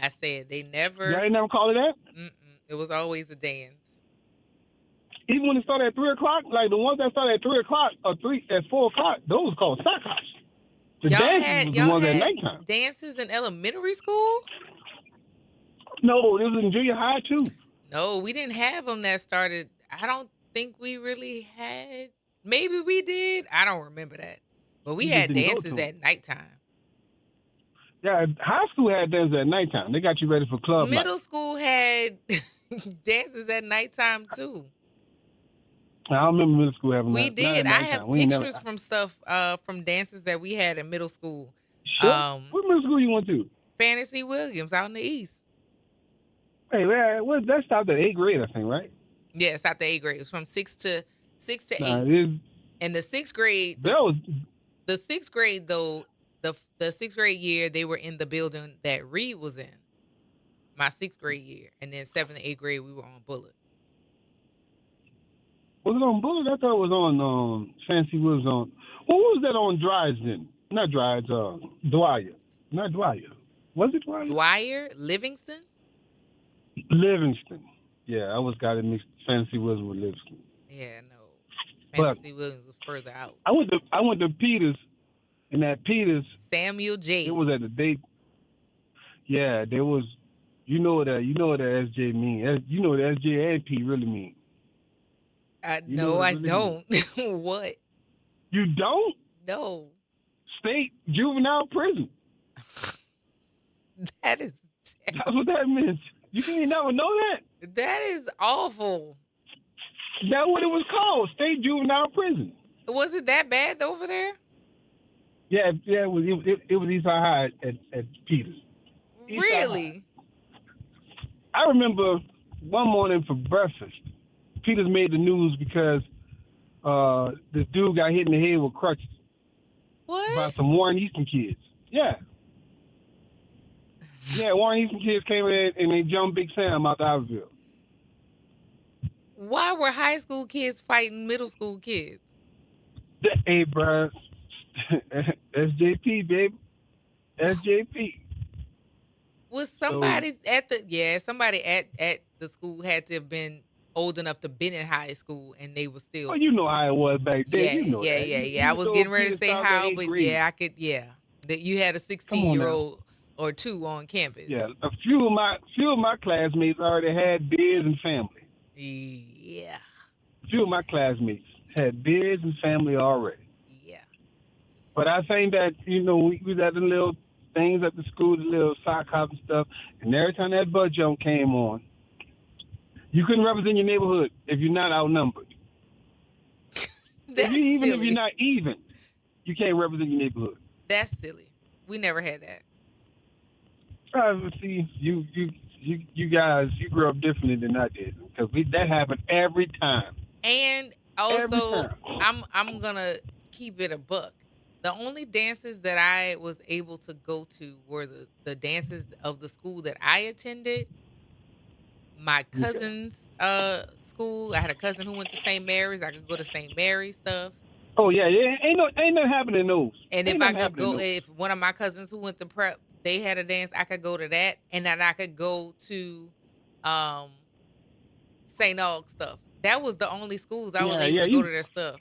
I said they never. Y'all ain't never called it that? It was always a dance. Even when it started at 3 o'clock, like the ones that started at 3 o'clock or at 4 o'clock, those were called sock hops. The dances was the ones at nighttime. Dances in elementary school? No, it was in junior high too. No, we didn't have them that started. I don't think we really had. Maybe we did. I don't remember that. But we had dances at nighttime. Yeah, high school had dances at nighttime. They got you ready for club night. Middle school had dances at nighttime too. I don't remember middle school having. We did. I have pictures from stuff from dances that we had in middle school. Sure. What middle school you went to? Fantasy Williams out in the east. Hey, that stopped at 8th grade, I think, right? Yeah, it stopped at 8th grade. It was from 6 to 8. And the 6th grade. The 6th grade though. The 6th grade year, they were in the building that Reed was in. My 6th grade year, and then 7th and 8th grade, we were on Bullitt. Was it on Bullitt? I thought it was on Fancy Woods on. What was that on Drydes then? Not Drydes, Dwyer. Not Dwyer. Was it Dwyer? Dwyer? Livingston? Livingston. Yeah, I always got it mixed. Fancy Woods with Livingston. Yeah, no. Fantasy Williams was further out. I went to Peters, and at Peters, Samuel J. It was at the date. Yeah, there was. You know what the SJ mean. You know what the SJ and P really mean. No, I don't. What? You don't? No. State juvenile prison. That is terrible. That's what that means. You can't never know that. That is awful. That's what it was called, state juvenile prison. Was it that bad over there? Yeah, it was. It was Eastside High at Peters. Really? I remember one morning for breakfast, Peters made the news because this dude got hit in the head with crutches. What? By some Warren Easton kids. Yeah. Yeah, Warren Easton kids came in and they jumped Big Sam out the Iberville. Why were high school kids fighting middle school kids? Hey, bro. SJP, baby. SJP. Was somebody somebody at the school had to have been old enough to been in high school, and they were Oh, still. you know how it was back then. Yeah, You know yeah, that. yeah, You yeah. I was know getting ready to kids say started at how, eighth but grade. yeah, I could. Yeah, that you had a Come on now. 16-year-old or two on campus. Yeah, a few of my classmates already had beards and family. Yeah. A few of my classmates had beards and family already. Yeah. But I think that, we was at the little things at the school, the little sock hop and stuff, and every time that butt jump came on, you couldn't represent your neighborhood if you're not outnumbered. Even if you're not even, you can't represent your neighborhood. That's silly. We never had that. See, you guys, you grew up differently than I did, because that happened every time. And also, I'm gonna keep it a buck. The only dances that I was able to go to were the dances of the school that I attended. My cousin's school. I had a cousin who went to St. Mary's. I could go to St. Mary's stuff. Oh yeah. Ain't nothing happening those. And Ain't if I nothing could happening go, those. if one of my cousins who went to prep, they had a dance, I could go to that, and then I could go to St. Aug stuff. That was the only schools I was able to go to their stuff.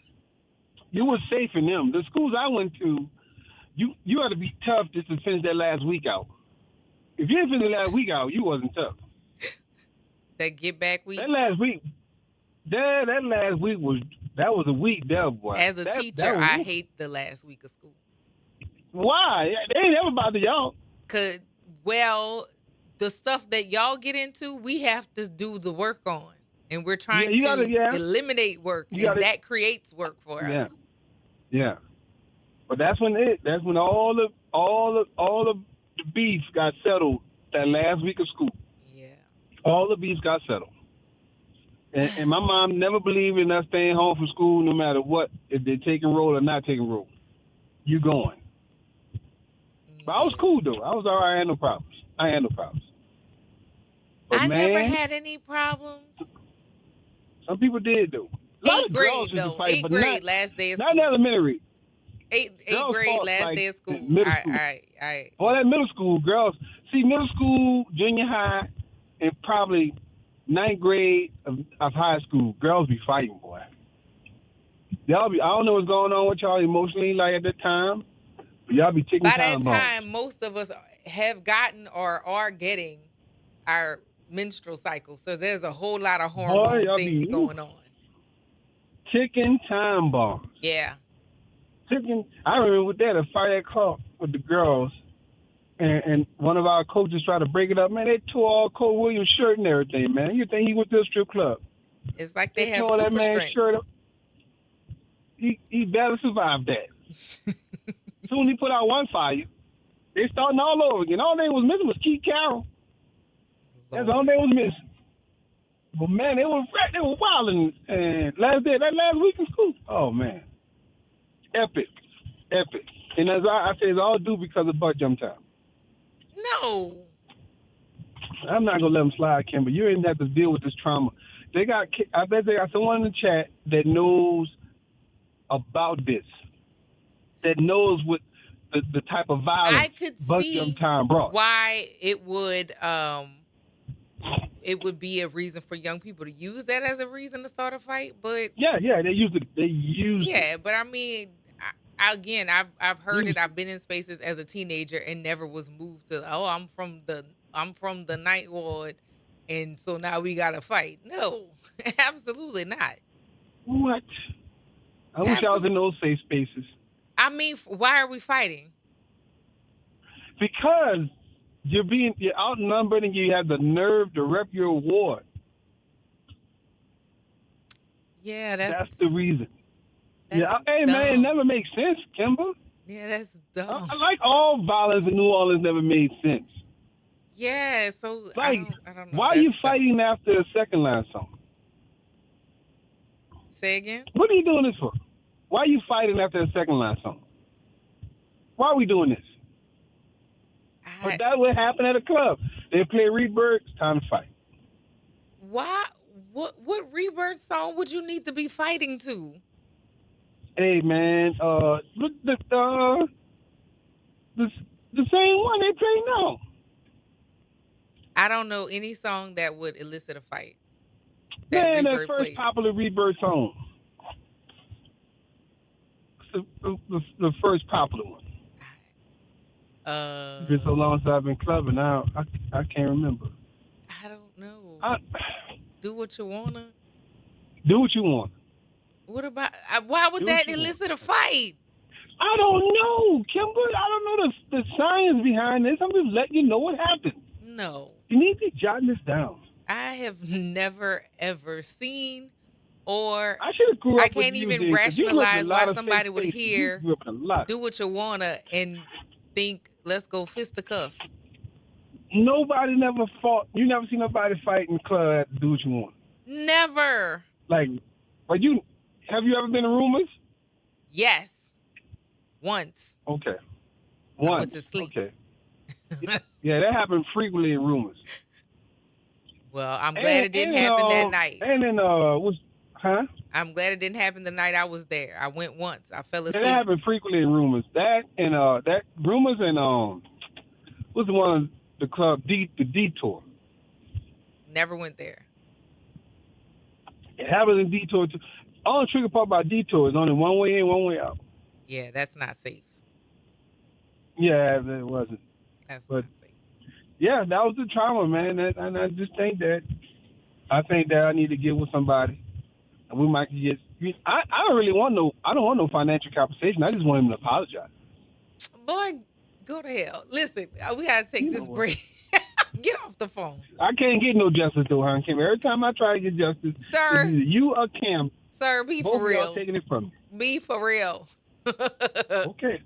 You were safe in them. The schools I went to, you had to be tough just to finish that last week out. If you didn't finish the last week out, you wasn't tough. That get back week. That last week was a week there, boy. As a teacher, I hate the last week of school. Why? They ain't ever bother y'all. The stuff that y'all get into, we have to do the work on. And we're trying to eliminate work, and that creates work for us. Yeah. But that's when all the beef got settled that last week of school. Yeah. All the beef got settled. And my mom never believed in us staying home from school no matter what, if they're taking roll or not taking roll. You going. But I was cool, though. I was all right. I had no problems. But I never had any problems. Some people did, though. Eighth grade, last day of school. Not elementary. Eighth grade, last day of school. Middle school. All that middle school, girls. See, middle school, junior high, and probably ninth grade of high school, girls be fighting, boy. I don't know what's going on with y'all emotionally, like at that time, but y'all be taking time. By that time, most of us have gotten or are getting our menstrual cycle, so there's a whole lot of hormone things going on. Ticking time bombs. Yeah. I remember with that, a fight at Clark with the girls, and one of our coaches tried to break it up. Man, they tore all Cole Williams' shirt and everything, man. You think he went to a strip club? It's like they have tore super that man's strength. shirt up. He barely survived that. Soon he put out one fire. They starting all over again. All they was missing was Keith Carroll. That's all they was missing. But man, they were wilding. And that last week in school. Oh man, epic. And as I say, it's all due because of butt jump time. No, I'm not gonna let them slide, Kimber. You ain't have to deal with this trauma. I bet they got someone in the chat that knows about this, that knows what the type of violence I could butt see jump time brought. why it would be a reason for young people to use that as a reason to start a fight. But yeah, they used it. Yeah, but I mean, I've heard it. I've been in spaces as a teenager and never was moved to. Oh, I'm from the night ward, and so now we gotta fight. No, absolutely not. What? I wish I was in those safe spaces. I mean, why are we fighting? Because you're outnumbered and you have the nerve to rep your ward. Yeah, that's the reason. Man, it never makes sense, Kimber. Yeah, that's dumb. I like all violence in New Orleans never made sense. Yeah, so like, I don't know. Why are you fighting after a second line song? Say again? What are you doing this for? Why are you fighting after a second line song? Why are we doing this? But that would happen at a club. They play Rebirth, it's time to fight. Why? What Rebirth song would you need to be fighting to? Hey man, the same one they play now. I don't know any song that would elicit a fight. Man, that Rebirth first played. popular Rebirth song. The first popular one. It's been so long since I've been clubbing now. I can't remember. I don't know. Do what you wanna. Do what you want. What about? Why would that elicit a fight? I don't know, Kimber. I don't know the science behind this. I'm just letting you know what happened. No. You need to jot this down. I have never ever seen, or grew I up with can't you, even Dee, 'cause you looked at rationalize a why lot of somebody fake would faces. You hear grew up in a lot. "Do what you wanna" and think "Let's go fisticuffs." Nobody never fought. You never seen nobody fight in the club at Do What You Want. Never. Like, but have you ever been to Rumors? Yes. Once. Okay. I went to sleep. Okay. Yeah, that happened frequently in Rumors. Well, I'm glad it didn't happen that night. And then I'm glad it didn't happen the night I was there. I went once. I fell asleep. That happened frequently in Rumors. That and that Rumors and what's the one the club the Detour. Never went there. It happens in Detour too. All the trigger part about Detour is only one way in, one way out. Yeah, that's not safe. Yeah, it wasn't. That's not safe. Yeah, that was the trauma, man. And I just think that I need to get with somebody, and we might get. I don't really want I don't want no financial compensation. I just want him to apologize. Boy, go to hell. Listen, we gotta take this break. Get off the phone. I can't get no justice though, huh, Kim? Every time I try to get justice, sir, it's either you or Kim. Sir, be both for of y'all real. taking it from me. Be for real. Okay.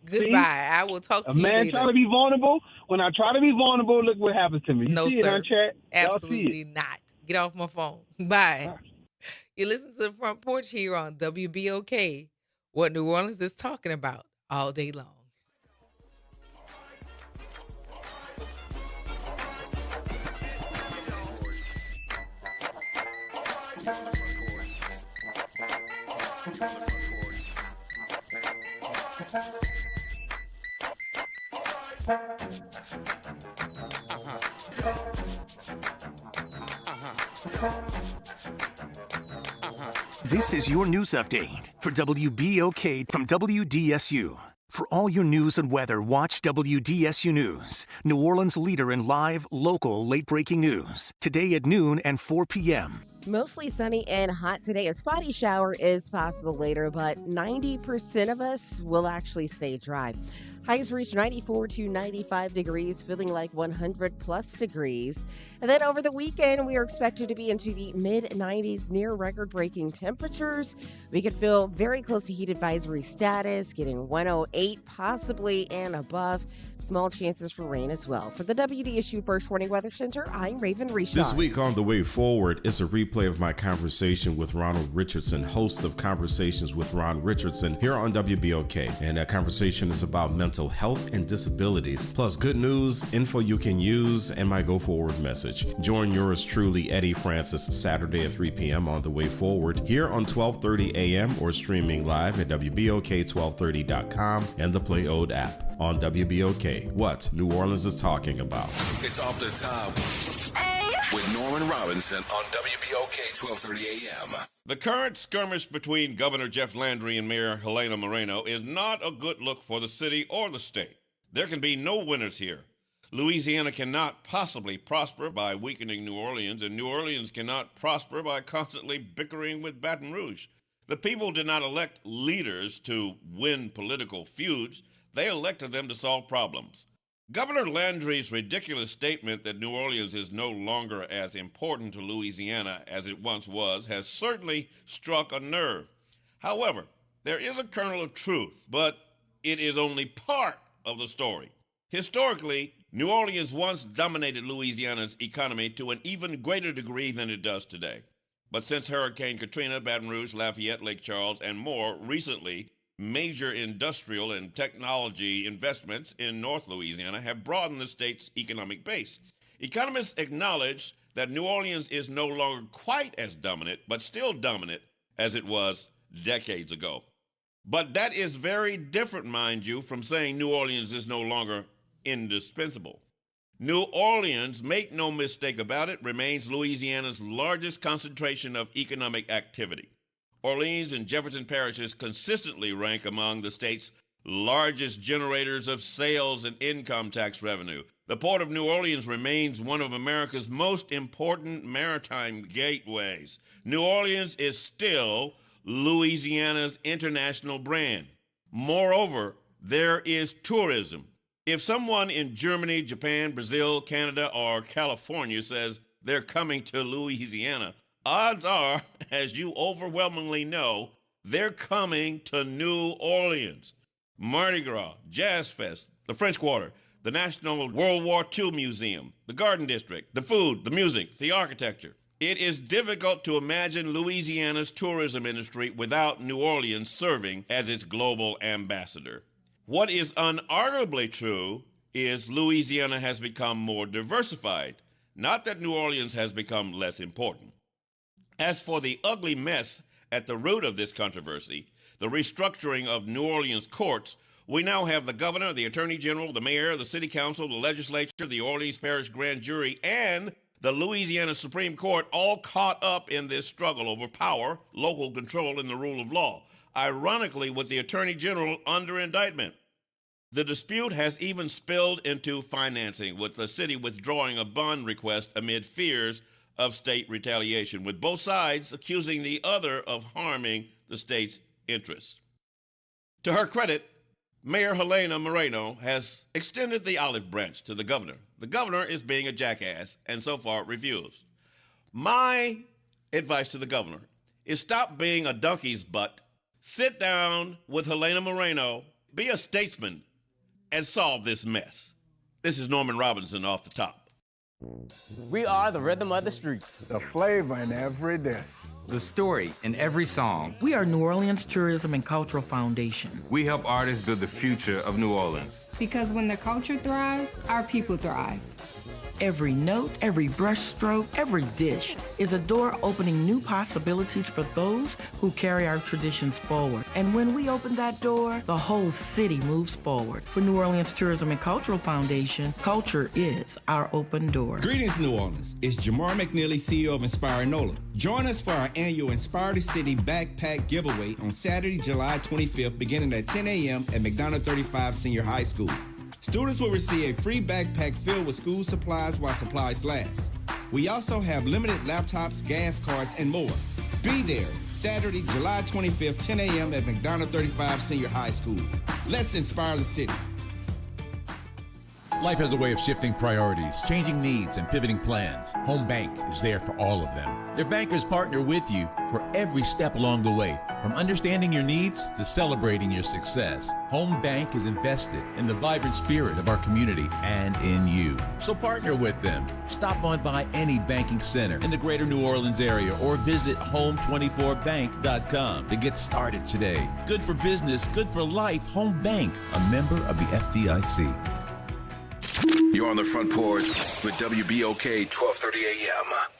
Goodbye. See? I will talk to A you man later. trying to be vulnerable. When I try to be vulnerable, look what happens to me. You No, see sir. it on chat? Y'all see Absolutely it. not. Get off my phone. Bye. You listen to the Front Porch here on WBOK. What New Orleans is talking about all day long. This is your news update for WBOK from WDSU. For all your news and weather, watch WDSU News, New Orleans' leader in live, local, late-breaking news. Today at noon and 4 p.m. Mostly sunny and hot today. A spotty shower is possible later, but 90% of us will actually stay dry. Highs reach 94 to 95 degrees, feeling like 100 plus degrees. And then over the weekend, we are expected to be into the mid-90s, near record-breaking temperatures. We could feel very close to heat advisory status, getting 108 possibly and above. Small chances for rain as well. For the WDSU First Warning Weather Center, I'm Raven Richard. This week on The Way Forward is a replay of my conversation with Ronald Richardson, host of Conversations with Ron Richardson here on WBOK. And that conversation is about mental health and disabilities, plus good news, info you can use, and my Go Forward message. Join yours truly, Eddie Francis, Saturday at 3 p.m. on The Way Forward here on 1230 a.m. or streaming live at WBOK1230.com and the Play Ode app. On WBOK, what New Orleans is talking about. It's off the top with Norman Robinson on WBOK 1230 AM. The current skirmish between Governor Jeff Landry and Mayor Helena Moreno is not a good look for the city or the state. There can be no winners here. Louisiana cannot possibly prosper by weakening New Orleans, and New Orleans cannot prosper by constantly bickering with Baton Rouge. The people did not elect leaders to win political feuds. They elected them to solve problems. Governor Landry's ridiculous statement that New Orleans is no longer as important to Louisiana as it once was has certainly struck a nerve. However, there is a kernel of truth, but it is only part of the story. Historically, New Orleans once dominated Louisiana's economy to an even greater degree than it does today. But since Hurricane Katrina, Baton Rouge, Lafayette, Lake Charles, and more recently, major industrial and technology investments in North Louisiana have broadened the state's economic base. Economists acknowledge that New Orleans is no longer quite as dominant, but still dominant as it was decades ago. But that is very different, mind you, from saying New Orleans is no longer indispensable. New Orleans, make no mistake about it, remains Louisiana's largest concentration of economic activity. Orleans and Jefferson parishes consistently rank among the state's largest generators of sales and income tax revenue. The Port of New Orleans remains one of America's most important maritime gateways. New Orleans is still Louisiana's international brand. Moreover, there is tourism. If someone in Germany, Japan, Brazil, Canada, or California says they're coming to Louisiana, odds are, as you overwhelmingly know, they're coming to New Orleans. Mardi Gras, Jazz Fest, the French Quarter, the National World War II Museum, the Garden District, the food, the music, the architecture. It is difficult to imagine Louisiana's tourism industry without New Orleans serving as its global ambassador. What is unarguably true is Louisiana has become more diversified, not that New Orleans has become less important. As for the ugly mess at the root of this controversy, the restructuring of New Orleans courts, we now have the governor, the attorney general, the mayor, the city council, the legislature, the Orleans Parish grand jury, and the Louisiana Supreme Court all caught up in this struggle over power, local control, and the rule of law. Ironically, with the attorney general under indictment. The dispute has even spilled into financing, with the city withdrawing a bond request amid fears of state retaliation, with both sides accusing the other of harming the state's interests. To her credit, Mayor Helena Moreno has extended the olive branch to the governor. The governor is being a jackass and so far refused. My advice to the governor is stop being a donkey's butt, sit down with Helena Moreno, be a statesman, and solve this mess. This is Norman Robinson off the top. We are the rhythm of the streets. The flavor in every dish. The story in every song. We are New Orleans Tourism and Cultural Foundation. We help artists build the future of New Orleans. Because when the culture thrives, our people thrive. Every note, every brushstroke, every dish is a door opening new possibilities for those who carry our traditions forward. And when we open that door, the whole city moves forward. For New Orleans Tourism and Cultural Foundation, culture is our open door. Greetings, New Orleans. It's Jamar McNeely, CEO of Inspire NOLA. Join us for our annual Inspire the City Backpack Giveaway on Saturday, July 25th, beginning at 10 a.m. at McDonough 35 Senior High School. Students will receive a free backpack filled with school supplies while supplies last. We also have limited laptops, gas cards, and more. Be there Saturday, July 25th, 10 a.m. at McDonough 35 Senior High School. Let's inspire the city. Life has a way of shifting priorities, changing needs, and pivoting plans. Home Bank is there for all of them. Their bankers partner with you for every step along the way, from understanding your needs to celebrating your success. Home Bank is invested in the vibrant spirit of our community and in you. So partner with them. Stop on by any banking center in the greater New Orleans area or visit home24bank.com to get started today. Good for business, good for life. Home Bank, a member of the FDIC. You're on the Front Porch with WBOK 1230 AM.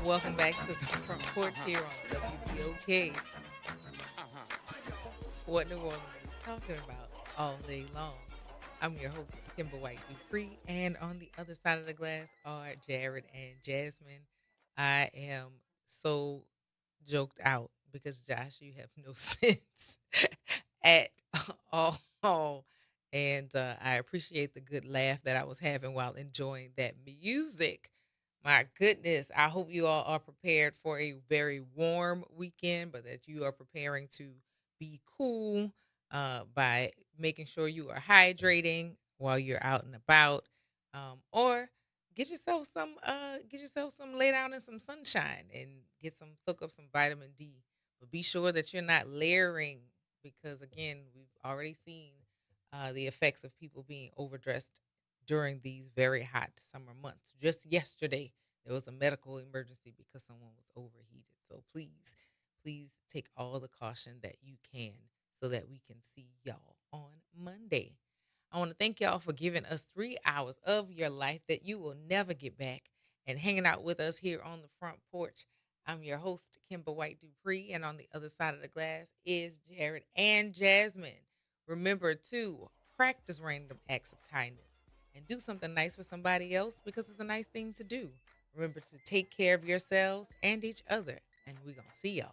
Welcome back to the Front Porch here on WBOK. What New Orleans is talking about all day long. I'm your host, Kimber White Dupree, and on the other side of the glass are Jared and Jasmine. I am so joked out because Josh, you have no sense at all. And I appreciate the good laugh that I was having while enjoying that music. My goodness, I hope you all are prepared for a very warm weekend, but that you are preparing to be cool by making sure you are hydrating while you're out and about, or get yourself some lay down in some sunshine and soak up some vitamin D. But be sure that you're not layering because again, we've already seen the effects of people being overdressed during these very hot summer months. Just yesterday, there was a medical emergency because someone was overheated. So please take all the caution that you can so that we can see y'all on Monday. I want to thank y'all for giving us 3 hours of your life that you will never get back and hanging out with us here on the Front Porch. I'm your host, Kimber White Dupree, and on the other side of the glass is Jared and Jasmine. Remember to practice random acts of kindness and do something nice for somebody else because it's a nice thing to do. Remember to take care of yourselves and each other, and we're going to see y'all